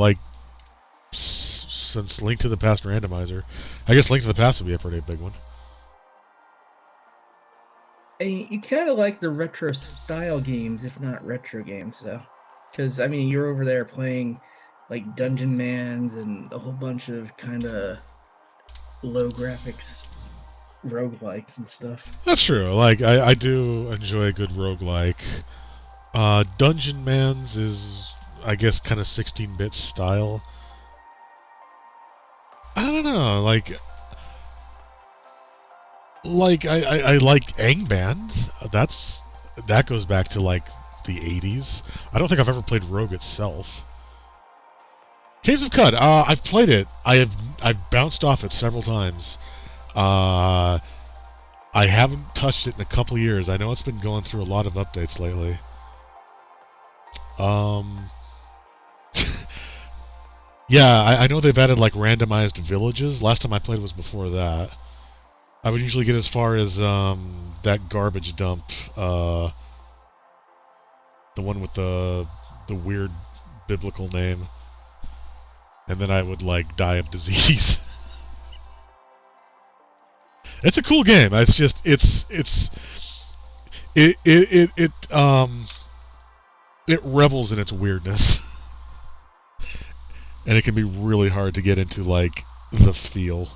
since Link to the Past Randomizer. I guess Link to the Past would be a pretty big one. Hey, you kind of like the retro style games, if not retro games, though. Because, I mean, you're over there playing, like, Dungeon Mans and a whole bunch of kind of low graphics roguelikes and stuff. That's true. Like, I do enjoy a good roguelike. Dungeon Mans is, I guess, kind of 16-bit style. I don't know, I liked Angband. That goes back to like the 80s. I don't think I've ever played Rogue itself. Caves of Cud. I've played it. I've bounced off it several times. I haven't touched it in a couple years. I know it's been going through a lot of updates lately. Yeah, I know they've added like randomized villages. Last time I played was before that. I would usually get as far as that garbage dump, the one with the weird biblical name, and then I would like die of disease. It's a cool game. It's it revels in its weirdness, and it can be really hard to get into like the feel.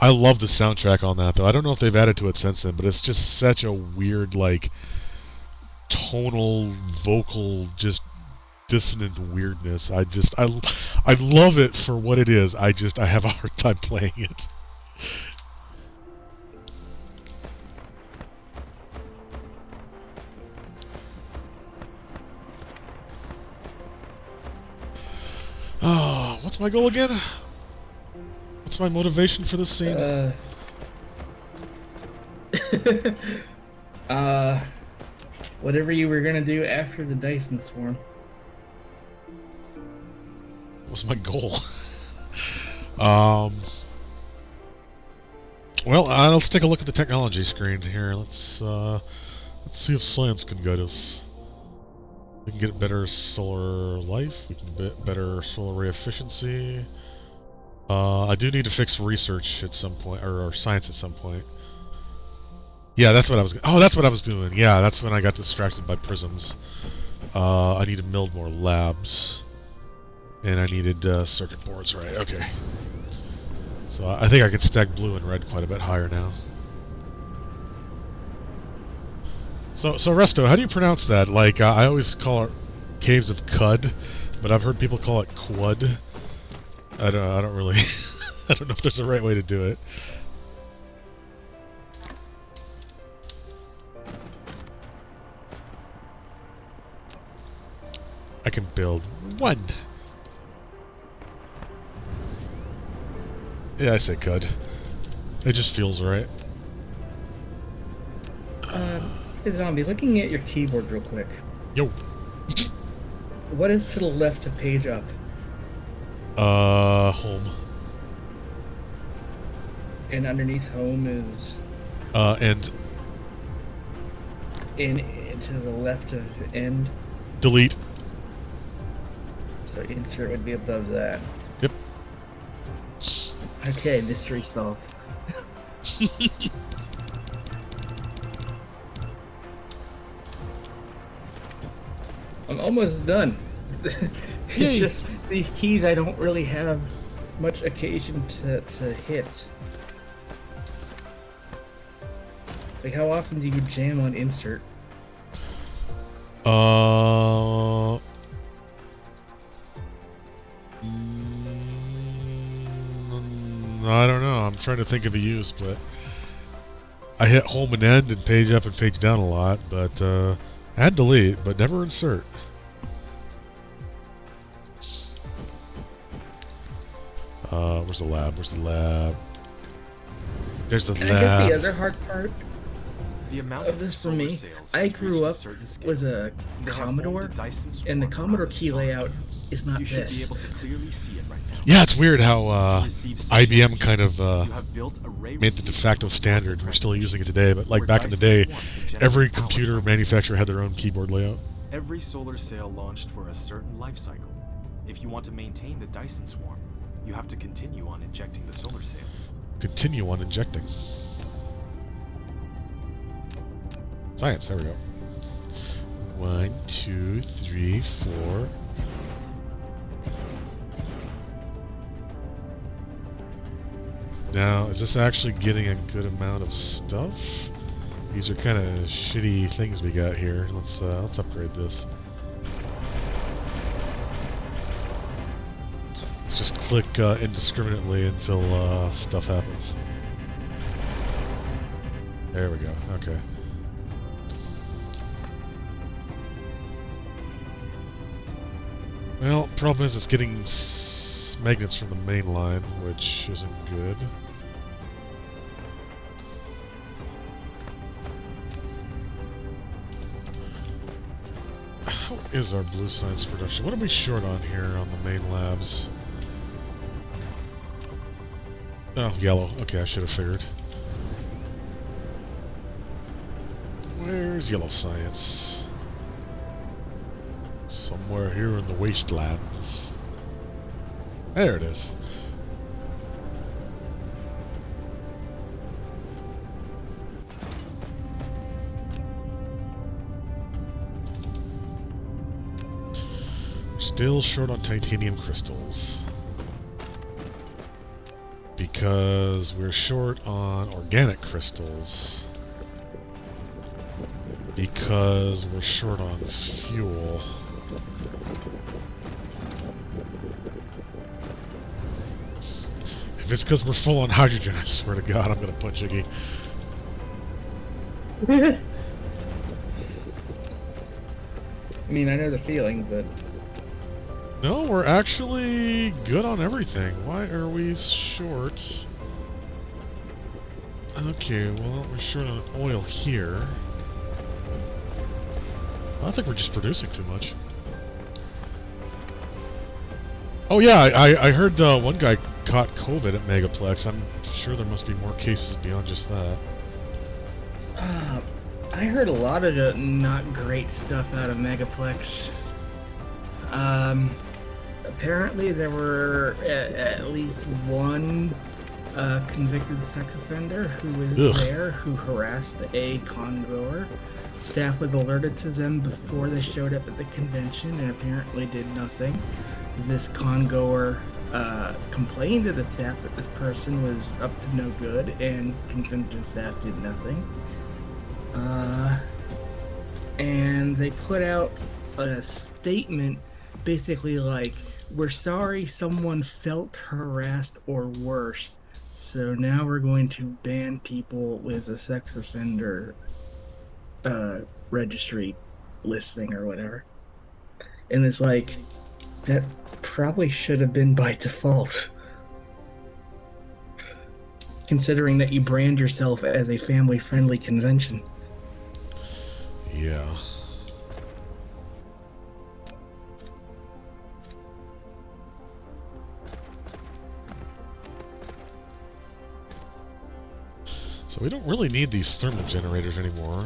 I love the soundtrack on that though. I don't know if they've added to it since then, but it's just such a weird like tonal vocal just dissonant weirdness. I love it for what it is. I have a hard time playing it. Oh, what's my goal again? What's my motivation for this scene? Whatever you were gonna do after the Dyson swarm. What's my goal? Well, let's take a look at the technology screen here. Let's see if science can guide us. We can get better solar life. We can get better solar ray efficiency. I do need to fix research at some point, or science at some point. Yeah, that's what I was. Oh, that's what I was doing. Yeah, that's when I got distracted by prisms. I need to build more labs, and I needed circuit boards. Right. Okay. So I think I can stack blue and red quite a bit higher now. So Resto, how do you pronounce that? Like I always call it Caves of Cud, but I've heard people call it Quud. I don't really. I don't know if there's a right way to do it. I can build one. Yeah, I say Cud. It just feels right. Hey, Zombie, looking at your keyboard real quick. Yo. What is to the left of page up? Home. And underneath home is... End. And to the left of end? Delete. So insert would be above that. Yep. Okay, mystery solved. I'm almost done. It's Yay. just these keys I don't really have much occasion to hit. Like, how often do you jam on insert? I don't know. I'm trying to think of a use, but I hit home and end and page up and page down a lot, but and delete, but never insert. Where's the lab? Where's the lab? There's the And I guess lab. the other hard part The amount of this for me, I grew up with a Commodore, and the Commodore key layout is not You should be able this. to clearly see it right now. Yeah, it's weird how To receive such IBM kind of you have built array made the de receivers facto standard. We're still using it today, but like where back in the Dyson day, Swarm can every generate power computer sources. manufacturer had their own keyboard layout. Every solar sail launched for a certain life cycle. If you want to maintain the Dyson swarm, you have to continue on injecting the solar sails. Continue on injecting. Science, there we go. 1, 2, 3, 4. Now, is this actually getting a good amount of stuff? These are kind of shitty things we got here. Let's upgrade this. Let's just click indiscriminately until stuff happens. There we go. Okay. Well, problem is it's getting magnets from the main line, which isn't good. How is our blue science production? What are we short on here on the main labs? Oh, yellow. Okay, I should have figured. Where's yellow science? Somewhere here in the wastelands. There it is. Still short on titanium crystals. Because we're short on organic crystals. Because we're short on fuel. If it's because we're full on hydrogen, I swear to God, I'm gonna punch Iggy. I mean, I know the feeling, but... No, we're actually good on everything. Why are we short? Okay, well, we're short on oil here. I think we're just producing too much. Oh yeah, I heard one guy caught COVID at Megaplex. I'm sure there must be more cases beyond just that. I heard a lot of not great stuff out of Megaplex. Apparently there were at least one convicted sex offender who was there who harassed a congoer. Staff was alerted to them before they showed up at the convention and apparently did nothing. This congoer complained to the staff that this person was up to no good, and convention staff did nothing. And they put out a statement basically like, we're sorry someone felt harassed or worse, so now we're going to ban people with a sex offender registry listing or whatever. And it's like, that probably should have been by default, considering that you brand yourself as a family-friendly convention. Yeah. So we don't really need these thermal generators anymore,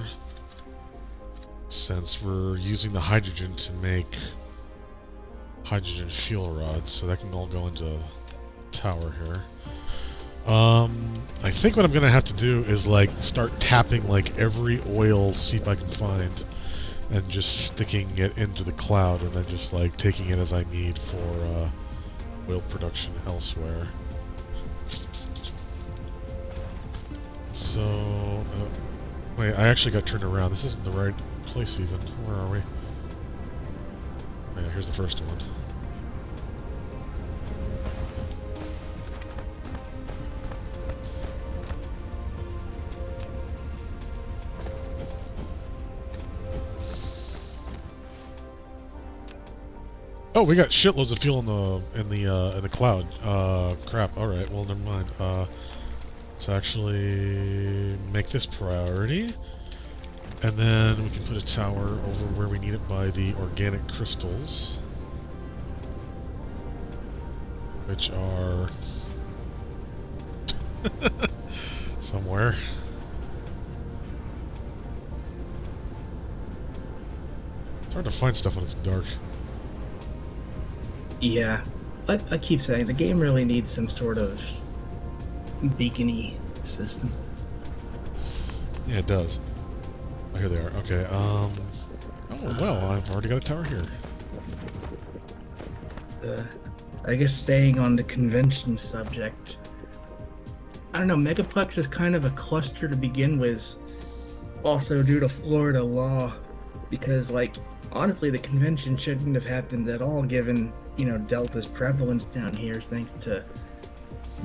since we're using the hydrogen to make hydrogen fuel rods, so that can all go into the tower here. I think what I'm gonna have to do is like start tapping like every oil seep I can find and just sticking it into the cloud and then just like taking it as I need for oil production elsewhere. So wait, I actually got turned around. This isn't the right place even. Where are we? Yeah, here's the first one. Oh, we got shitloads of fuel in the cloud. Crap. All right. Well, never mind. Let's actually make this priority, and then we can put a tower over where we need it by the organic crystals, which are somewhere. It's hard to find stuff when it's dark. Yeah, I keep saying the game really needs some sort of beacony system. Yeah, it does. Oh, here they are. Okay, oh, well, I've already got a tower here. I guess staying on the convention subject, I don't know, Megaplex is kind of a cluster to begin with, also due to Florida law, because, like, honestly, the convention shouldn't have happened at all, given, you know, Delta's prevalence down here, thanks to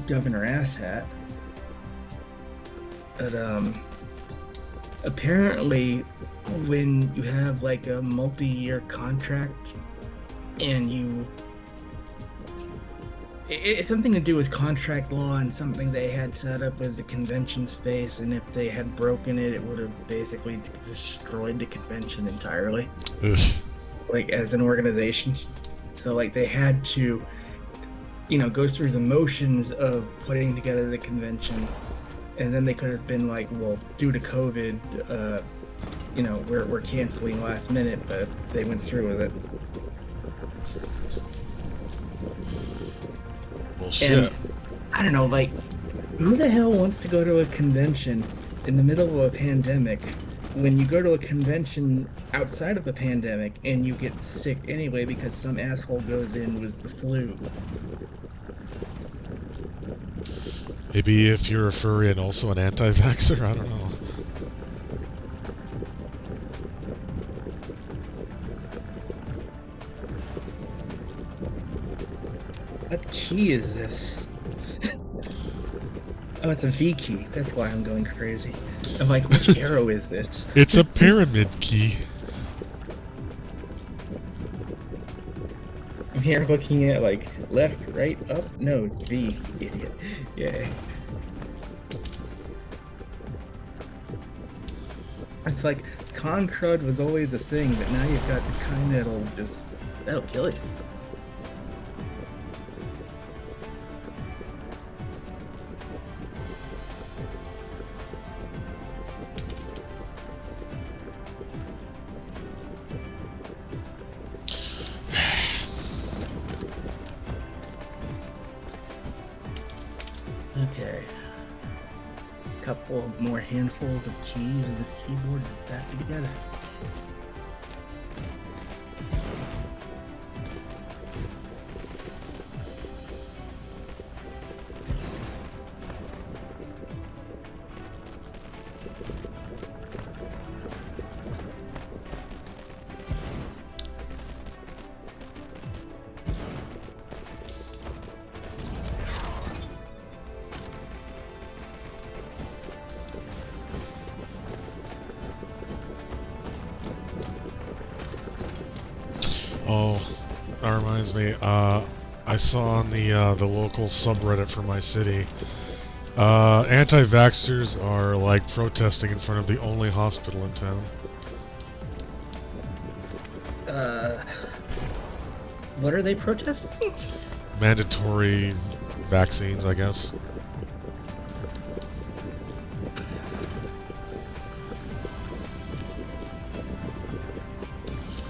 Governor Asshat. But, apparently, when you have, like, a multi-year contract, and it's something to do with contract law, and something they had set up as a convention space, and if they had broken it, it would have basically destroyed the convention entirely. Ugh. Like, as an organization. So, like, they had to, you know, go through the motions of putting together the convention, and then they could have been like, well, due to COVID, you know, we're canceling last minute, but they went through with it. Well, shit. And, I don't know, like, who the hell wants to go to a convention in the middle of a pandemic when you go to a convention outside of a pandemic and you get sick anyway because some asshole goes in with the flu. Maybe if you're a furry and also an anti-vaxxer, I don't know. What key is this? Oh, it's a V key. That's why I'm going crazy. I'm like, which arrow is this? It's a pyramid key. I'm here looking at like left, right, up. No, it's V. Idiot. Yeah. It's like con crud was always a thing, but now you've got the kind that'll kill you. Okay. Couple more handfuls of keys and this keyboard is back together. Oh, that reminds me. I saw on the local subreddit for my city, anti-vaxxers are like protesting in front of the only hospital in town. What are they protesting? Mandatory vaccines, I guess.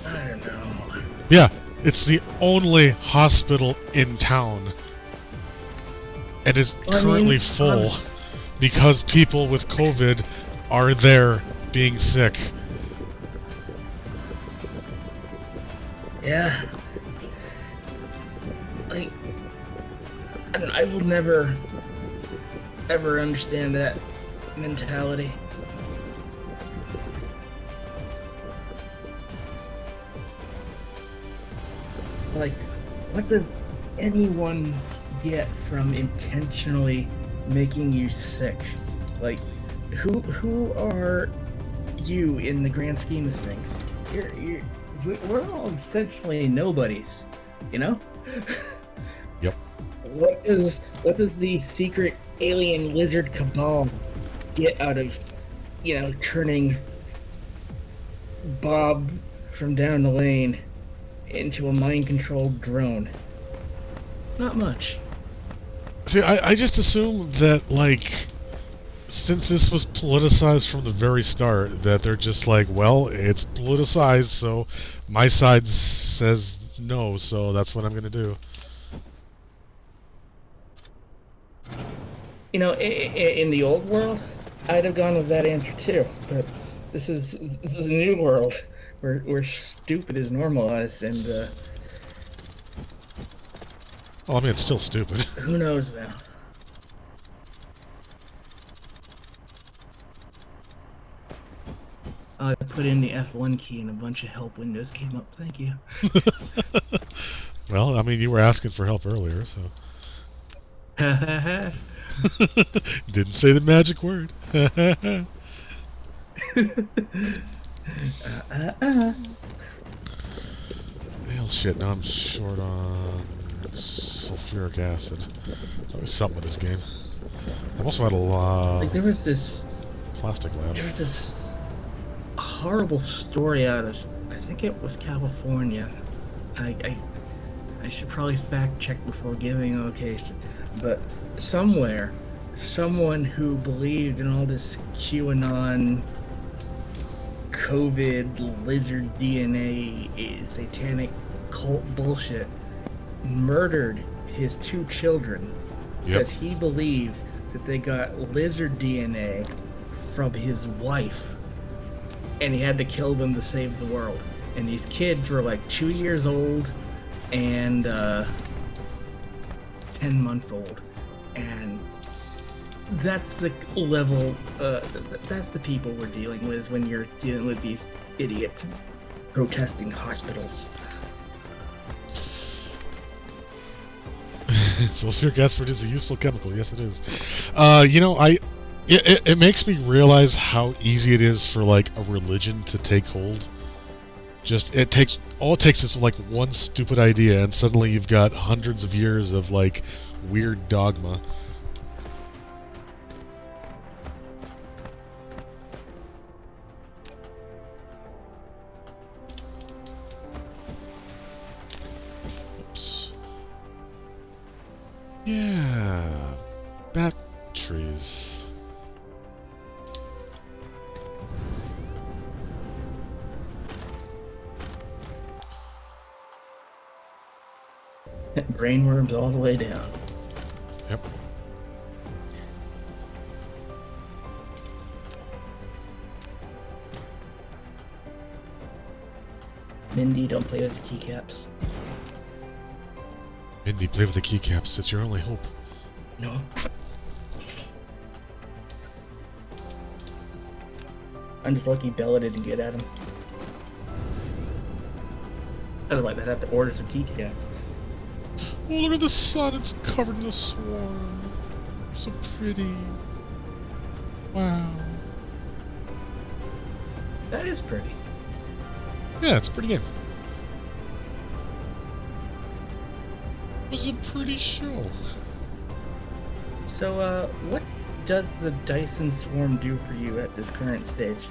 I don't know. Yeah, it's the only hospital in town. And is currently full because people with COVID are there being sick. Yeah. Like, I will never, ever understand that mentality. Like, what does anyone get from intentionally making you sick? Like, who are you in the grand scheme of things? We're all essentially nobodies, you know? Yep. What does the secret alien lizard cabal get out of, turning Bob from down the lane into a mind-controlled drone? Not much. See, I just assume that, like, since this was politicized from the very start, that they're just like, well, it's politicized, so my side says no, so that's what I'm going to do. In the old world, I'd have gone with that answer too, but this is a new world where stupid is normalized, and Well, I mean, it's still stupid. who knows now? I put in the F1 key and a bunch of help windows came up. Thank you. Well, I mean, you were asking for help earlier, so. Didn't say the magic word. Well, shit, now I'm short on sulfuric acid. There's always something with this game. I've also had a lot Like, there was this horrible story out of, I think it was California. I should probably fact check before giving a location, but somewhere, someone who believed in all this QAnon, COVID, lizard DNA, satanic cult bullshit, murdered his 2 children because he believed that they got lizard DNA from his wife. and he had to kill them to save the world. And these kids were like 2 years old and 10 months old, and that's the level. That's the people we're dealing with when you're dealing with these idiots protesting hospitals. Sulfuric acid is a useful chemical. Yes, it is. It makes me realize how easy it is for like a religion to take hold. Just it takes is like one stupid idea, and suddenly you've got hundreds of years of like weird dogma. Oops. Yeah, batteries. Brainworms all the way down. Yep. Mindy, don't play with the keycaps. Mindy, play with the keycaps. It's your only hope. No. I'm just lucky Bella didn't get at him. Otherwise, I'd have to order some keycaps. Oh, look at the sun. It's covered in a swarm. It's so pretty. Wow. That is pretty. Yeah, it's a pretty game. It was a pretty show. So, what does the Dyson swarm do for you at this current stage?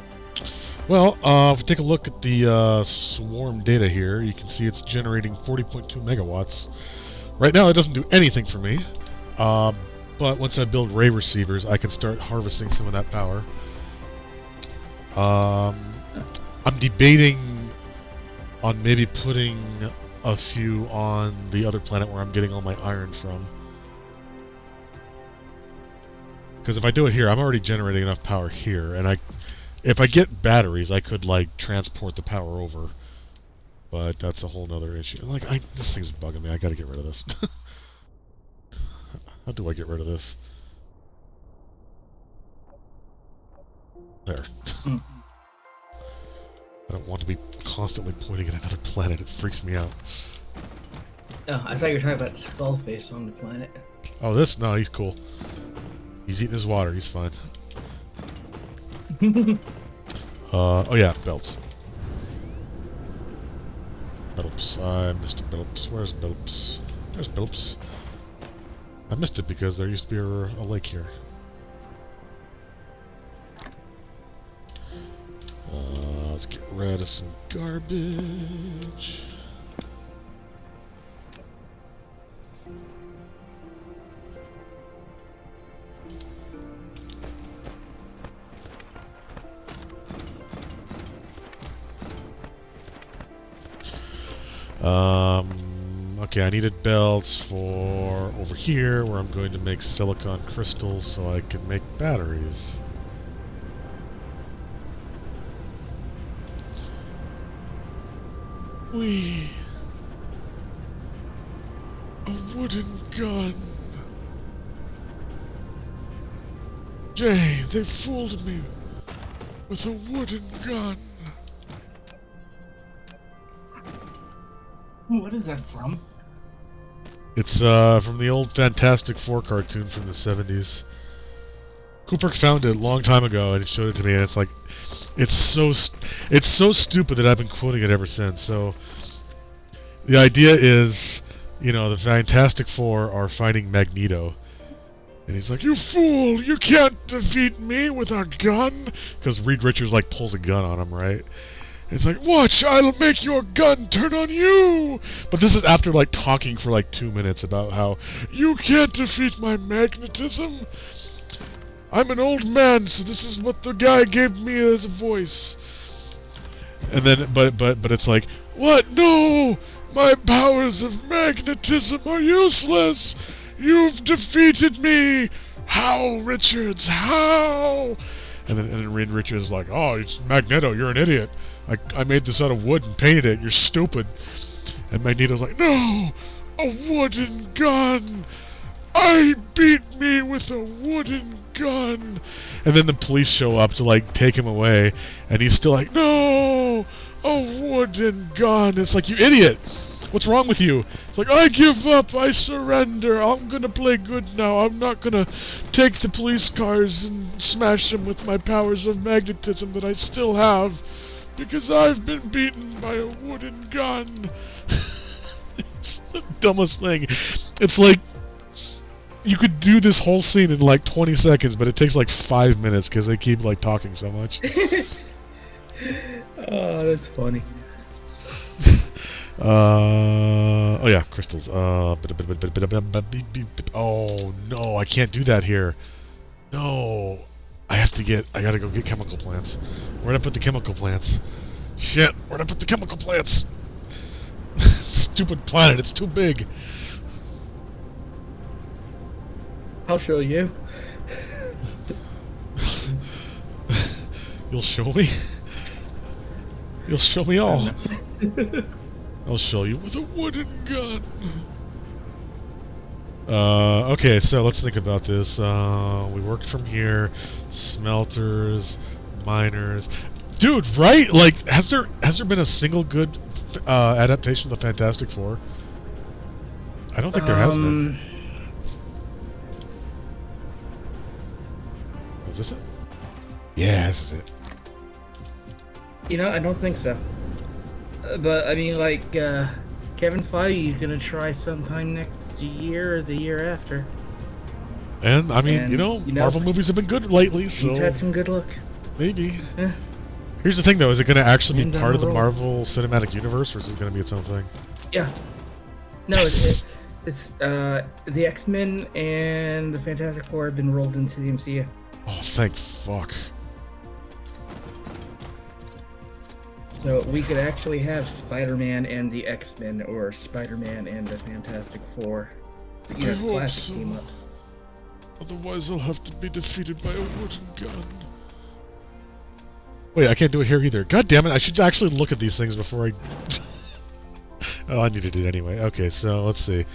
Well, if we take a look at the swarm data here, you can see it's generating 40.2 megawatts. Right now, it doesn't do anything for me, but once I build ray receivers, I can start harvesting some of that power. I'm debating on maybe putting a few on the other planet where I'm getting all my iron from. Because if I do it here, I'm already generating enough power here, and if I get batteries, I could like transport the power over. But that's a whole nother issue. Like, this thing's bugging me. I gotta get rid of this. How do I get rid of this? There. I don't want to be constantly pointing at another planet. It freaks me out. Oh, I thought you were talking about Skullface on the planet. Oh, this? No, he's cool. He's eating his water. He's fine. Oh yeah, belts. Billups. I missed a Billups. Where's Billups? There's Billups. I missed it because there used to be a lake here. Let's get rid of some garbage. Okay, I needed belts for over here, where I'm going to make silicon crystals so I can make batteries. A wooden gun. Jay, they fooled me with a wooden gun. What is that from? It's from the old Fantastic Four cartoon from the 70s. Cooper found it a long time ago, and he showed it to me, and it's like, it's so stupid that I've been quoting it ever since. So, the idea is, you know, the Fantastic Four are fighting Magneto, and he's like, "You fool! You can't defeat me with a gun!" Because Reed Richards like pulls a gun on him, right? It's like, "Watch, I'll make your gun turn on you!" But this is after, like, talking for, like, 2 minutes about how, "You can't defeat my magnetism! I'm an old man, so this is what the guy gave me as a voice." And then, but it's like, "What? No! My powers of magnetism are useless! You've defeated me! How, Richards, how?" then Reed Richards is like, oh, it's Magneto, you're an idiot. I made this out of wood and painted it, you're stupid. And Magneto's like, no, a wooden gun. I beat me with a wooden gun. And then the police show up to like take him away, and he's still like, no, a wooden gun. It's like, you idiot. What's wrong with you? It's like, I give up, I surrender, I'm gonna play good now, I'm not gonna take the police cars and smash them with my powers of magnetism that I still have, because I've been beaten by a wooden gun. It's the dumbest thing. It's like, you could do this whole scene in like 20 seconds, but it takes like 5 minutes because they keep like talking so much. Oh, that's funny. Oh yeah, crystals. Oh no, I can't do that here. No, I gotta go get chemical plants. Where'd I put the chemical plants? Shit, where'd I put the chemical plants? Stupid planet, it's too big. I'll show you. You'll show me? You'll show me all. I'll show you with a wooden gun. Okay, so let's think about this. We worked from here. Smelters, miners. Dude, right? Like, has there been a single good adaptation of the Fantastic Four? I don't think there has been. Is this it? Yeah, this is it. You know, I don't think so. But I mean, like, Kevin Feige's gonna try sometime next year or the year after. And I mean, you know, Marvel movies have been good lately, so he's had some good luck. Maybe. Yeah. Here's the thing, though: is it going to actually be part of the roll. Marvel Cinematic Universe, or is it going to be its own thing? Yeah. No, Yes! it's the X-Men and the Fantastic Four have been rolled into the MCU. Oh, thank fuck. So we could actually have Spider-Man and the X-Men, or Spider-Man and the Fantastic Four. You know, I hope classic so. team-ups. Otherwise, I'll have to be defeated by a wooden gun. Wait, I can't do it here either. God damn it! I should actually look at these things before I. Oh, I needed it anyway. Okay, so let's see.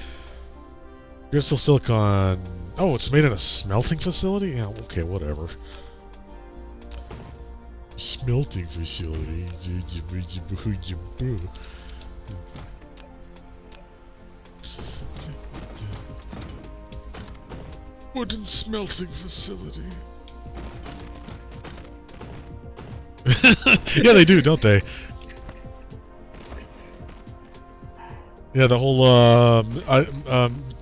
Crystal silicon. Oh, it's made in a smelting facility? Yeah, okay, whatever. Smelting facility. Wooden smelting facility. Yeah, they do, don't they? Yeah, the whole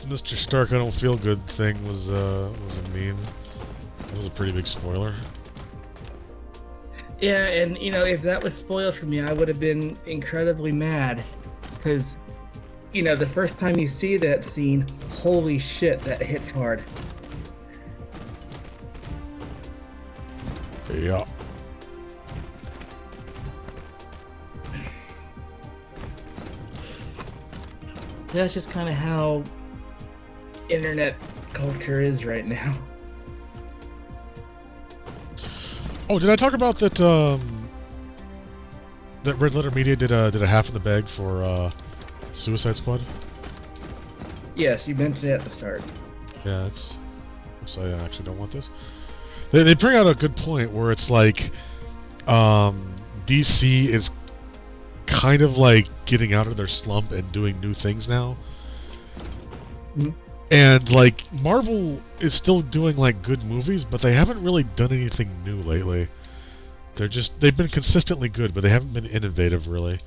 Mr. Stark, I don't feel good thing was a meme. That was a pretty big spoiler. Yeah, and you know, if that was spoiled for me, I would have been incredibly mad, because, you know, the first time you see that scene, holy shit, that hits hard. Yeah. That's just kind of how internet culture is right now. Oh, did I talk about that? That Red Letter Media did a half in the bag for Suicide Squad. Yes, you mentioned it at the start. Yeah, it's. Oops, I actually don't want this. They bring out a good point where it's like, DC is kind of like getting out of their slump and doing new things now. Mm-hmm. And like Marvel is still doing like good movies, but they haven't really done anything new lately. They've been consistently good, but they haven't been innovative really.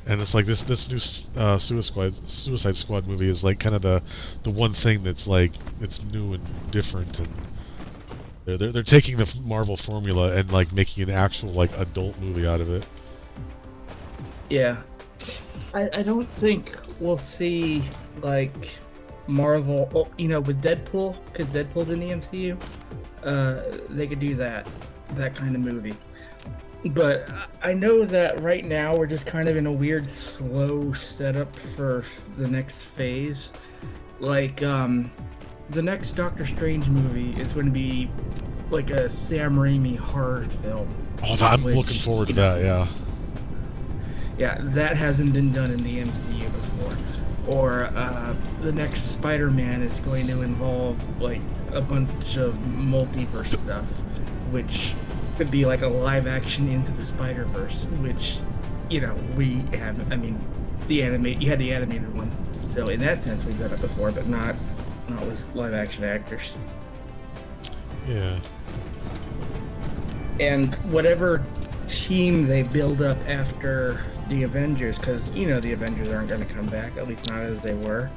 And it's like this new Suicide Squad movie is like kind of the one thing that's like it's new and different, and they're taking the Marvel formula and like making an actual like adult movie out of it. Yeah. I don't think we'll see, like, Marvel, you know, with Deadpool, because Deadpool's in the MCU, they could do that kind of movie. But I know that right now we're just kind of in a weird, slow setup for the next phase. Like, the next Doctor Strange movie is going to be like a Sam Raimi horror film. Oh, I'm which, looking forward to you know, that. Yeah. Yeah, that hasn't been done in the MCU before. Or the next Spider-Man is going to involve like a bunch of multiverse stuff, which could be like a live action Into the Spider-Verse, which, you know, we have. I mean, you had the animated one, so in that sense we've done it before, but not with live action actors. Yeah. And whatever team they build up after the Avengers, because you know the Avengers aren't going to come back, at least not as they were.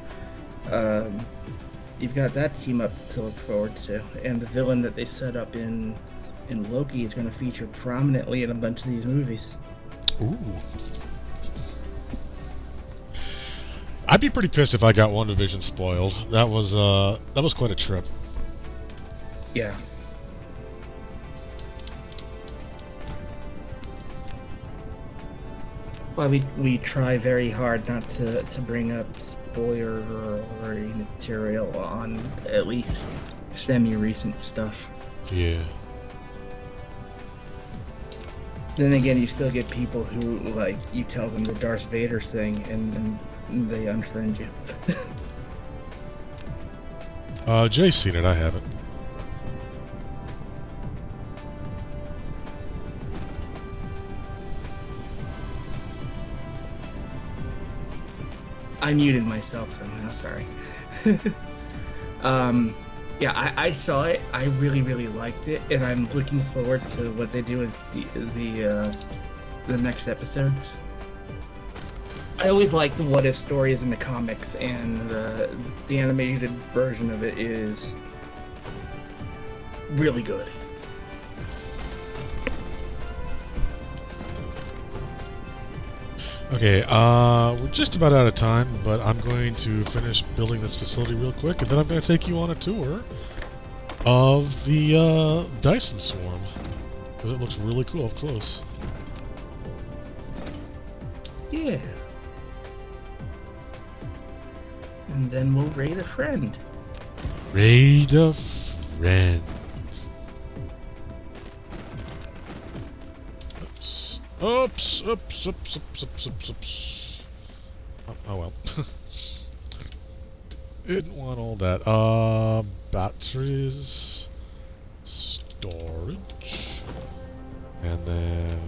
You've got that team up to look forward to, and the villain that they set up in Loki is going to feature prominently in a bunch of these movies. Ooh. I'd be pretty pissed if I got WandaVision spoiled. That was quite a trip. Yeah. Well, we try very hard not to bring up spoiler or material on at least semi-recent stuff. Yeah. Then again, you still get people who, like, you tell them the Darth Vader thing and they unfriend you. Jay's seen it, I haven't. I muted myself somehow, sorry. Yeah, I saw it. I really, really liked it, and I'm looking forward to what they do with the next episodes. I always like the what if stories in the comics, and the animated version of it is really good. Okay, we're just about out of time, but I'm going to finish building this facility real quick, and then I'm going to take you on a tour of the Dyson swarm, because it looks really cool up close. Yeah. And then we'll raid a friend. Raid a friend. Oops. Oops. Oh well. Didn't want all that. Batteries, storage, and then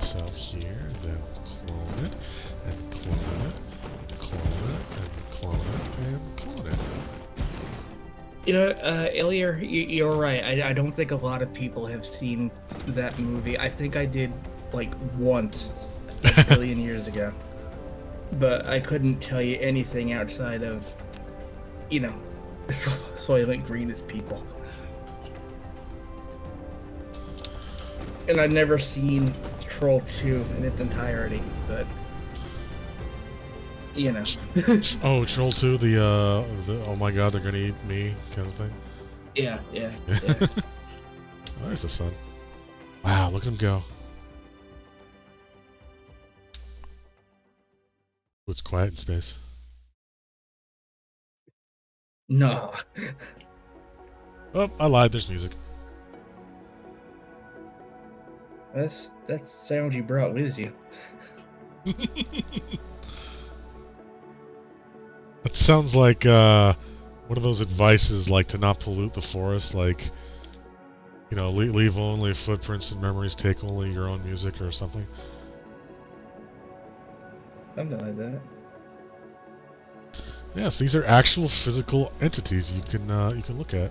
cell here, and then clone it, and clone it, and clone it, and clone it, and clone it. You know, Ilya, you're right. I don't think a lot of people have seen that movie. I think I did, like, once, a billion years ago. But I couldn't tell you anything outside of, you know, Soylent Green is people. And I've never seen Troll 2 in its entirety, but... you know. Oh, Troll 2, the oh my god, they're gonna eat me kind of thing. Yeah. Oh, there's the sun. Wow, look at him go. It's quiet in space. No. Oh, I lied. There's music. That's sound you brought with you. That sounds like one of those advices, like to not pollute the forest, like, you know, leave only footprints and memories, take only your own music or something. Something like that. Yes, these are actual physical entities you can look at.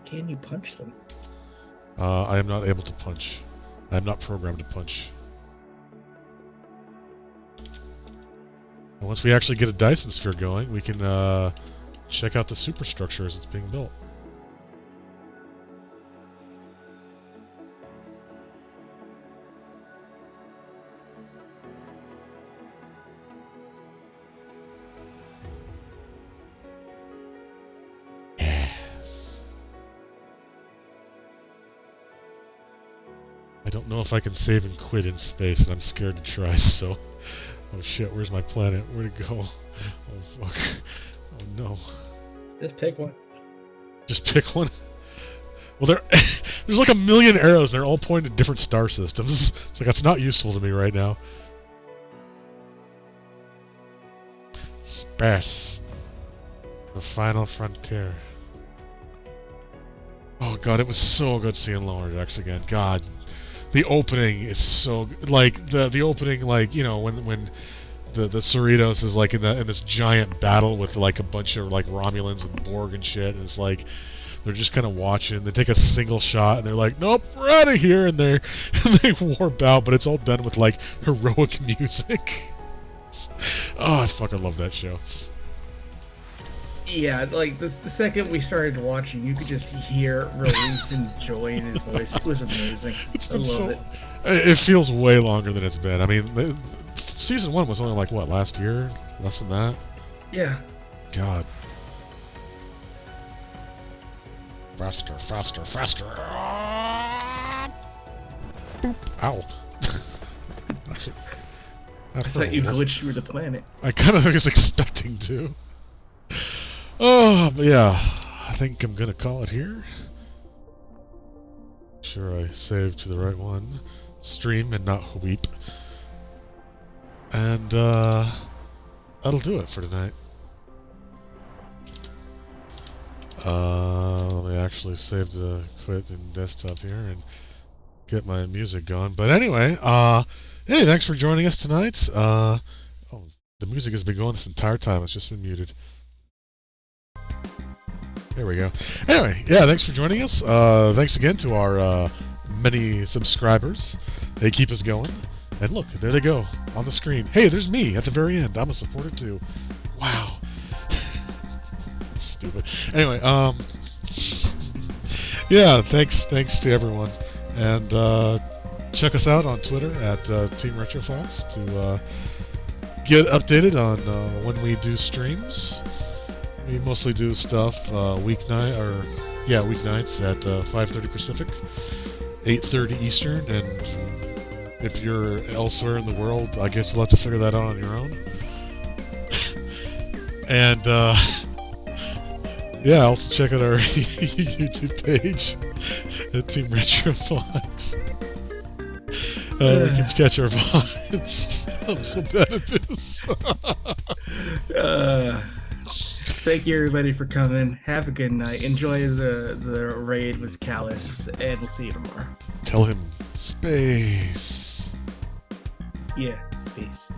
Can you punch them? I am not able to punch. I am not programmed to punch. And once we actually get a Dyson sphere going, we can check out the superstructure as it's being built. Yes. I don't know if I can save and quit in space, and I'm scared to try, so... Oh shit, where's my planet? Where'd it go? Oh fuck. Oh no. Just pick one. Just pick one. Well, there's like a million arrows, and they're all pointing to different star systems. It's like that's not useful to me right now. Space. The final frontier. Oh god, it was so good seeing Lower Decks again. God, the opening is so like the opening, like, you know, when the Cerritos is like in this giant battle with like a bunch of like Romulans and Borg and shit, and it's like they're just kind of watching. They take a single shot and they're like, nope, we're out of here, and they warp out, but it's all done with like heroic music. Oh, I fucking love that show. Yeah, like the second we started watching, you could just hear relief and joy in his voice. It was amazing. It's I been love it. It feels way longer than it's been. I mean, season 1 was only like what, last year? Less than that? Yeah. God. Faster, faster, faster. Boop. Ow. I thought you glitched through the planet. I kind of was expecting to. Oh, but yeah. I think I'm going to call it here. Sure I saved to the right one. Stream and not weep. And that'll do it for tonight. Let me actually save the quit in desktop here and get my music going. But anyway, hey, thanks for joining us tonight. Oh, the music has been going this entire time. It's just been muted. There we go. Anyway, yeah, thanks for joining us. Thanks again to our many subscribers. They keep us going. And look, there they go on the screen. Hey, there's me at the very end. I'm a supporter too. Wow. Stupid. Anyway, yeah, thanks to everyone. And check us out on Twitter at Team RetroFox to get updated on when we do streams. We mostly do stuff weeknights at 5:30 Pacific, 8:30 Eastern, and if you're elsewhere in the world, I guess you'll have to figure that out on your own. And yeah, also check out our YouTube page at Team RetroFox. We can catch our VODs. I'm so bad at this. Thank you, everybody, for coming. Have a good night. Enjoy the raid with Callus, and we'll see you tomorrow. Tell him space. Yeah, space.